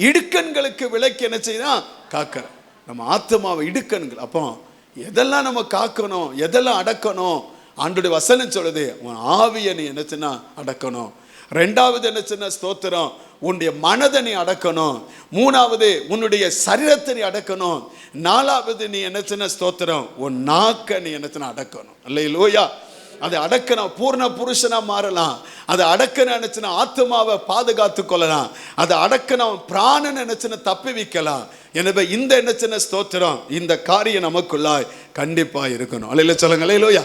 இடுக்கண்களுக்கு விலக்கி என்ன செய்யணும்? காக்கிற நம்ம ஆத்துமாவை இடுக்கண்கள். அப்போ எதெல்லாம் நம்ம காக்கணும், எதெல்லாம் அடக்கணும்? ஆண்டுடைய வசனம் சொல்லுது, உன் ஆவியை நீ என்னச்சுன்னா அடக்கணும். 2வது என்னச்சுன்னா ஸ்தோத்திரம், உன்னுடைய மனதை நீ அடக்கணும். 3வது உன்னுடைய சரீரத்தை நீ அடக்கணும். 4வது நீ என்னச்சுன்னா ஸ்தோத்திரம், உன் நாக்கை நீ என்னச்சுன்னா அடக்கணும். அல்லேலூயா. அதை அடக்கணும், பூர்ண புருஷனா மாறலாம். அதை அடக்கணும் நினைச்சுன்னா ஆத்மாவை பாதுகாத்து கொள்ளலாம். அதை அடக்கணும் பிராணன் நினைச்சுன்னா தப்பி வைக்கலாம். எனவே இந்த என்னச்சுன்னா ஸ்தோத்திரம், இந்த காரியம் நமக்குள்ளாய் கண்டிப்பா இருக்கணும். அல்லேலூயா சொல்லுங்க. அல்லேலூயா.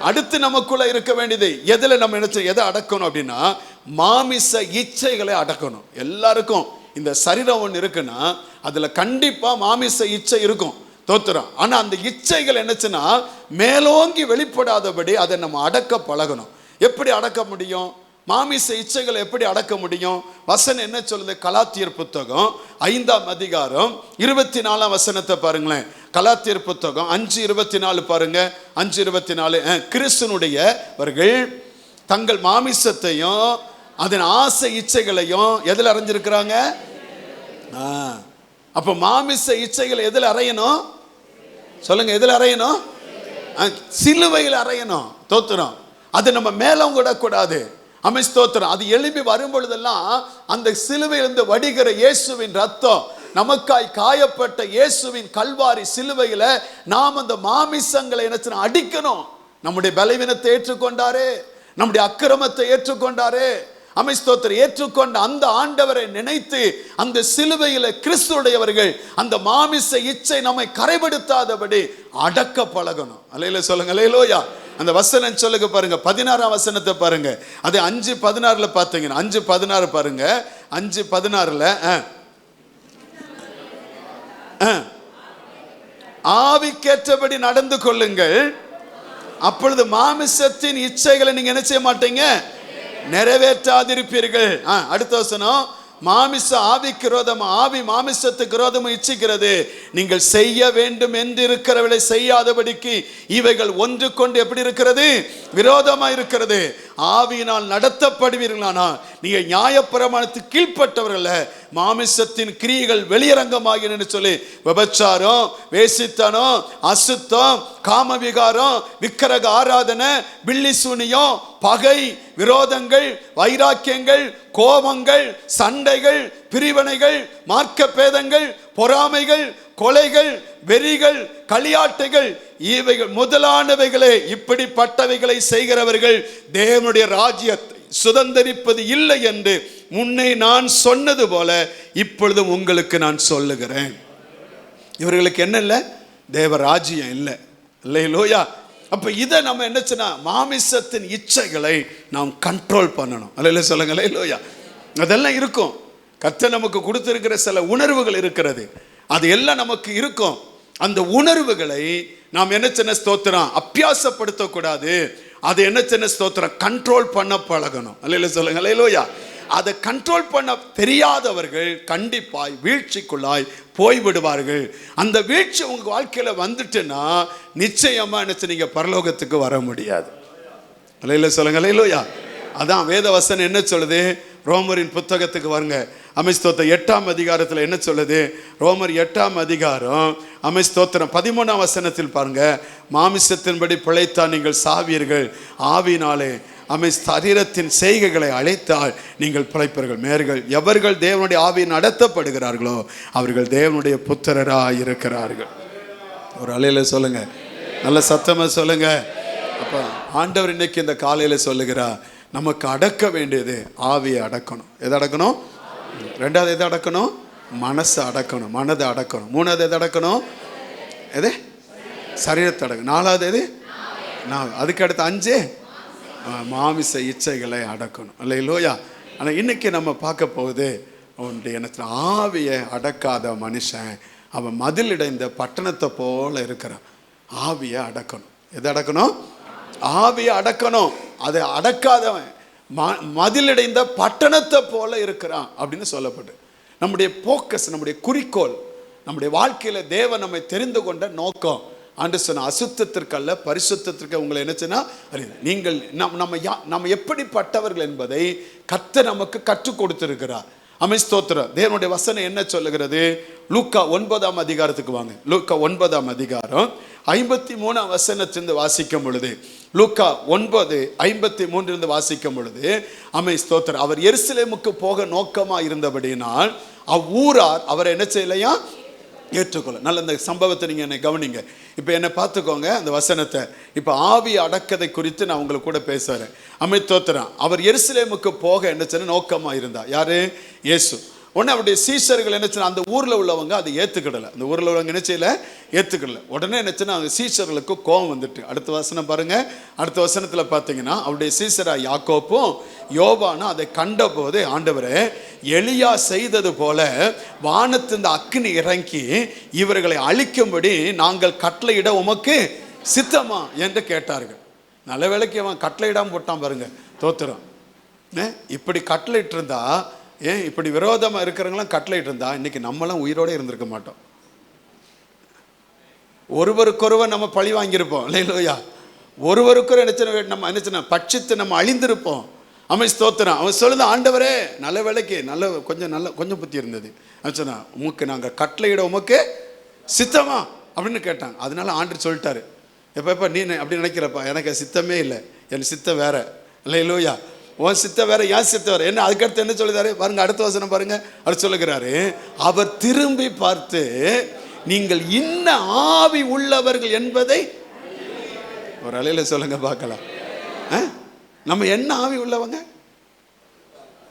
அடுத்து நமக்குள்ள இருக்க வேண்டியது எதுல நம்ம நினைச்ச எதை அடக்கணும் அப்படின்னா மாமிச இச்சைகளை அடக்கணும். எல்லாருக்கும் இந்த சரீரம் ஒன்று இருக்குன்னா அதுல கண்டிப்பா மாமிச இச்சை இருக்கும். தோத்திரம். ஆனா அந்த இச்சைகள் என்னச்சுன்னா மேலோங்கி வெளிப்படாதபடி அதை நம்ம அடக்க பழகணும். எப்படி அடக்க முடியும்? மாமிச இச்சைகளை எப்படி அடக்க முடியும்? வசனம் என்ன சொல்லுது? கலாத்தியர் புத்தகம் 5ஆம் அதிகாரம் 24ஆம் வசனத்தை பாருங்களேன். கலாத்தியர் புத்தகம் 5:24 பாருங்க. 5:24 கிறிஸ்துனுடையவர்கள் தங்கள் மாமிசத்தையும் அதன் ஆசை இச்சைகளையும் எதில் அறைஞ்சிருக்கிறாங்க? அப்ப மாமிச இச்சைகள் எதில் அறையணும்? சொல்லுங்க. எதில் அறையணும்? சிலுவையில் அறையணும். தோத்திரம். அது நம்ம மேலும் விடக்கூடாது. ஸ்தோத்திரம். அது எழுப்பி வரும் பொழுதெல்லாம் அந்த சிலுவையிலிருந்து வடிகிற இயேசுவின் ரத்தம், நமக்காய் காயப்பட்ட இயேசுவின் கல்வாரி சிலுவையில நாம் அந்த மாமிசங்களை என்ன அடிக்கணும். நம்முடைய பலவீனத்தை ஏற்றுக்கொண்டாரே, நம்முடைய அக்கிரமத்தை ஏற்றுக்கொண்டாரே, ஸ்தோத்திரம் ஏற்றுக்கொண்ட அந்த ஆண்டவரை நினைத்து அந்த சிலுவையில கிறிஸ்துடையவர்கள் அந்த மாமிச இச்சை நம்மை கரைபடுத்தாதபடி அடக்க பழகணும். அல்லேலூயா சொல்லுங்க, அல்லேலூயா. அந்த வசனம் சொல்லுங்க பாருங்க, 16ஆம் வசனத்தை பாருங்க. அது 5:16 பார்த்தீங்கன்னா 5:16 பாருங்க. 5:16 ஆவிக்கேற்றபடி நடந்து கொள்ளுங்கள், அப்பொழுது மாமிசத்தின் இச்சைகளை நீங்க என்ன செய்ய மாட்டீங்க, நிறைவேற்றாதிருப்பீர்கள். அடுத்த வசனம், மாமிச ஆவிக்கு விரோதம், ஆவி மாமிசத்துக்கு விரோதம் இச்சிக்கிறது, நீங்கள் செய்ய வேண்டும் என்று இருக்கிறவளை செய்யாதபடிக்கு இவைகள் ஒன்று கொண்டு எப்படி இருக்கிறது, விரோதமா இருக்கிறது. ஆவியினால் நடத்தப்படுவீர்களானா நீங்க நியாயப்பிரமாணத்துக்கு கீழ்ப்பட்டவர்கள், மாமிசத்தின் கிரியைகள் வெளியரங்கமாகின்னு சொல்லி விபச்சாரம், வேசித்தனம், அசுத்தம், காமவிகாரம், விக்கிரக ஆராதனை, பில்லி சூனியம், பகை, விரோதங்கள், வைராக்கியங்கள், கோபங்கள், சண்டைகள், பிரிவினைகள், மார்க்க பேதங்கள், பொறாமைகள், கொலைகள், வெறிகள், களியாட்டுகள், இவைகள் முதலானவைகளே, இப்படிப்பட்டவைகளை செய்கிறவர்கள் தேவனுடைய ராஜ்யத்தை சுதந்தரிப்பது இல்லை என்று முன்னே நான் சொன்னது போல இப்பொழுதும் உங்களுக்கு நான் சொல்லுகிறேன். இவர்களுக்கு என்ன இல்லை, தேவ ராஜ்யம் இல்லை. அல்லேலூயா. அப்ப இதை நம்ம என்னச்சுன்னா மாமிசத்தின் இச்சைகளை நாம் கண்ட்ரோல் பண்ணணும். அல்லேலூயா சொல்லுங்க, அல்லேலூயா. அதெல்லாம் இருக்கும். கர்த்தர் நமக்கு கொடுத்திருக்கிற சில உணர்வுகள் இருக்கிறது, அது எல்லாம் நமக்கு இருக்கும். அந்த உணர்வுகளை நாம் என்ன சின்ன ஸ்தோத்திரம் அபியாசப்படுத்தக்கூடாது. அது என்ன சின்ன ஸ்தோத்திரம் கண்ட்ரோல் பண்ண பழகணும். அல்லேலூயா சொல்லுங்க, அல்லேலூயா. அதை கண்ட்ரோல் பண்ண தெரியாதவர்கள் கண்டிப்பாய் வீழ்ச்சிக்குள்ளாய் போய்விடுவார்கள். அந்த வீழ்ச்சி உங்க வாழ்க்கையில வந்துட்டுன்னா நிச்சயமா என்ன நீங்க பரலோகத்துக்கு வர முடியாது. அல்லேலூயா சொல்லுங்க, அல்லேலூயா. அதான் வேத வசனம் என்ன சொல்லுது, ரோமரின் புத்தகத்துக்கு வருங்க. ஸ்தோத்திரம் 8ஆம் அதிகாரத்தில் என்ன சொல்லுது, ரோமர் 8ஆம் அதிகாரம் ஸ்தோத்திரம் 13ஆம் வசனத்தில் பாருங்க, மாமிசத்தின்படி பிழைத்தா நீங்கள் சாவீர்கள், ஆவினாலே சரீரத்தின் செய்கைகளை அழைத்தால் நீங்கள் பிழைப்பீர்கள். மேர்கள் எவர்கள் தேவனுடைய ஆவியை நடத்தப்படுகிறார்களோ அவர்கள் தேவனுடைய புத்திரராக இருக்கிறார்கள். ஒரு அலையில சொல்லுங்க, நல்ல சத்தமா சொல்லுங்க. அப்ப ஆண்டவர் இன்னைக்கு இந்த காலையில சொல்லுகிறார், நமக்கு அடக்க வேண்டியது ஆவியை அடக்கணும். எதை அடக்கணும்? ரெண்டாவது எதை அடக்கணும்? மனசை அடக்கணும், மனதை அடக்கணும். மூணாவது எதை அடக்கணும்? எது? சரீரத்தை அடக்கணும். நாலாவது எது? அதுக்கு அடுத்து 5 மாமிச இச்சைகளை அடக்கணும். அல்லேலூயா. ஆனால் இன்னைக்கு நம்ம பார்க்க போகுது எனக்கு ஆவியை அடக்காத மனுஷன் அவன் மதிலிடைந்த பட்டணத்தை போல இருக்கிறான். ஆவியை அடக்கணும். எதை அடக்கணும்? ஆவியை அடக்கணும். அதை அடக்காதவன் மதிலடைந்த பட்டணத்தை போல இருக்கிறான் அப்படின்னு சொல்லப்பட்டு, நம்முடைய போக்கஸ், நம்முடைய குறிக்கோள், நம்முடைய வாழ்க்கையில தேவன் நம்மை தெரிந்து கொண்ட நோக்கம் ஆண்டு சொன்ன அசுத்தத்திற்கல்ல பரிசுத்தத்திற்கு உங்களை என்னச்சுன்னா நீங்கள் நம்ம எப்படிப்பட்டவர்கள் என்பதை கர்த்தர் நமக்கு கற்றுக் கொடுத்திருக்கிறார். ஸ்தோத்திரம். தேவனுடைய வசனம் என்ன சொல்லுகிறது? லூக்கா 9ஆம் அதிகாரத்துக்கு வாங்க. லூக்கா 9ஆம் அதிகாரம் 53ஆம் வசனத்திலிருந்து வாசிக்கும் பொழுது, லூக்கா 9:53 வாசிக்கும் பொழுது, ஸ்தோத்திரம், அவர் எருசலேமுக்கு போக நோக்கமா இருந்தபடினால் அவ்வூரார் அவரை என்ன செய்யலையா ஏற்றுக்கொள்ள. நல்ல இந்த சம்பவத்தை நீங்க என்னை கவனிங்க. இப்போ என்னை பார்த்துக்கோங்க அந்த வசனத்தை. இப்போ ஆவி அடக்கதை குறித்து நான் உங்களுக்கு கூட பேசுறேன். தோத்திரம், அவர் எருசலேமுக்கு போக என்ன செய்ய நோக்கமா இருந்தா யாரு? இயேசு. உடனே அவருடைய சீஷர்கள் என்ன செய்ய, அந்த ஊர்ல உள்ளவங்க அதை ஏத்துக்கிடல. அந்த ஊர்ல உள்ளவங்க என்ன செய்யல, ஏத்துக்கிடல. உடனே என்ன செய்ய, அவங்க சீஷர்களுக்கு கோபம் வந்துட்டு. அடுத்த வசனம் பாருங்க. அடுத்த வசனத்துல பாத்தீங்கன்னா, அவருடைய சீஷரா யாக்கோப்பும் யோவானும் அதை கண்ட போது, ஆண்டவரே, எலியா செய்தது போல வானத்தின் அக்கினி இறங்கி இவர்களை அழிக்கும்படி நாங்கள் கட்டளையிட உமக்கு சித்தமா என்று கேட்டார்கள். நல்ல வேளைக்கு அவன் கட்டளையிடாம போட்டான் பாருங்க. தோத்திரம். இப்படி கட்டளையிட்டு இருந்தா, ஏன் இப்படி விரோதமா இருக்கிறவங்களாம் கட்டளையிட்டு இருந்தா இன்னைக்கு நம்மளாம் உயிரோட இருந்திருக்க மாட்டோம். ஒருவருக்கொருவர் நம்ம பழி வாங்கியிருப்போம். இல்லையா? ஒருவருக்கொரு நம்ம என்ன பட்சித்து நம்ம அழிந்திருப்போம். ஸ்தோத்திரம். அவன் சொல்லுது, ஆண்டவரே, நல்ல வேலைக்கு கொஞ்சம் புத்தி இருந்தது. சொன்னா, உமக்கு நாங்கள் கட்டளையிட உமக்கு சித்தமா அப்படின்னு கேட்டாங்க. அதனால ஆண்டு சொல்லிட்டாரு, எப்ப நீ அப்படி நினைக்கிறப்பா, எனக்கு சித்தமே இல்லை, என் சித்தம் வேற. இல்லையா? உன் சித்தம் வேற, என் சித்தம் வேற. என்ன அதுக்கடுத்து என்ன சொல்லுறாரு பாருங்க, அடுத்த வசனம் பாருங்க. அவர் சொல்லுகிறாரு, அவர் திரும்பி பார்த்து நீங்கள் இன்ன ஆவி உள்ளவர்கள் என்பதை ஒரு அலையில சொல்லுங்க பார்க்கலாம். நம்ம என்ன ஆவி உள்ளவங்க?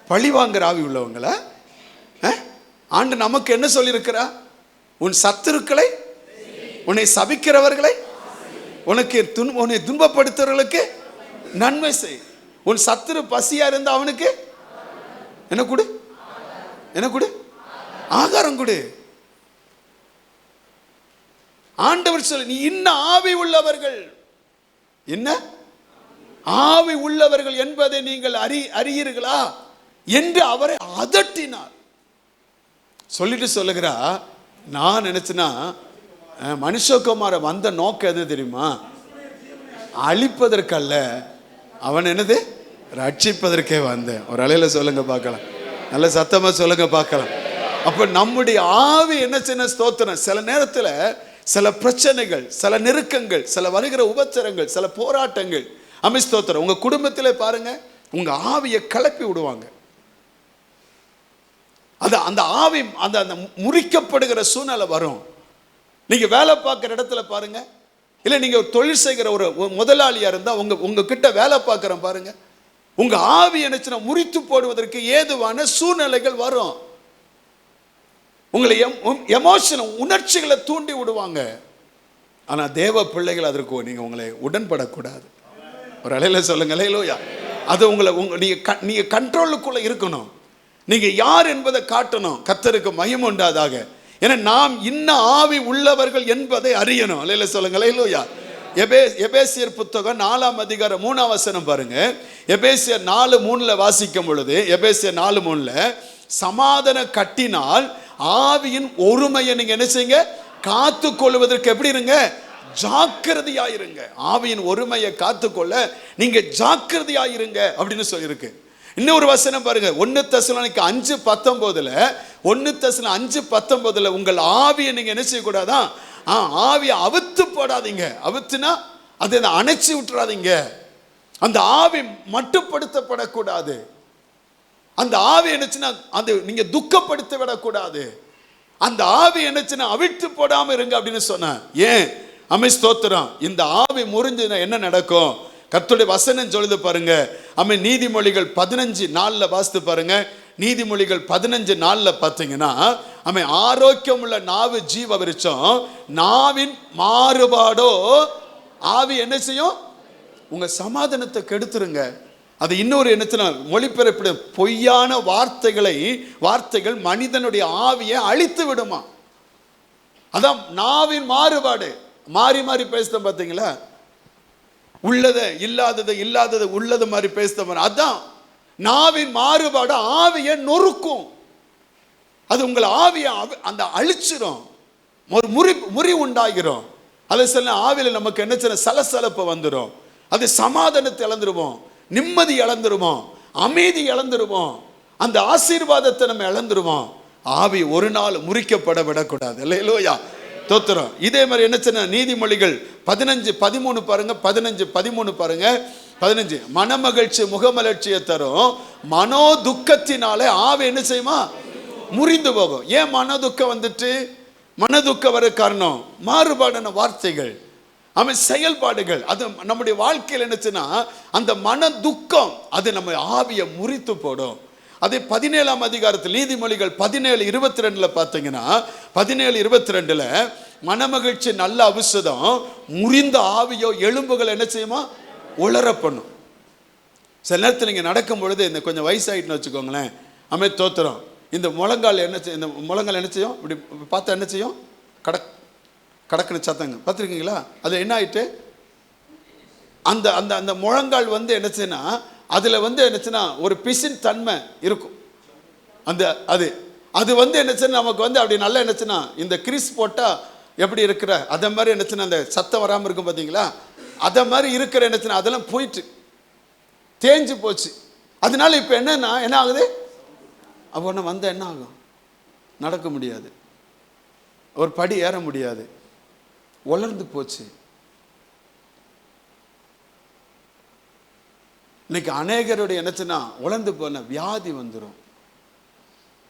பழி வாங்குற ஆவி உள்ளவங்கள ஆண்டு நமக்கு என்ன சொல்லியிருக்கிறா? உன் சத்துருக்களை, உன்னை சபிக்கிறவர்களை, உன்னை துன்பப்படுத்துறவர்களுக்கு நன்மை செய். உன் சத்துரு பசியா இருந்த அவனுக்கு என்ன கொடு? என்ன கொடு? ஆகாரம் கொடு. ஆண்டவர் சொல்லு, நீ இன்ன ஆவி உள்ளவர்கள், என்ன ஆவி உள்ளவர்கள் என்பதை நீங்கள் அறியீர்களா என்று அவரை அதட்டினார். சொல்லிட்டு சொல்லுகிறா, நான் நினைச்சேன்னா மனுஷகுமார வந்த நோக்கம் எது தெரியுமா? அழிப்பதற்கல்ல, அவன் என்னது ரட்சிப்பதற்கே வந்தேன். ஒரு அலையில சொல்லுங்க பார்க்கலாம், நல்ல சத்தமா சொல்லுங்க பார்க்கலாம். அப்ப நம்முடைய ஆவி என்ன செய்ய? ஸ்தோத்திரம். சில நேரத்தில் சில பிரச்சனைகள், சில நெருக்கங்கள், சில வருகிற உபத்திரங்கள், சில போராட்டங்கள், ஸ்தோத்திரம். உங்க குடும்பத்திலே பாருங்க, உங்க ஆவியை கிளப்பி விடுவாங்க. அந்த ஆவி அந்த முறிக்கப்படுகிற சூழ்நிலை வரும். நீங்க வேலை பார்க்குற இடத்துல பாருங்க, இல்லை நீங்க தொழில் செய்கிற ஒரு முதலாளியா இருந்தா உங்க கிட்ட வேலை பார்க்குற பாருங்க, உங்க ஆவி என்ன முறித்து போடுவதற்கு ஏதுவான சூழ்நிலைகள் வரும். உங்களை எமோஷனல் உணர்ச்சிகளை தூண்டி விடுவாங்க. ஆனா தேவ பிள்ளைகள் அதற்கு நீங்க உங்களை உடன்படக்கூடாது. ஒரு அலையில சொல்லுங்க, அல்லேலூயா. அது உங்களை நீங்க கண்ட்ரோலுக்குள்ள இருக்கணும். நீங்க யார் என்பதை காட்டணும். கர்த்தருக்கு மகிமை உண்டாதாக. ஏன்னா நாம் இன்ன ஆவி உள்ளவர்கள் என்பதை அறியணும். அல்லேலூயா சொல்லுங்க, அல்லேலூயா. எபேசியர் புத்தகம் 4ஆம் அதிகாரம் 3ஆம் வசனம் பாருங்க. எபேசியர் 4:3 வாசிக்கும் பொழுது, எபேசியர் 4:3 சமாதான கட்டினால் ஆவியின் ஒருமையை நீங்க என்ன செய்யுங்க? காத்து கொள்வதற்கு எப்படி இருங்க? ஜாக்கிரதையாயிருங்க. ஆவியின் ஒருமையை காத்துக்கொள்ள நீங்க ஜாக்கிரதையாயிருங்க அப்படின்னு சொல்லியிருக்கு. இன்னொரு வசனம் பாருங்க, 1 தெசலோனிக்கே 5:19 1 தெசலோனிக்கே 5:19 உங்கள் ஆவியை நீங்க என்ன செய்யக்கூடாதான்? ஆவியை அவுத்து போடாதீங்க. அவுத்துனா அதை அணைச்சி விட்டுறாதீங்க. அந்த ஆவி மட்டுப்படுத்தப்படக்கூடாது. அந்த ஆவி என்னச்சுன்னா அது நீங்க துக்கப்படுத்த விடக்கூடாது. அந்த ஆவி என்னச்சுன்னா அவிழ்த்து போடாம இருங்க அப்படின்னு சொன்ன. ஏன்? ஸ்தோத்திரம். இந்த ஆவி முறிஞ்சுனா என்ன நடக்கும்? கர்த்தருடைய வசனம் சொல்லுது பாருங்க. நீதிமொழிகள் 15:4 வாசித்து பாருங்க. நீதிமொழிகள் 15:4 பார்த்தீங்கன்னா, ஆரோக்கியம் உள்ள நாவு ஜீவ விருட்சம், நாவின் மாறுபாடோ ஆவி என்ன செய்யும்? உங்க சமாதானத்தை கெடுத்துருங்க. அது இன்னொரு என்ன மொழிபெயர்ப்பு, பொய்யான வார்த்தைகள் மனிதனுடைய ஆவியை அழித்து விடுமா. அதான் நாவின் மாறுபாடு. மாறி மாறி பேசுறோம் பார்த்தீங்களா? உள்ளதை இல்லாதது உள்ளது மாதிரி பேசுற. அதான் நாவின் மாறுபாடு ஆவியை நொறுக்கும். அது உங்களை ஆவியை அந்த அழிச்சிரும். ஒரு முறி உண்டாகிறோம். அதை சொல்ல ஆவியில் நமக்கு என்ன சலசலப்பு வந்துடும். அது சமாதானத்தை இழந்துருவோம், நிம்மதி இழந்துருவோம், அமைதி இழந்துருவோம், அந்த ஆசீர்வாதத்தை நம்ம இழந்துருவோம். ஆவி ஒரு நாள் முறிக்கப்பட விடக்கூடாது. அல்லேலூயா தோத்திரம். இதே மாதிரி என்ன நீதிமொழிகள் 15:13 பாருங்க. 15:13 பாருங்க. 15 மனமகிழ்ச்சி முகமலர்ச்சியை தரும், மனோ துக்கத்தினாலே ஆவி என்ன செய்யுமா? முறிந்து போகும். ஏன் மனதுக்கம் வந்துட்டு? மனதுக்கம் வர காரணம் மாறுபாடான வார்த்தைகள், செயல்பாடுகள். அது நம்முடைய வாழ்க்கையில் என்னச்சுன்னா அந்த மன துக்கம் அது நம்ம ஆவியை முறித்து போடும். அதே 17ஆம் அதிகாரத்தில் நீதிமொழிகள் 17:22 பார்த்தீங்கன்னா, 17:22 மனமகிழ்ச்சி நல்ல ஔஷதம், முறிந்த ஆவியோ எலும்புகள் என்ன செய்யுமா? உலர பண்ணும். சில நேரத்தில் நீங்கள் நடக்கும் பொழுது இந்த கொஞ்சம் வயசாகிட்டுன்னு வச்சுக்கோங்களேன், தோத்திரம். இந்த முழங்கால் என்ன செய்யும்? இப்படி பார்த்தா என்ன செய்யும்? கடக்குன்னு சத்தங்க பார்த்துருக்கீங்களா? அது என்ன ஆயிட்டு? அந்த அந்த அந்த முழங்கால் என்ன செய்யுன்னா அதில் என்னச்சுன்னா ஒரு பிசின் தன்மை இருக்கும். அந்த அது என்னச்சுன்னா நமக்கு அப்படி நல்லா என்னச்சுன்னா இந்த கிரீஸ் போட்டால் எப்படி இருக்கிற அதை மாதிரி என்னச்சுன்னா அந்த சத்தம் வராமல் இருக்கும் பார்த்தீங்களா? அதை மாதிரி இருக்கிற என்னச்சுன்னா அதெல்லாம் போயிட்டு தேஞ்சு போச்சு. அதனால இப்போ என்ன ஆகுது? அப்போ ஒன்று வந்தால் என்ன ஆகும்? நடக்க முடியாது, ஒரு படி ஏற முடியாது, உலர்ந்து போச்சு. இன்னைக்கு அநேகருடைய என்னச்சுன்னா உலர்ந்து போன வியாதி வந்துடும்.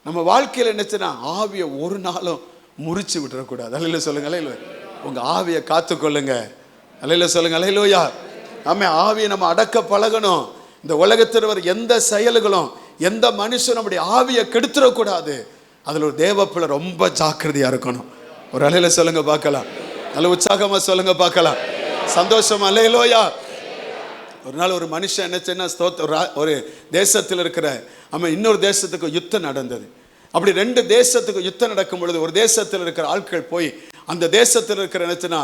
நம்ம வாழ்க்கையில் என்னச்சுன்னா ஆவியை ஒரு நாளும் முறிச்சு விட்டுறக்கூடாது. அல்லையில சொல்லுங்க, அல்லையில உங்க ஆவியை காத்துக்கொள்ளுங்க. அல்லையில சொல்லுங்க, அல்லையிலோயா. ஆவியை நம்ம அடக்க பழகணும். இந்த உலகத்தில் வர எந்த செயல்களும் எந்த மனுஷன் நம்முடைய ஆவியை கெடுத்துடக்கூடாது. அதில் ஒரு தேவ பிள்ளை ரொம்ப ஜாக்கிரதையாக இருக்கணும். ஒரு அலையில சொல்லுங்க பார்க்கலாம், நல்ல உற்சாகமாக சொல்லுங்க பார்க்கலாம், சந்தோஷமா அல்லேலூயா. ஒரு நாள் ஒரு மனுஷன் என்ன செய்ய, ஒரு தேசத்தில் இருக்கிற இன்னொரு தேசத்துக்கு யுத்தம் நடந்தது. அப்படி 2 தேசத்துக்கு யுத்தம் நடக்கும் பொழுது ஒரு தேசத்தில் இருக்கிற ஆட்கள் போய் அந்த தேசத்தில் இருக்கிற என்னச்சுன்னா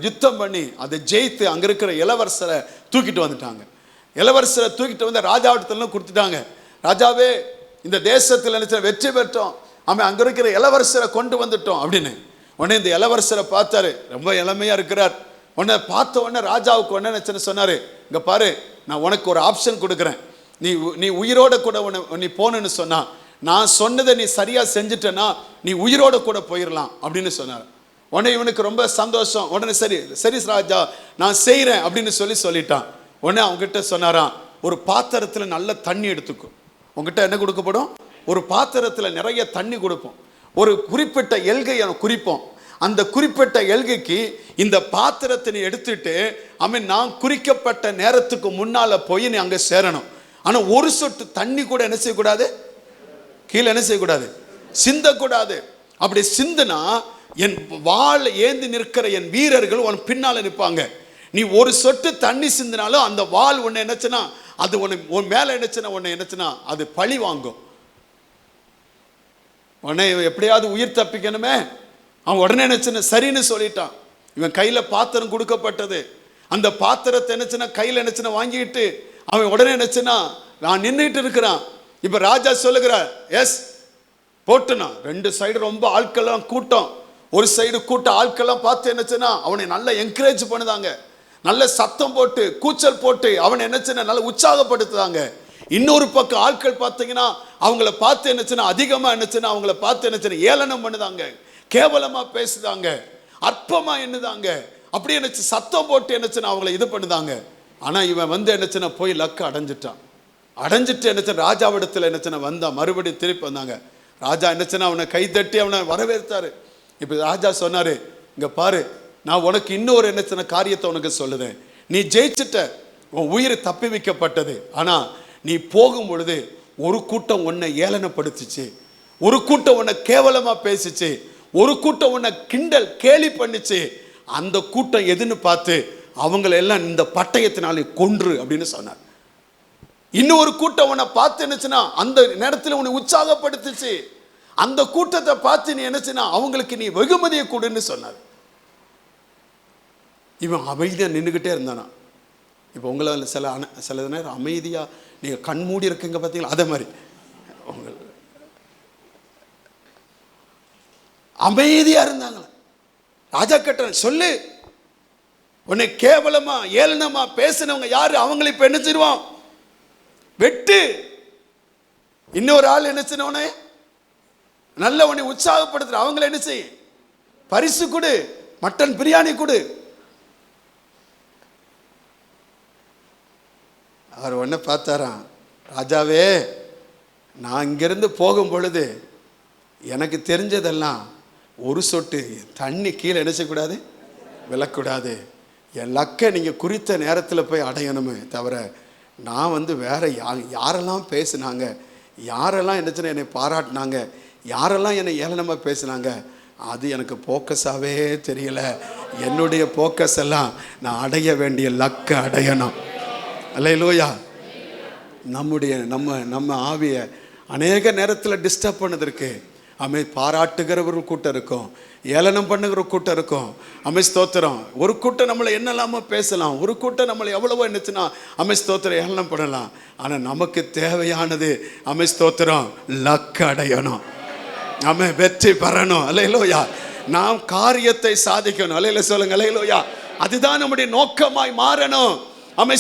யுத்தம் பண்ணி அதை ஜெயித்து அங்கே இருக்கிற இளவரசரை தூக்கிட்டு வந்துட்டாங்க. இளவரசரை தூக்கிட்டு வந்து ராஜாவிடத்துல கொடுத்துட்டாங்க. ராஜாவே, இந்த தேசத்தில் நினைச்ச வெற்றி பெற்றோம், அங்கே இருக்கிற இளவரசரை கொண்டு வந்துட்டோம் அப்படின்னு. உடனே இந்த இளவரசரை பார்த்தாரு, ரொம்ப இளமையா இருக்கிறார். உடனே பார்த்த உடனே ராஜாவுக்கு உடனே நினைச்சுன்னு சொன்னாரு, இங்க பாரு, நான் உனக்கு ஒரு ஆப்ஷன் கொடுக்குறேன். நீ உயிரோட கூட நீ போனன்னு சொன்னா, நான் சொன்னதை நீ சரியா செஞ்சுட்டேன்னா நீ உயிரோட கூட போயிடலாம் அப்படின்னு சொன்னார். உடனே இவனுக்கு ரொம்ப சந்தோஷம். உடனே சரி சரி ராஜா, நான் செய்கிறேன் அப்படின்னு சொல்லிட்டான். உடனே அவங்ககிட்ட சொன்னாராம், ஒரு பாத்திரத்தில் நல்ல தண்ணி எடுத்துக்கும். உங்ககிட்ட என்ன கொடுக்கப்படும்? ஒரு பாத்திரத்தில் நிறைய தண்ணி கொடுப்போம். ஒரு குறிப்பிட்ட எல்கை குறிப்போம். அந்த குறிப்பிட்ட எல்கைக்கு இந்த பாத்திரத்தை நீ எடுத்துட்டு நான் குறிக்கப்பட்ட நேரத்துக்கு முன்னால போய் நீ அங்கே சேரணும். ஆனால் ஒரு சொட்டு தண்ணி கூட என்ன செய்யக்கூடாது, கீழே என்ன செய்யக்கூடாது, சிந்தக்கூடாது. அப்படி சிந்துனா என் வாள் ஏந்தி நிற்கிற என் வீரர்கள் உன் பின்னால நிற்பாங்க. நீ ஒரு சொட்டு தண்ணி சிந்தினாலும் அந்த வாள் உன்னை என்னச்சுன்னா அது உன் மேல என்னச்சுன்னா அது பழி வாங்கும். உடனே எப்படியாவது உயிர் தப்பிக்கணுமே, அவன் உடனே என்னச்சுன்னா சரின்னு சொல்லிட்டான். இவன் கையில பாத்திரம் கொடுக்கப்பட்டது. அந்த பாத்திரத்தை என்னச்சுன்னா கையில என்னச்சுன்னா வாங்கிட்டு அவன் உடனே என்னச்சுன்னா நான் நின்றுட்டு இருக்கிறான். இப்ப ராஜா சொல்லுகிறார், எஸ் போட்டுனா. 2 சைடு ரொம்ப ஆட்கள்லாம் கூட்டம். ஒரு சைடு கூட்ட ஆட்கள்லாம் பார்த்து என்னச்சுன்னா அவனை நல்லா என்கரேஜ் பண்ணுதாங்க, நல்ல சத்தம் போட்டு கூச்சல் போட்டு அவனை என்னச்சுன்னா நல்லா உற்சாகப்படுத்துதாங்க. இன்னொரு பக்கம் ஆட்கள் பார்த்தீங்கன்னா அவங்கள பார்த்து என்னச்சுன்னா அதிகமா என்னச்சுன்னா அவங்கள பார்த்து என்னச்சுன்னா ஏளனம் பண்ணுதாங்க, கேவலமா பேசுதாங்க, அற்பமா என்னதாங்க, அப்படி என்னச்சு சத்தம் போட்டு என்னச்சுன்னா அவங்கள இது பண்ணுதாங்க. ஆனா இவன் வந்து என்னச்சுன்னா போய் லக்கு அடைஞ்சிட்டு என்னச்சுன்னா ராஜாவிடத்தில் என்னச்சுன்னா வந்தா, மறுபடியும் திருப்பி வந்தாங்க. ராஜா என்னச்சுன்னா அவனை கை தட்டி அவனை வரவேற்றாரு. இப்போ ராஜா சொன்னாரு, இங்க பாரு, நான் உனக்கு இன்னொரு என்னச்சுன்னா காரியத்தை உனக்கு சொல்லுதேன். நீ ஜெயிச்சிட்ட, உன் உயிர் தப்பி வைக்கப்பட்டது. ஆனா நீ போகும் பொழுது ஒரு கூட்டம் உன்னை ஏளனப்படுத்துச்சு, ஒரு கூட்டம் உன்னை கேவலமா பேசிச்சு, ஒரு கூட்டம் உன்னை கிண்டல் கேலி பண்ணிச்சு. அந்த கூட்டம் எதுன்னு பார்த்து அவங்களை எல்லாம் இந்த பட்டயத்தினாலே கொன்று அப்படின்னு சொன்னார். இன்னொரு கூட்டம் உன்னை பார்த்து என்னச்சுன்னா அந்த நேரத்தில் உன்னை உற்சாகப்படுத்துச்சு. அந்த கூட்டத்தை பார்த்து நீ என்னச்சுன்னா அவங்களுக்கு நீ வெகுமதியை கொடுன்னு சொன்னார். இவன் அமைதியா நின்றுகிட்டே இருந்தானா. இப்போ உங்களை சில நேரம் அமைதியா நீங்க கண்மூடி இருக்குங்க பார்த்தீங்களா, அதே மாதிரி அமைதியா இருந்தாங்க. ராஜா கேட்டான், சொல்லு, உன்னை கேவலமா ஏளனமா பேசினவங்க யாரு, அவங்களை இப்ப என்ன செய்வான், வெட்டு. இன்னொரு ஆள் என்ன செய்யணும், நல்ல உன்னை உற்சாகப்படுத்துற அவங்களை என்ன செய்ய, பரிசு கொடு, மட்டன் பிரியாணி கொடு. அவர் ஒன்ன பார்த்தாராம், ராஜாவே, நான் இங்கிருந்து போகும் பொழுது எனக்கு தெரிஞ்சதெல்லாம் ஒரு சொட்டு தண்ணி கீழே என்ன செய்யக்கூடாது, விழக்கூடாது. என் லக்கை நீங்கள் குறித்த நேரத்தில் போய் அடையணுமே தவிர நான் வந்து வேற யாரெல்லாம் பேசினாங்க, யாரெல்லாம் என்னச்சுன்னா என்னை பாராட்டினாங்க, யாரெல்லாம் என்னை ஏளனமாக பேசினாங்க, அது எனக்கு போக்கஸாகவே தெரியல. என்னுடைய போக்கஸ் எல்லாம் நான் அடைய வேண்டிய லக்கை அடையணும். அல்லேலூயா. நம்ம ஆவியை அநேக நேரத்தில் டிஸ்டர்ப் பண்ணதற்கு பாராட்டுகிற ஒரு கூட்டம் இருக்கும், ஏளனம் பண்ணுகிற கூட்டம் இருக்கும். ஸ்தோத்திரம். ஒரு கூட்டம் நம்மளை என்னெல்லாமோ பேசலாம், ஒரு கூட்டம் நம்மளை எவ்வளவோ என்னச்சுன்னா ஸ்தோத்திரம் ஏளனம் பண்ணலாம். ஆனால் நமக்கு தேவையானது ஸ்தோத்திரம் லக்கு அடையணும், வெற்றி பெறணும். அல்லேலூயா. நாம் காரியத்தை சாதிக்கணும். அல்லேலூயா சொல்லுங்க. அல்லேலூயா. அதுதான் நம்முடைய நோக்கமாய் மாறணும்.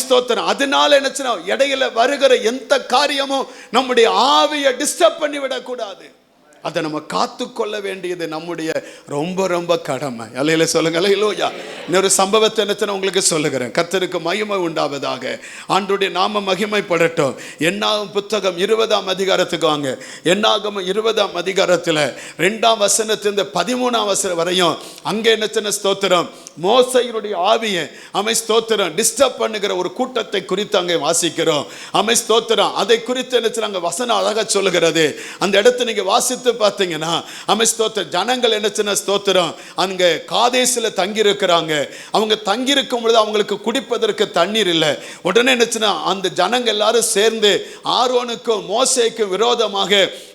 ஸ்தோத்திரம். அதனால என்னச்சுன்னா இடையில வருகிற எந்த காரியமும் நம்முடைய ஆவியை டிஸ்டர்ப் பண்ணி விடக்கூடாது. அதை நம்ம காத்துக்கொள்ள வேண்டியது நம்முடைய ரொம்ப ரொம்ப கடமை. அல்லையில சொல்லுங்க அல்லேலூயா. இன்னொரு சம்பவத்தை என்ன உங்களுக்கு சொல்லுகிறேன். கர்த்தருக்கு மகிமை உண்டாவதாக. ஆண்டவருடைய நாம மகிமைப்படட்டும். என்னாகும் புத்தகம் 20ஆம் அதிகாரத்துக்கு வாங்க. என்னாகும் 20ஆம் அதிகாரத்தில் 2ஆம் வசனத்திலிருந்து 13ஆம் வசனம் வரையும் அங்கே என்ன ஸ்தோத்திரம், மோசேயினுடைய ஆவியை அமை ஸ்தோத்திரம் டிஸ்டர்ப் பண்ணுகிற ஒரு கூட்டத்தை குறித்து அங்கே வாசிக்கிறோம். அமை ஸ்தோத்திரம் அதை குறித்து என்ன அங்கே வசனம் அழகா சொல்லுகிறது. அந்த இடத்தை நீங்க வாசித்து பார்த்தீங்கன்னா அமை ஸ்தோத்திரம் ஜனங்கள் என்ன ஸ்தோத்திரம் அங்கே காதேசில் தங்கி இருக்கிறாங்க. அவங்க தங்கி இருக்கும் பொழுது அவங்களுக்கு குடிப்பதற்கு தண்ணீர் இல்லை. உடனே என்னச்சுன்னா அந்த ஜனங்கள் எல்லாரும் சேர்ந்து ஆரோனுக்கும் மோசேக்கும் விரோதமாக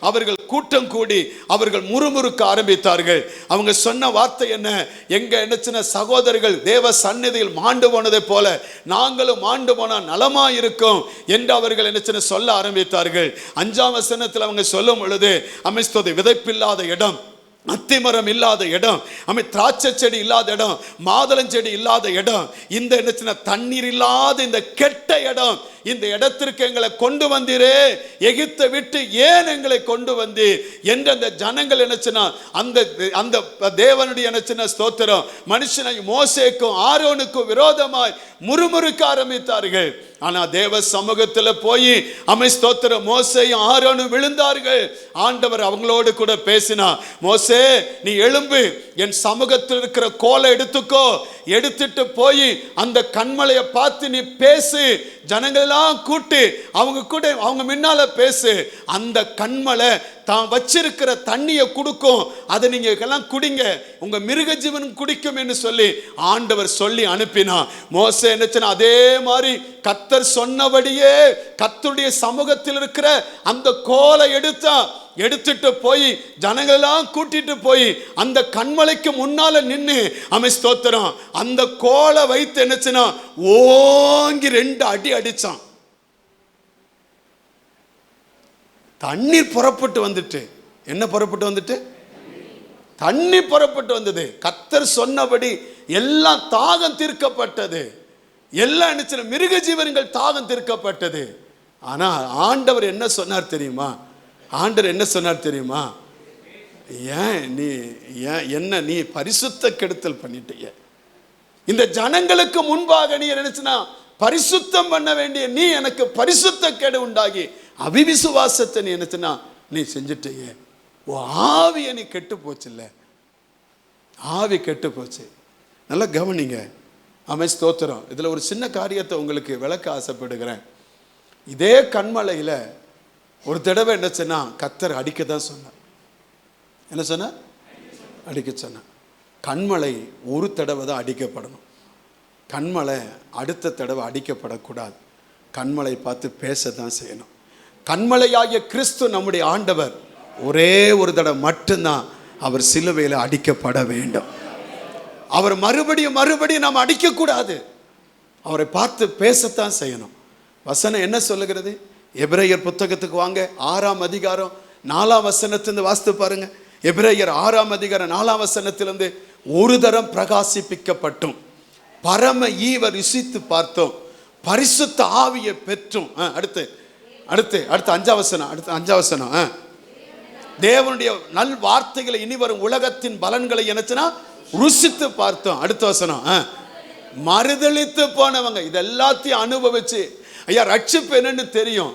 அவர்கள் கூட்டம் கூடி அவர்கள் முறுமுறுக்க ஆரம்பித்தார்கள். அவங்க சொன்ன வார்த்தை என்ன, எங்க என்னச்சுன்னா சகோதரர்கள் தேவ சந்நிதியில் மாண்டு போனதை போல நாங்களும் மாண்டு போனால் நலமா இருக்கும் என்று அவர்கள் என்ன சொல்ல ஆரம்பித்தார்கள். 5ஆம் வசனத்தில் அவங்க சொல்லும் பொழுது அமைஸ்தோதை விதைப்பில்லாத இடம், அத்திமரம் இல்லாத இடம், திராட்சை செடி இல்லாத இடம், மாதுளஞ்செடி இல்லாத இடம், இந்த என்ன தண்ணீர் இல்லாத இந்த கெட்ட இடம், இந்த இடத்திற்கு எங்களை கொண்டு வந்தீரே, எகிப்தை விட்டு ஏன் எங்களை கொண்டு வந்தீர் என்று அந்த ஜனங்கள் என்னச்சுன்னா அந்த அந்த தேவனுடைய என்னச்சுன்னா ஸ்தோத்திரம் மனுஷனை மோசேக்கும் ஆரோனுக்கும் விரோதமாய் முறுமுறுக்க ஆரம்பித்தார்கள். ஆனா தேவ சமூகத்தில் போய் ஸ்தோத்திரம் மோசேயும் ஆரோனும் விழுந்தார்கள். ஆண்டவர் அவங்களோடு கூட பேசினா, மோசே நீ எழும்பு, என் சமூகத்தில் இருக்கிற கோலை எடுத்துக்கோ, எடுத்துட்டு போய் அந்த கண்மலையை பார்த்து நீ பேசு, ஜனங்கள் எல்லாம் கூட்டி அவங்க கூட அவங்க முன்னால பேசு, அந்த கண்மலை தான் வச்சிருக்கிற தண்ணியை கொடுக்கும், அதை நீங்க எல்லாம் குடிங்க, உங்க மிருக ஜீவன் குடிக்கும் என்று சொல்லி ஆண்டவர் சொல்லி அனுப்பினா. மோசே என்னச்சுன்னா அதே மாதிரி கர்த்தர் சொன்னபடியே கர்த்தருடைய சமூகத்தில் இருக்கிற அந்த கோலை எடுத்துட்டு போய் ஜனங்களெல்லாம் கூட்டிட்டு போய் அந்த கண்மலைக்கு முன்னால நின்று ஸ்தோத்திரம் அந்த கோலை வைத்து என்னச்சுன்னா ஓங்கி 2 அடி அடிச்சான். தண்ணீர் புறப்பட்டு வந்துட்டு, என்ன புறப்பட்டு வந்துட்டு, தண்ணீர் புறப்பட்டு வந்தது. கர்த்தர் சொன்னபடி எல்லாம் தாகம் தீர்க்கப்பட்டது. எல்லாம் என்ன மிருக ஜீவன்கள் தாகம் தீர்க்கப்பட்டது. ஆனா ஆண்டவர் என்ன சொன்னார் தெரியுமா? ஆண்டவர் என்ன சொன்னார் தெரியுமா? என்ன நீ பரிசுத்த கெடுத்தல் பண்ணிட்டீங்க, இந்த ஜனங்களுக்கு முன்பாக நீ நினைச்சுனா பரிசுத்தம் பண்ண வேண்டிய நீ எனக்கு பரிசுத்த கேடு உண்டாகி அவிவிசுவாசத்தை நீ என்னச்சுனா நீ செஞ்சுட்டீங்க. ஆவியை நீ கெட்டு போச்சு, இல்ல ஆவி கெட்டு போச்சு. நல்லா கவனிங்க. ஸ்தோத்திரம். இதுல ஒரு சின்ன காரியத்தை உங்களுக்கு விளக்க ஆசைப்படுகிறேன். இதே கண்மலையில ஒரு தடவை என்ன சொன்னா கர்த்தர் அடிக்க தான் சொன்னார். என்ன சொன்ன? அடிக்க சொன்ன. கண்மலை ஒரு தடவை தான் அடிக்கப்படணும். கண்மலை அடுத்த தடவை அடிக்கப்படக்கூடாது. கண்மலை பார்த்து பேச தான் செய்யணும். கண்மலையாகிய கிறிஸ்து நம்முடைய ஆண்டவர் ஒரே ஒரு தடவை மட்டும்தான் அவர் சிலுவையில் அடிக்கப்பட வேண்டும். அவர் மறுபடியும் நாம் அடிக்கக்கூடாது. அவரை பார்த்து பேசத்தான் செய்யணும். வசனம் என்ன சொல்லுகிறது? எபிரேயர் புத்தகத்துக்கு வாங்க, 6ஆம் அதிகாரம் 4ஆம் வசனத்திலிருந்து வாசித்து பாருங்க. எபிரேயர் 6ஆம் அதிகாரம் 4ஆம் வசனத்திலிருந்து, ஒரு தரம் பிரகாசிப்பிக்கப்பட்டும் பரம ஈவ ருசித்து பார்த்தோம், பரிசுத்த ஆவியை பெற்றும். அடுத்து 5ஆம் வசனம், தேவனுடைய நல் வார்த்தைகளை இனி வரும் உலகத்தின் பலன்களை என்னச்சுன்னா ருசித்து பார்த்தோம். அடுத்த வசனம், மறுதலித்து போனவங்க இது எல்லாத்தையும் அனுபவிச்சு ஐயா ரட்சிப்பு என்னன்னு தெரியும்,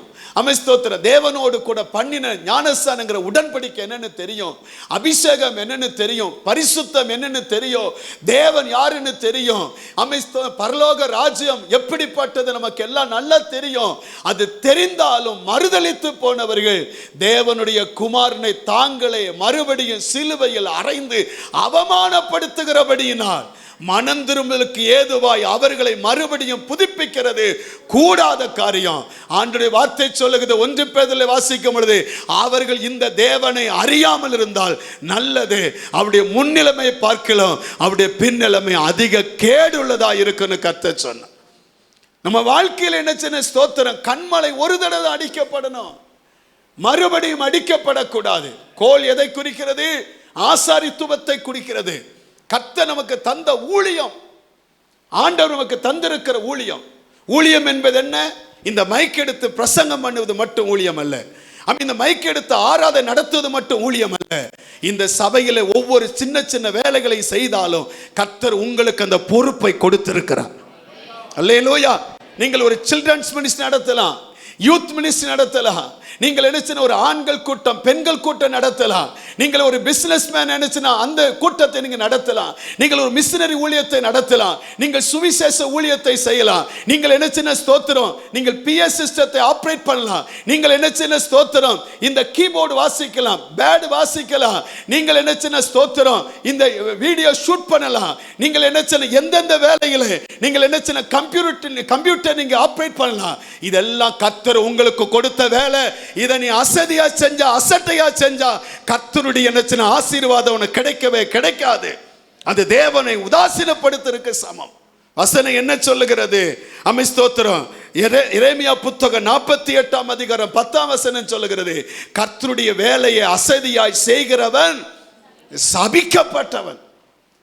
ஸ்தோத்திர தேவனோடு கூட பண்ணின ஞானஸ்தானங்கிற உடன்படிக்கை என்னன்னு தெரியும், அபிஷேகம் என்னன்னு தெரியும், பரிசுத்தம் என்னன்னு தெரியும், தேவன் யாருன்னு தெரியும், பரலோக ராஜ்யம் எப்படிப்பட்டது நமக்கு எல்லாம் நல்லா தெரியும். அது தெரிந்தாலும் மறுதலித்து போனவர்கள் தேவனுடைய குமாரனை தாங்களே மறுபடியும் சிலுவையில் அறைந்து அவமானப்படுத்துகிறபடியினால் மனம் திரும்பலுக்கு ஏதுவாய் அவர்களை மறுபடியும் புதுப்பிக்கிறது கூடாத காரியம். ஆண்டவருடைய வார்த்தை சொல்லுகிறது, 1 பேதுருவில் வாசிக்கும் பொழுது, அவர்கள் இந்த தேவனை அறியாமல் இருந்தால் நல்லது, அவருடைய முன்னிலைமை பார்க்கலாம் அவருடைய பின்னிலைமை அதிக கேடு உள்ளதா இருக்குன்னு கர்த்தர் சொன்னார். நம்ம வாழ்க்கையில் என்ன சின்ன ஸ்தோத்திரம், கண்மலை ஒரு தடவை அடிக்கப்படணும், மறுபடியும் அடிக்கப்படக்கூடாது. கோல் எதை குறிக்கிறது? ஆசாரித்துவத்தை குறிக்கிறது. கர்த்தர் நமக்கு தந்த ஊழியம், ஆண்டவர் நமக்கு தந்திருக்கிற ஊழியம். ஊழியம் என்பது என்ன? இந்த மைக் எடுத்து பிரசங்கம் பண்ணுவது மட்டும் ஊழியம் அல்ல. இந்த மைக் எடுத்து ஆராதனை நடத்துவது மட்டும் ஊழியம் அல்ல. இந்த சபையில ஒவ்வொரு சின்ன சின்ன வேலைகளை செய்தாலும் கர்த்தர் உங்களுக்கு அந்த பொறுப்பை கொடுத்திருக்கிறார். அல்லேலூயா. நீங்கள் ஒரு சில்ட்ரன்ஸ் மினிஸ்ட்ரி நடத்தலாம், யூத் மினிஸ்ட்ரி நடத்தலாம், நீங்கள் நினைச்சின ஒரு ஆண்கள் கூட்டம் பெண்கள் கூட்டம் நடத்தலாம், நீங்கள் ஒரு பிசினஸ் மேன் நினைச்சினா அந்த கூட்டத்தை நீங்க நடத்தலாம், நீங்கள் ஒரு மிஷனரி ஊழியத்தை நடத்தலாம், நீங்கள் சுவிசேஷ ஊழியத்தை செய்யலாம், நீங்கள் நினைச்சின ஸ்தோத்திரம் நீங்கள் பிஎஸ் சிஸ்டத்தை ஆபரேட் பண்ணலாம், நீங்கள் நினைச்சின ஸ்தோத்திரம் இந்த கீபோர்டு வாசிக்கலாம், பேட் வாசிக்கலாம், நீங்கள் நினைச்சின ஸ்தோத்திரம் இந்த வீடியோ ஷூட் பண்ணலாம், நீங்கள் நினைச்சின எந்தெந்த வேலைகளை நீங்கள் நினைச்சின கம்ப்யூட்டர் நீங்க ஆபரேட் பண்ணலாம். இதெல்லாம் கர்த்தர் உங்களுக்கு கொடுத்த வேலை. இதை நீ அசதியா செஞ்சா அசட்டையா செஞ்சா கர்த்தருடைய ஆசீர்வாதம் உனக்கு கிடைக்கவே கிடைக்காது. அது தேவனை உதாசீனப்படுத்திற்கு சமம். வசனம் என்ன சொல்லுகிறது? ஸ்தோத்திரம். எரேமியா புத்தகம் 48ஆம் அதிகாரம் 10ஆம் வசனம் சொல்லுகிறது, கர்த்தருடைய வேலையை அசதியாய் செய்கிறவன் சபிக்கப்பட்டவன்.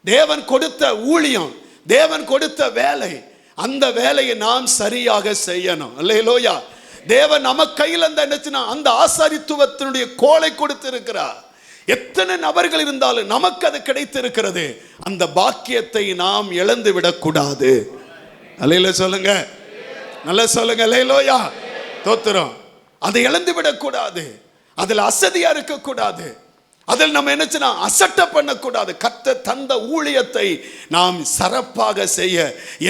தேவன் கொடுத்த ஊழியம், தேவன் கொடுத்த வேலை, அந்த வேலையை நாம் சரியாக செய்யணும். அல்லேலூயா. தேவன் நம்ம கையில் அந்த ஆசாரித்துவத்தினுடைய கோலை கொடுத்திருக்கிறார். எத்தனை நபர்கள் இருந்தாலும் நமக்கு அது கிடைத்திருக்கிறது. அந்த பாக்கியத்தை நாம் இழந்து விடக்கூடாது. அல்லேலூயா சொல்லுங்க, நல்லா சொல்லுங்க. அல்லேலூயா ஸ்தோத்திரம். அதை இழந்து விடக்கூடாது, அதில் அசதியா இருக்கக்கூடாது, அதில் நம்ம என்ன அசட்ட பண்ணக்கூடாது. கர்த்தர் தந்த ஊழியத்தை நாம் சிறப்பாக செய்ய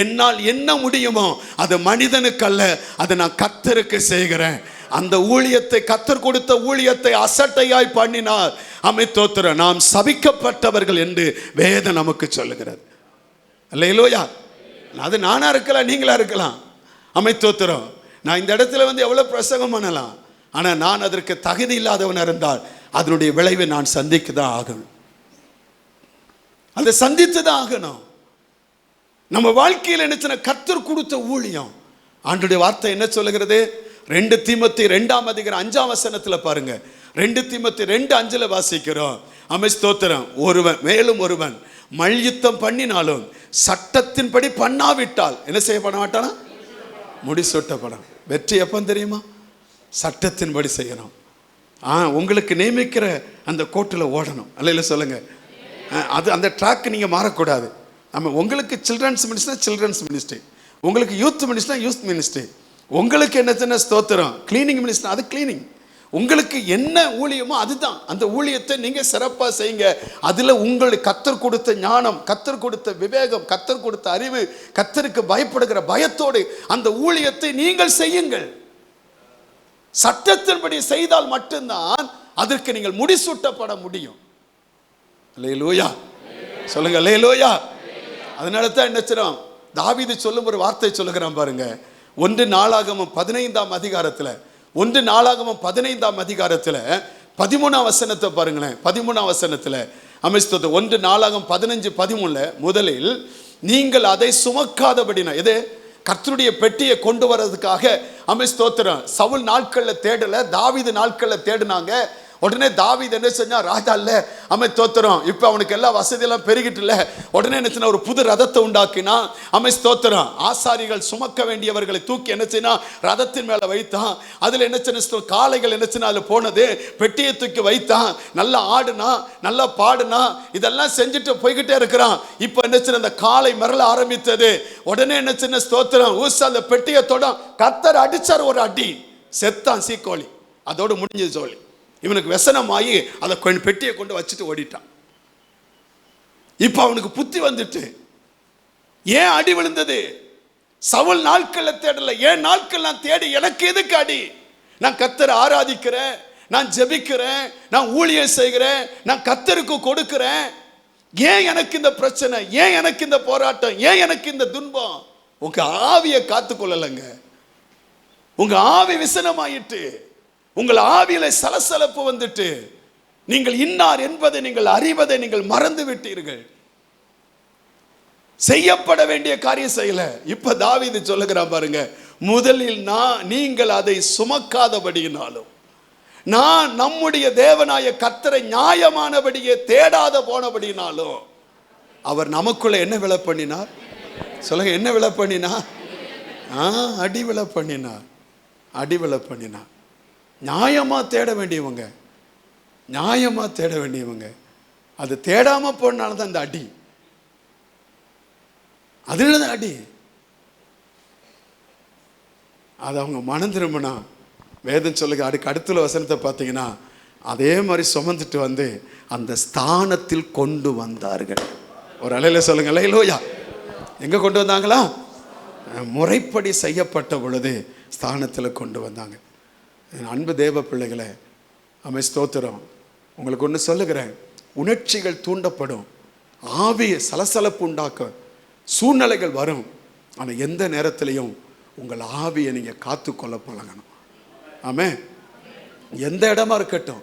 என்னால் என்ன முடியுமோ அது மனிதனுக்கு அல்ல, அதை நான் கர்த்தருக்கு செய்கிறேன். அந்த ஊழியத்தை கர்த்தர் கொடுத்த ஊழியத்தை அசட்டையாய் பண்ணினார் தோத்திரம் நாம் சபிக்கப்பட்டவர்கள் என்று வேதம் நமக்கு சொல்லுகிறது. அல்லேலூயா. அது நானா இருக்கலாம், நீங்களா இருக்கலாம். தோத்திரம். நான் இந்த இடத்துல எவ்வளவு பிரசங்கம் பண்ணலாம், ஆனால் நான் அதற்கு தகுதி இல்லாதவன் இருந்தால் அதனுடைய விளைவை நான் சந்திக்க தான் ஆகணும், அதை சந்தித்து தான் ஆகணும். நம்ம வாழ்க்கையில் என்ன கர்த்தர் கொடுத்த ஊழியம். ஆண்டவருடைய வார்த்தை என்ன சொல்லுகிறது? 2 தீமோத்தேயு 2ஆம் அதிகாரம் 5ஆம் வசனத்துல பாருங்க. 2 தீமோத்தேயு 2:5 வாசிக்கிறோம். ஸ்தோத்திரம். ஒருவன் மேலும் ஒருவன் மல்யுத்தம் பண்ணினாலும் சட்டத்தின்படி பண்ணாவிட்டால் என்ன செய்யப்பட மாட்டானா? முடிசூட்டப்படும். வெற்றி எப்போ தெரியுமா? சட்டத்தின்படி செய்யணும். உங்களுக்கு நியமிக்கிற அந்த கோட்டில் ஓடணும். அல்ல சொல்லுங்க. அது அந்த ட்ராக் நீங்க மாறக்கூடாது. உங்களுக்கு சில்ட்ரன்ஸ் மினிஸ்ட்ரி சில்ட்ரன்ஸ் மினிஸ்ட்ரி, உங்களுக்கு யூத் மினிஸ்ட்ரி யூத் மினிஸ்ட்ரி, உங்களுக்கு என்ன ஸ்தோத்திரம் கிளீனிங் மினிஸ்ட்ரி அது கிளீனிங். உங்களுக்கு என்ன ஊழியமோ அதுதான். அந்த ஊழியத்தை நீங்க சிறப்பாக செய்யுங்க. அதுல உங்களுக்கு கர்த்தர் கொடுத்த ஞானம், கர்த்தர் கொடுத்த விவேகம், கர்த்தர் கொடுத்த அறிவு, கர்த்தருக்கு பயப்படுகிற பயத்தோடு அந்த ஊழியத்தை நீங்கள் செய்யுங்கள். சட்டத்தின்படி செய்தால் மட்டும்தான் அதற்கு நீங்கள் முடிசூட்டப்பட முடியும். அல்லேலூயா சொல்லுங்க. அல்லேலூயா. அதனால தான் என்ன செய்றோம்? தாவீது சொல்லும் ஒரு வார்த்தை சொல்லுகிறான் பாருங்க. 1 நாளாகமம் 15ஆம் அதிகாரத்துல 1 நாளாகமம் 15ஆம் அதிகாரத்துல 13ஆம் வசனத்தை பாருங்களேன். 13ஆம் வசனத்துல 1 நாளாகமம் 15:13 முதலில் நீங்கள் அதை சுமக்காதபடினா, எது கர்த்தருடைய பெட்டியை கொண்டு வர்றதுக்காக ஸ்தோத்திரம் சவுல் நாட்கள்ல தேடல, தாவீது நாட்கள்ல தேடினாங்க. உடனே தாவீது என்ன செஞ்சா? ராஜா இல்ல ஸ்தோத்திரம், இப்ப அவனுக்கு எல்லா வசதியெல்லாம் பெருகிட்டுல, உடனே என்ன ஒரு புது ரதத்தை உண்டாக்கினா. ஸ்தோத்திரம் ஆசாரிகள் சுமக்க வேண்டியவர்களை தூக்கி என்ன செய்யனா ரதத்தின் மேல வைத்தான். அதுல என்ன செய்ய காளைகள் என்ன செய்ய அதுல போனது, பெட்டியை தூக்கி வைத்தான். நல்லா ஆடுனா, நல்லா பாடுனா, இதெல்லாம் செஞ்சுட்டு போய்கிட்டே இருக்கிறான். இப்ப என்ன செய்ய அந்த காளை மிரள ஆரம்பித்தது. உடனே என்ன செய்ய ஸ்தோத்திரம் ஊசா அந்த பெட்டியை தொட கர்த்தர் அடிச்சார். ஒரு அடி செத்தான் சீக்கோழி. அதோடு முடிஞ்சது சோழி. இவனுக்கு व्यसனமாகி அதை பெட்டியை கொண்டு வச்சுட்டு ஓடிட்டான். இப்ப அவனுக்கு புத்தி வந்துட்டு. ஏன் அடி விழுந்தது? சவுல் நாட்கள்ல தேடல, ஏன் நாட்கள் நான் தேடி எனக்கு எதுக்கு அடி? நான் கர்த்தரை ஆராதிக்கிறேன், நான் ஜெபிக்கிறேன், நான் ஊழியம் செய்கிறேன், நான் கர்த்தருக்கு கொடுக்கிறேன். ஏன் எனக்கு இந்த பிரச்சனை? ஏன் எனக்கு இந்த போராட்டம்? ஏன் எனக்கு இந்த துன்பம்? உங்க ஆவியை காத்துக்கொள்ளலங்க. உங்க ஆவி விசனமாயிட்டு, உங்கள் ஆவியில சலசலப்பு வந்துட்டு, நீங்கள் இன்னார் என்பதை நீங்கள் அறிவதை நீங்கள் மறந்து விட்டீர்கள். செய்யப்பட வேண்டிய காரியம் செய்யல. இப்ப தாவீது சொல்லுகிறான் பாருங்க, முதலில் நீங்கள் அதை சுமக்காதபடியினாலும், நான் நம்முடைய தேவனாய கர்த்தரை நியாயமானபடியே தேடாத போனபடினாலும், அவர் நமக்குள்ள என்ன விலை பண்ணினார்? சொல்லுங்க, என்ன விலை பண்ணினார்? அடி விலை பண்ணினார். அடி விலை பண்ணினார். நியாயமாக தேட வேண்டியவங்க, நியாயமாக தேட வேண்டியவங்க. அது தேடாமல் போனால தான் இந்த அடி, அதனால தான் அடி. அது அவங்க மனம் திரும்பினா வேதம் சொல்லுங்க, அடுத்த வசனத்தை பார்த்தீங்கன்னா அதே மாதிரி சுமந்துட்டு வந்து அந்த ஸ்தானத்தில் கொண்டு வந்தார்கள். ஒரு அலையில சொல்லுங்க அல்லேலூயா. எங்கே கொண்டு வந்தாங்களா? முறைப்படி செய்யப்பட்ட பொழுது ஸ்தானத்தில் கொண்டு வந்தாங்க. அன்பு தேவ பிள்ளைகளை, ஸ்தோத்திரம். உங்களுக்கு ஒன்று சொல்லுகிறேன், உணர்ச்சிகள் தூண்டப்படும், ஆவி சலசலப்பு உண்டாக்க சூழ்நிலைகள் வரும். ஆனால் எந்த நேரத்திலையும் உங்கள் ஆவியை நீங்கள் காத்துக்கொள்ள பழகணும். ஆமே, எந்த இடமா இருக்கட்டும்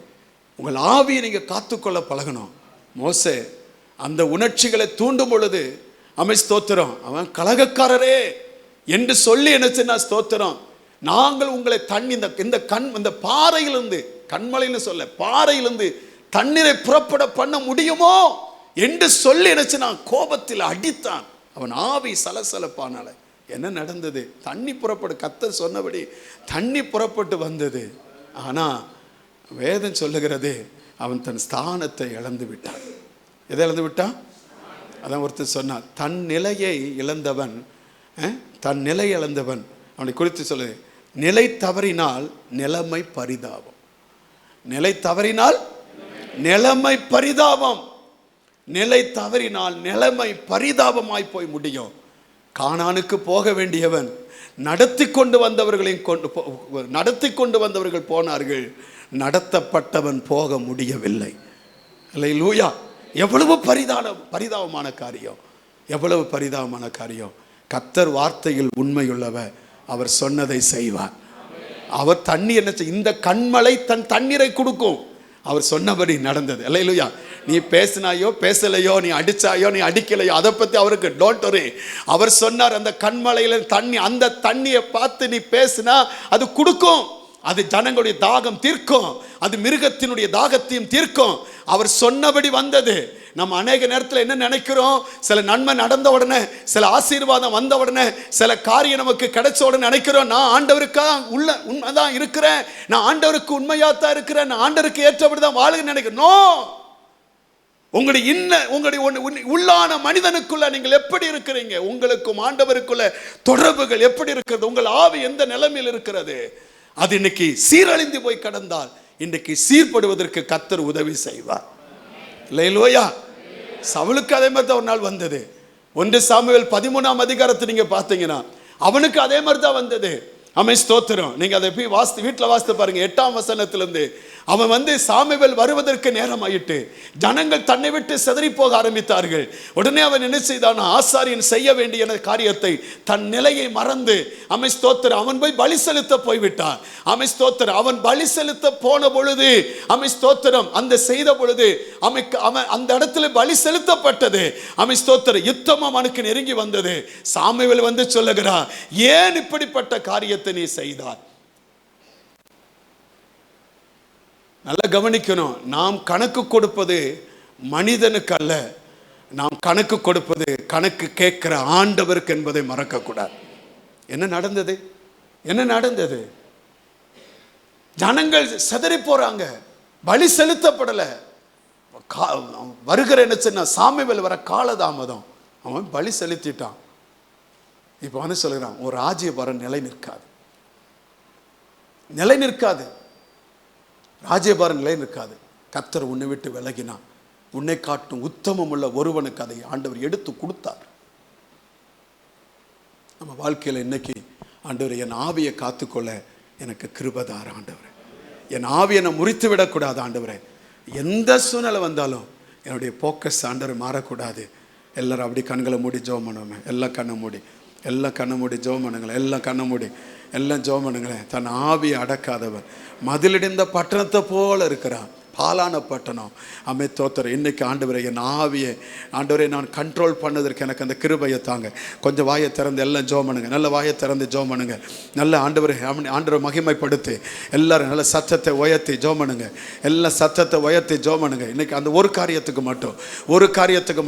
உங்கள் ஆவியை நீங்கள் காத்துக்கொள்ள பழகணும். மோசே அந்த உணர்ச்சிகளை தூண்டும் பொழுது ஸ்தோத்திரம், அவன் கலகக்காரரே என்று சொல்லி என்ன சொன்னா, ஸ்தோத்திரம், நாங்கள் உங்களை இந்த பாறையிலிருந்து, கண்மலைன்னு சொல்ல பாறையிலிருந்து தண்ணீரை புறப்பட பண்ண முடியுமோ என்று சொல்லி நினைச்சு நான் கோபத்தில் அடித்தான். அவன் ஆவி சலசலப்பானால என்ன நடந்தது? தண்ணி புறப்பட்டு, கர்த்தர் சொன்னபடி தண்ணி புறப்பட்டு வந்தது. ஆனா வேதம் சொல்லுகிறது, அவன் தன் ஸ்தானத்தை இழந்து விட்டான். எதை இழந்து விட்டான்? அதான் ஒருத்தர் சொன்னான், தன் நிலையை இழந்தவன், தன் நிலை இழந்தவன் அவனை குறித்து சொல்லு, நிலை தவறினால் நிலைமை பரிதாபம். நிலை தவறினால் நிலைமை பரிதாபம். நிலை தவறினால் நிலைமை பரிதாபமாய் போய் முடியும். கானானுக்கு போக வேண்டியவன் நடத்தி கொண்டு வந்தவர்கள் போனார்கள், நடத்தப்பட்டவன் போக முடியவில்லை. அல்லேலூயா. எவ்வளவு பரிதாபமான காரியம், எவ்வளவு பரிதாபமான காரியம். கர்த்தர் வார்த்தையில் உண்மையுள்ளவர், அவர் சொன்னதை செய்வார். அவர் தண்ணி என்ன செய்ய, இந்த கண்மலை தன் தண்ணீரை கொடுக்கும். அவர் சொன்னபடி நடந்தது. அல்லேலூயா. நீ பேசினாயோ பேசலையோ, நீ அடிச்சாயோ நீ அடிக்கலையோ, அதை பத்தி அவருக்கு டோன்ட் வரி. அவர் சொன்னார், அந்த கண்மலையில தண்ணி, அந்த தண்ணியை பார்த்து நீ பேசினா அது கொடுக்கும். அது ஜனங்களுடைய தாகம் தீர்க்கும், அது மிருகத்தினுடைய தாகத்தையும் தீர்க்கும். அவர் சொன்னபடி வந்தது. நம்ம அநேக நேரத்தில் என்ன நினைக்கிறோம், சில நன்மை நடந்த உடனே, சில ஆசீர்வாதம் வந்த உடனே, சில காரியம் நமக்கு கிடைச்ச உடனே நினைக்கிறோம், நான் ஆண்டவருக்காக உண்மைதான் இருக்கிறேன், நான் ஆண்டவருக்கு உண்மையாத்தான் இருக்கிறேன், நான் ஆண்டவருக்கு ஏற்றபடிதான் வாழுங்க நினைக்கிறேன். நோ, உங்களுடைய உள்ளான மனிதனுக்குள்ள நீங்கள் எப்படி இருக்கிறீங்க, உங்களுக்கும் ஆண்டவருக்குள்ள தொடர்புகள் எப்படி இருக்கிறது, உங்கள் ஆவி எந்த நிலைமையில் இருக்கிறது, அது இன்னைக்கு சீரழிந்து போய் கடந்தால் இன்றைக்கு சீர்படுவதற்கு கர்த்தர் உதவி செய்வார். அல்லேலூயா. சவுலுக்கு அதே மாதிரி தான் ஒரு நாள் வந்தது. 1 சாமுவேல் 13ஆம் அதிகாரத்தை நீங்க பார்த்தீங்கன்னா அவனுக்கு அதே மாதிரி தான் வந்தது. ஸ்தோத்திரம். நீங்க அதை போய் வீட்டில் வாசித்து பாருங்க. 8ஆம் வசனத்திலிருந்து அவன் சாமுவேல் வருவதற்கு நேரம் ஆயிட்டு ஜனங்கள் தன்னை விட்டு சிதறி போக ஆரம்பித்தார்கள். உடனே அவன் என்ன செய்தான், ஆசாரியன் செய்ய வேண்டிய காரியத்தை தன் நிலையை மறந்து ஸ்தோத்திரம் அவன் போய் பலி செலுத்த போய்விட்டான். ஸ்தோத்திரம் அவன் பலி செலுத்த போன பொழுது ஸ்தோத்திரம் அந்த செய்த பொழுது அவன் அந்த இடத்துல பலி செலுத்தப்பட்டது. ஸ்தோத்திரம் யுத்தம் அவனுக்கு நெருங்கி வந்தது. சாமுவேல் சொல்லுகிறான், ஏன் இப்படிப்பட்ட காரியத்தை நீ செய்தார்? நல்லா கவனிக்கணும். நாம் கணக்கு கொடுப்பது மனிதனுக்கு அல்ல, நாம் கணக்கு கொடுப்பது கணக்கு கேட்கிற ஆண்டவருக்கு என்பதை மறக்க கூடாது. என்ன நடந்தது? என்ன நடந்தது? ஜனங்கள் சிதறி போறாங்க, பலி செலுத்தப்படல. வருகிற என்ன சொன்னா, சாமுவேல் வர காலதாமதம், அவன் பலி செலுத்திட்டான். இப்ப சொல்லுறான், ஒரு ராஜ்யபாரம் நிலை நிற்காது, நிலை நிற்காது, ராஜ்யபாரம் நிலை நிற்காது. கர்த்தர் உன்னை விட்டு விலகினான், உன்னை காட்டும் உத்தமம் உள்ள ஒருவனுக்கு அதை ஆண்டவர் எடுத்து கொடுத்தார். நம்ம வாழ்க்கையில் இன்னைக்கு, ஆண்டவர் என் ஆவியை காத்துக்கொள்ள எனக்கு கிருபைதார் ஆண்டவரே, என் ஆவியை நான் முறித்து விடக்கூடாது ஆண்டவரே. எந்த சூழ்நிலை வந்தாலும் என்னுடைய போக்கஸ் ஆண்டவர் மாறக்கூடாது. எல்லாரும் அப்படி கண்களை மூடி ஜெபம் பண்ணுவோமே. எல்லாம் கண்ணை மூடி, எல்லாம் கண்ணை மூடி ஜெபம் பண்ணுங்களேன். எல்லாம் கண்ணை மூடி, எல்லாம் ஜெபம் பண்ணுங்களேன். தன் ஆவியை அடக்காதவன் மதிலிடிந்த பட்டணத்தை போல இருக்கிறான். பாலான பட்டணம். அம்மே தோத்திரம். இன்னைக்கு ஆண்டவரை என் ஆவியை ஆண்டவரை நான் கண்ட்ரோல் பண்ணதற்கு எனக்கு அந்த கிருபையை தாங்க. கொஞ்சம் வாயை திறந்து எல்லாம் ஜெபம் பண்ணுங்க. நல்ல வாயை திறந்து ஜெபம் பண்ணுங்க. நல்ல ஆண்டவரை மகிமைப்படுத்தி எல்லாரும் நல்ல சத்தத்தை உயர்த்தி ஜெபம் பண்ணுங்க. எல்லாம் சத்தத்தை உயர்த்தி ஜெபம் பண்ணுங்க. இன்னைக்கு அந்த ஒரு காரியத்துக்கு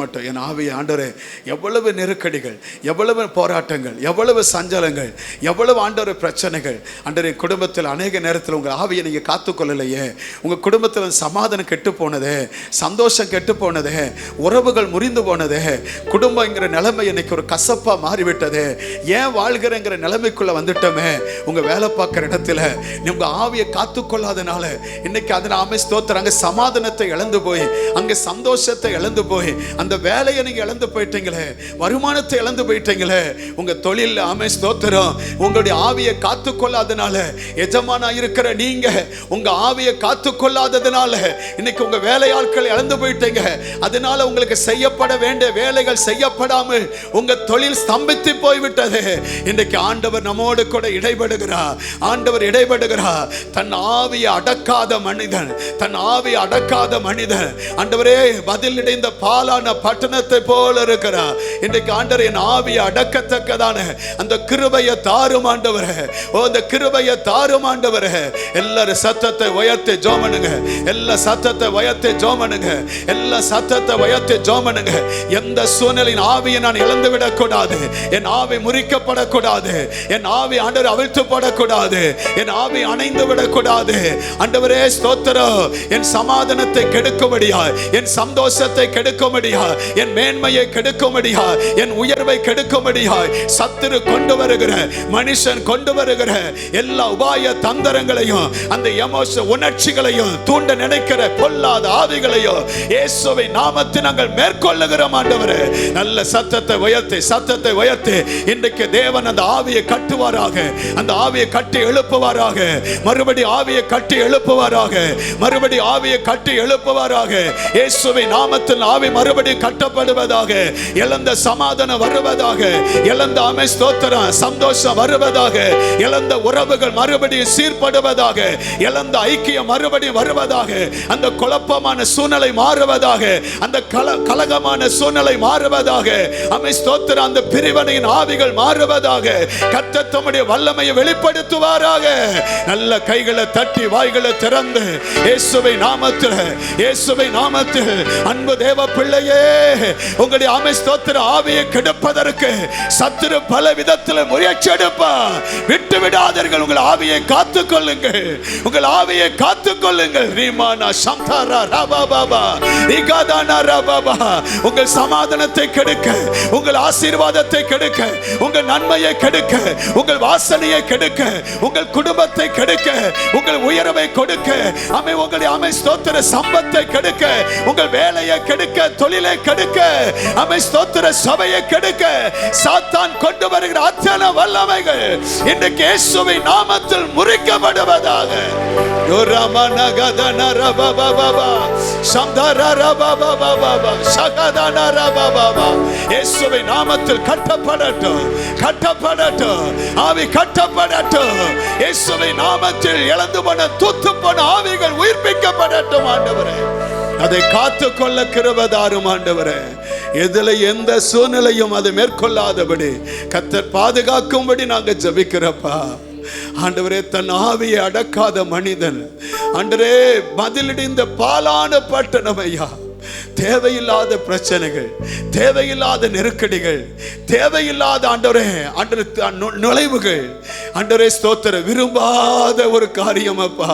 மட்டும் என் ஆவியை ஆண்டவரே, எவ்வளவு நெருக்கடிகள், எவ்வளவு போராட்டங்கள், எவ்வளவு சஞ்சலங்கள், எவ்வளவு ஆண்டவரை பிரச்சனைகள் ஆண்டவரே, குடும்பத்தில் அநேக நேரத்தில் உங்கள் ஆவியை நீங்கள் காத்துக்கொள்ளலையே, உங்கள் குடும்பத்தில் சமாதானம் கெட்டு போனதே, சந்தோஷம் கெட்டு போனதே, உறவுகள் முறிந்து போனதே, குடும்பங்கிற நிலைமை இன்னைக்கு ஒரு கசப்பா மாறிவிட்டதே, ஏன் வாழ்கிறங்கிற நிலைமைக்குள்ள வந்துட்டோமே. உங்க வேலை பார்க்குற இடத்துல உங்க ஆவியை காத்துக்கொள்ளாதனால இன்னைக்கு அதில் ஆமை ஸ்தோத்திரம், அங்கே சமாதானத்தை இழந்து போய், அங்கே சந்தோஷத்தை இழந்து போய், அந்த வேலையை நீங்க இழந்து போயிட்டீங்களே, வருமானத்தை இழந்து போயிட்டீங்களே, உங்க தொழில் ஆமை ஸ்தோத்திரம், உங்களுடைய ஆவியை காத்துக்கொள்ளாதனால, எஜமானா இருக்கிற நீங்க உங்க ஆவியை காத்துக்கொள்ளாததுனால இன்னைக்கு உங்க வேலையாட்கள் இழந்து போயிட்டீங்க. அதனால உங்களுக்கு செய்யப்பட வேண்டிய வேலைகள் செய்யப்படாமல் உங்க தொழில் ஸ்தம்பித்து போய்விட்டது. இன்னைக்கு ஆண்டவர் நம்மோடு கூட இடைபடுகிறார். ஆண்டவர் இடைபடுகிறார். தன் ஆவியை அடக்காத மனிதன், ஆண்டவரே பதில் இடைந்த பாலான பட்டணத்தை போல இருக்கிறார். இன்றைக்கு ஆண்டவர் என் ஆவியை அடக்கத்தக்கதான அந்த கிருபையை தாரும் ஆண்டவரே. அந்த கிருபையை தாரும் ஆண்டவரே. எல்லாரும் சத்தத்தை உயர்த்தி ஜெபம் பண்ணுங்க. எல்லா சத்தத்தை உயர்த்தி ஜெபம் பண்ணுங்க. எல்லா சத்தத்தை உயர்த்தி ஜெபம் பண்ணுங்க. எந்த சூழ்நிலையின் ஆவியை நான் இழந்து விடக்கூடாது. என் ஆவி முறிக்கப்படக்கூடாது. என் ஆவி ஆண்டவர் அவிழ்த்து போடக்கூடாது. என் ஆவி அணைந்து விடக்கூடாது. ஆண்டவரே ஸ்தோத்திரம். என் சமாதானத்தை கெடுக்கும்படியாய், என் சந்தோஷத்தை கெடுக்கும்படியாய், என் மேன்மையை கெடுக்கும்படியாய், என் உயர்வை கெடுக்கும்படியாய் சத்துரு கொண்டு வருகிற, மனுஷன் கொண்டு வருகிற எல்லா உபாய தந்திரங்களையும், அந்த எமோஷன் உணர்ச்சிகளையும் தூண்ட நினைக்கிற பொல்லாத ஆவிகளையும் இயேசுவின் நாமத்தில் நாங்கள் மேற்கொள்ளுகிறோம் ஆண்டவரே. நல்ல சத்தத்தை உயர்த்தி இன்றைக்கு தேவன் அந்த ஆவியை கட்டுவாராக, அந்த ஆவியை கட்டி எழுப்புவாராக, மறுபடி ஆவியை கட்டி எழுப்புவாராக, மறுபடி ஆவியை கட்டி எழுப்புவாராக. இயேசுவின் நாமத்தில் ஆவி மறுபடி கட்டப்படுவதாக, இழந்த சமாதானம் வருவதாக, இழந்த ஆமென் ஸ்தோத்திரம் சந்தோஷம் வருவதாக, இழந்த உறவுகள் மறுபடியும் சீர்படுவதாக, இழந்த ஐக்கியம் மறுபடியும் வருவதாக, அந்த குழப்பமான சூழ்நிலை மாறுவதாக, அந்த கலகமான சூழ்நிலை மாறுவதாக, ஆமென் ஸ்தோத்திரம் அந்த பிரிவினையின் ஆவிகள் மாறுவதாக, கர்த்தர் தம்முடைய வல்லமையை வெளிப்படுத்துவாராக. நல்ல கைகளை தட்டி வாய்களை திறந்து இயேசுவின் நாமத்தில் அன்பு தேவ பிள்ளையே, உங்களுடைய ஆமென் ஸ்தோத்திரம் ஆவியை கெடுப்பதற்கு சத்துரு பல விதத்தில் முயற்சி எடுப்பார். விட்டு விடாதீர்கள். உங்கள் ஆவியை காத்துக்கொள்ளுங்கள். உங்கள் ஆவியை காத்துக்கொள்ளுங்கள். ரீமானா சம்தாரா ராபாபாபா ரிகாதானா ராபாபா. உங்கள் சமாதானத்தை கெடுக்க, உங்கள் ஆசீர்வாதத்தை கெடுக்க, உங்கள் நன்மையை கெடுக்க, உங்கள் வாசனையை கெடுக்க, உங்கள் குடும்பத்தை கெடுக்க, உங்கள் உயர்வை கொடுக்க, உங்களுடைய ஆமென் ஸ்தோத்திர சம்பத்தை கெடுக்க, உங்கள் வேலையை கெடுக்க, தொழிலை கெடுக்க, ஆமென் ஸ்தோத்திர சபையை கெடுக்க சாத்தான் கொண்டு வருகிற அத்தனை வல்லமைகள் இன்றைக்கு இயேசுவின் நாமத்தில் முறிக்கப்படுவதாக. இயேசுவின் நாமத்தில் கட்டப்படட்டும். ஆவி கட்டப்படட்டும். இயேசுவின் நாமத்தில் இழந்து போன தூத்து போன ஆவிகள் உயிர்ப்பிக்கப்படட்டும் ஆண்டவரே. அதை காத்துக்கொள்ள கிருபை தாரும் ஆண்டவரே. எதுல எந்த சூழ்நிலையும் அதை மேற்கொள்ளாதபடி கர்த்தர் பாதுகாக்கும்படி நாங்கள் ஜெபிக்கிறப்பா. ஆண்டவரே, தன் ஆவியை அடக்காத மனிதன் ஆண்டவரே பதிலடைந்த பாலான பட்டணம் ஐயா. தேவையில்லாத பிரச்சனைகள், தேவையில்லாத நெருக்கடிகள், தேவையில்லாத ஆண்டவரே நுழைவுகள், ஆண்டவரே ஸ்தோத்திர விரும்பாத ஒரு காரியம் அப்பா.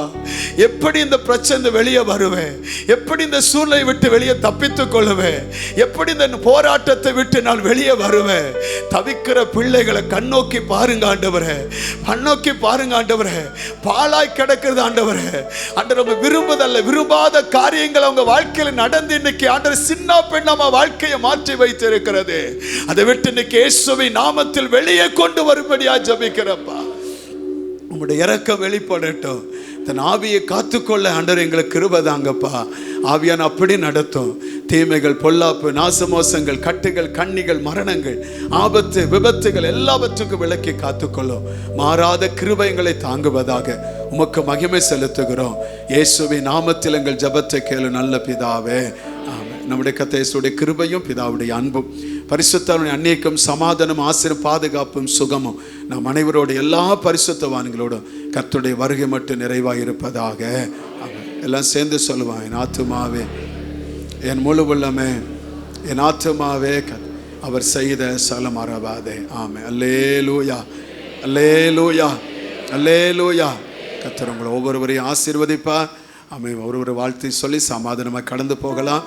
எப்படி இந்த பிரச்சனை வெளியே வருவேன்? எப்படி இந்த சூழ்நிலை விட்டு வெளியே தப்பித்துக் கொள்ளுவேன்? எப்படி இந்த போராட்டத்தை விட்டு நான் வெளியே வருவேன்? தவிக்கிற பிள்ளைகளை கண்ணோக்கி பாருங்க ஆண்டவரே, கண்ணோக்கி பாருங்க ஆண்டவரே. பாழாய் கிடக்கிறது ஆண்டவரே. ஆண்டவர் அவங்க விரும்புதல்ல, விரும்பாத காரியங்கள் அவங்க வாழ்க்கையில் நடந்து இன்னைக்கு ஆண்டவர் சின்ன பெண்ணாம வாழ்க்கையை மாற்றி வைத்திருக்கிறது. அதை விட்டு இன்னைக்கு இயேசுவின் நாமத்தில் வெளியே கொண்டு வரும்படியா ஜெபிக்கிறப்பா. உங்களுடைய இரக்கம் வெளிப்படட்டும். தன் ஆவியை காத்துக்கொள்ள ஆண்டவர் எங்களுக்கு கிருபை தாங்கப்பா. ஆவியான அப்படி நடத்தும். தீமைகள், பொல்லாப்பு, நாசமோசங்கள், கட்டுகள், கண்ணிகள், மரணங்கள், ஆபத்து, விபத்துகள் எல்லாவற்றுக்கும் விலக்கி காத்துக்கொள்ளும். மாறாத கிருபைகளை தாங்குவதாக உமக்கு மகிமை செலுத்துகிறோம். இயேசுவின் நாமத்தில் எங்கள் ஜெபத்தை கேளு நல்ல பிதாவே. ஆமென். நம்முடைய கர்த்தருடைய கிருபையும் பிதாவுடைய அன்பும் பரிசுத்தருடைய அநேகம் சமாதானம் ஆசீர்வாதம் பாதுகாப்பும் சுகமும் நாம் அனைவரோடு எல்லா பரிசுத்தவான்களோடும் கர்த்தருடைய வருகை மட்டும் நிறைவாக இருப்பதாக. ஆமென். எல்லாம் சேர்ந்து சொல்லுவான், என் ஆத்துமாவே என் முழு உள்ளமே என் ஆத்துமாவே அவர் செய்த சகல மறவாதே. ஆமென். அல்லேலூயா அல்லேலூயா அல்லேலூயா. கர்த்தர் உங்களை ஒவ்வொருவரையும் ஆசீர்வதிப்பார். ஆமென். ஒருவரை வாழ்த்து சொல்லி சமாதானமாக கடந்து போகலாம்.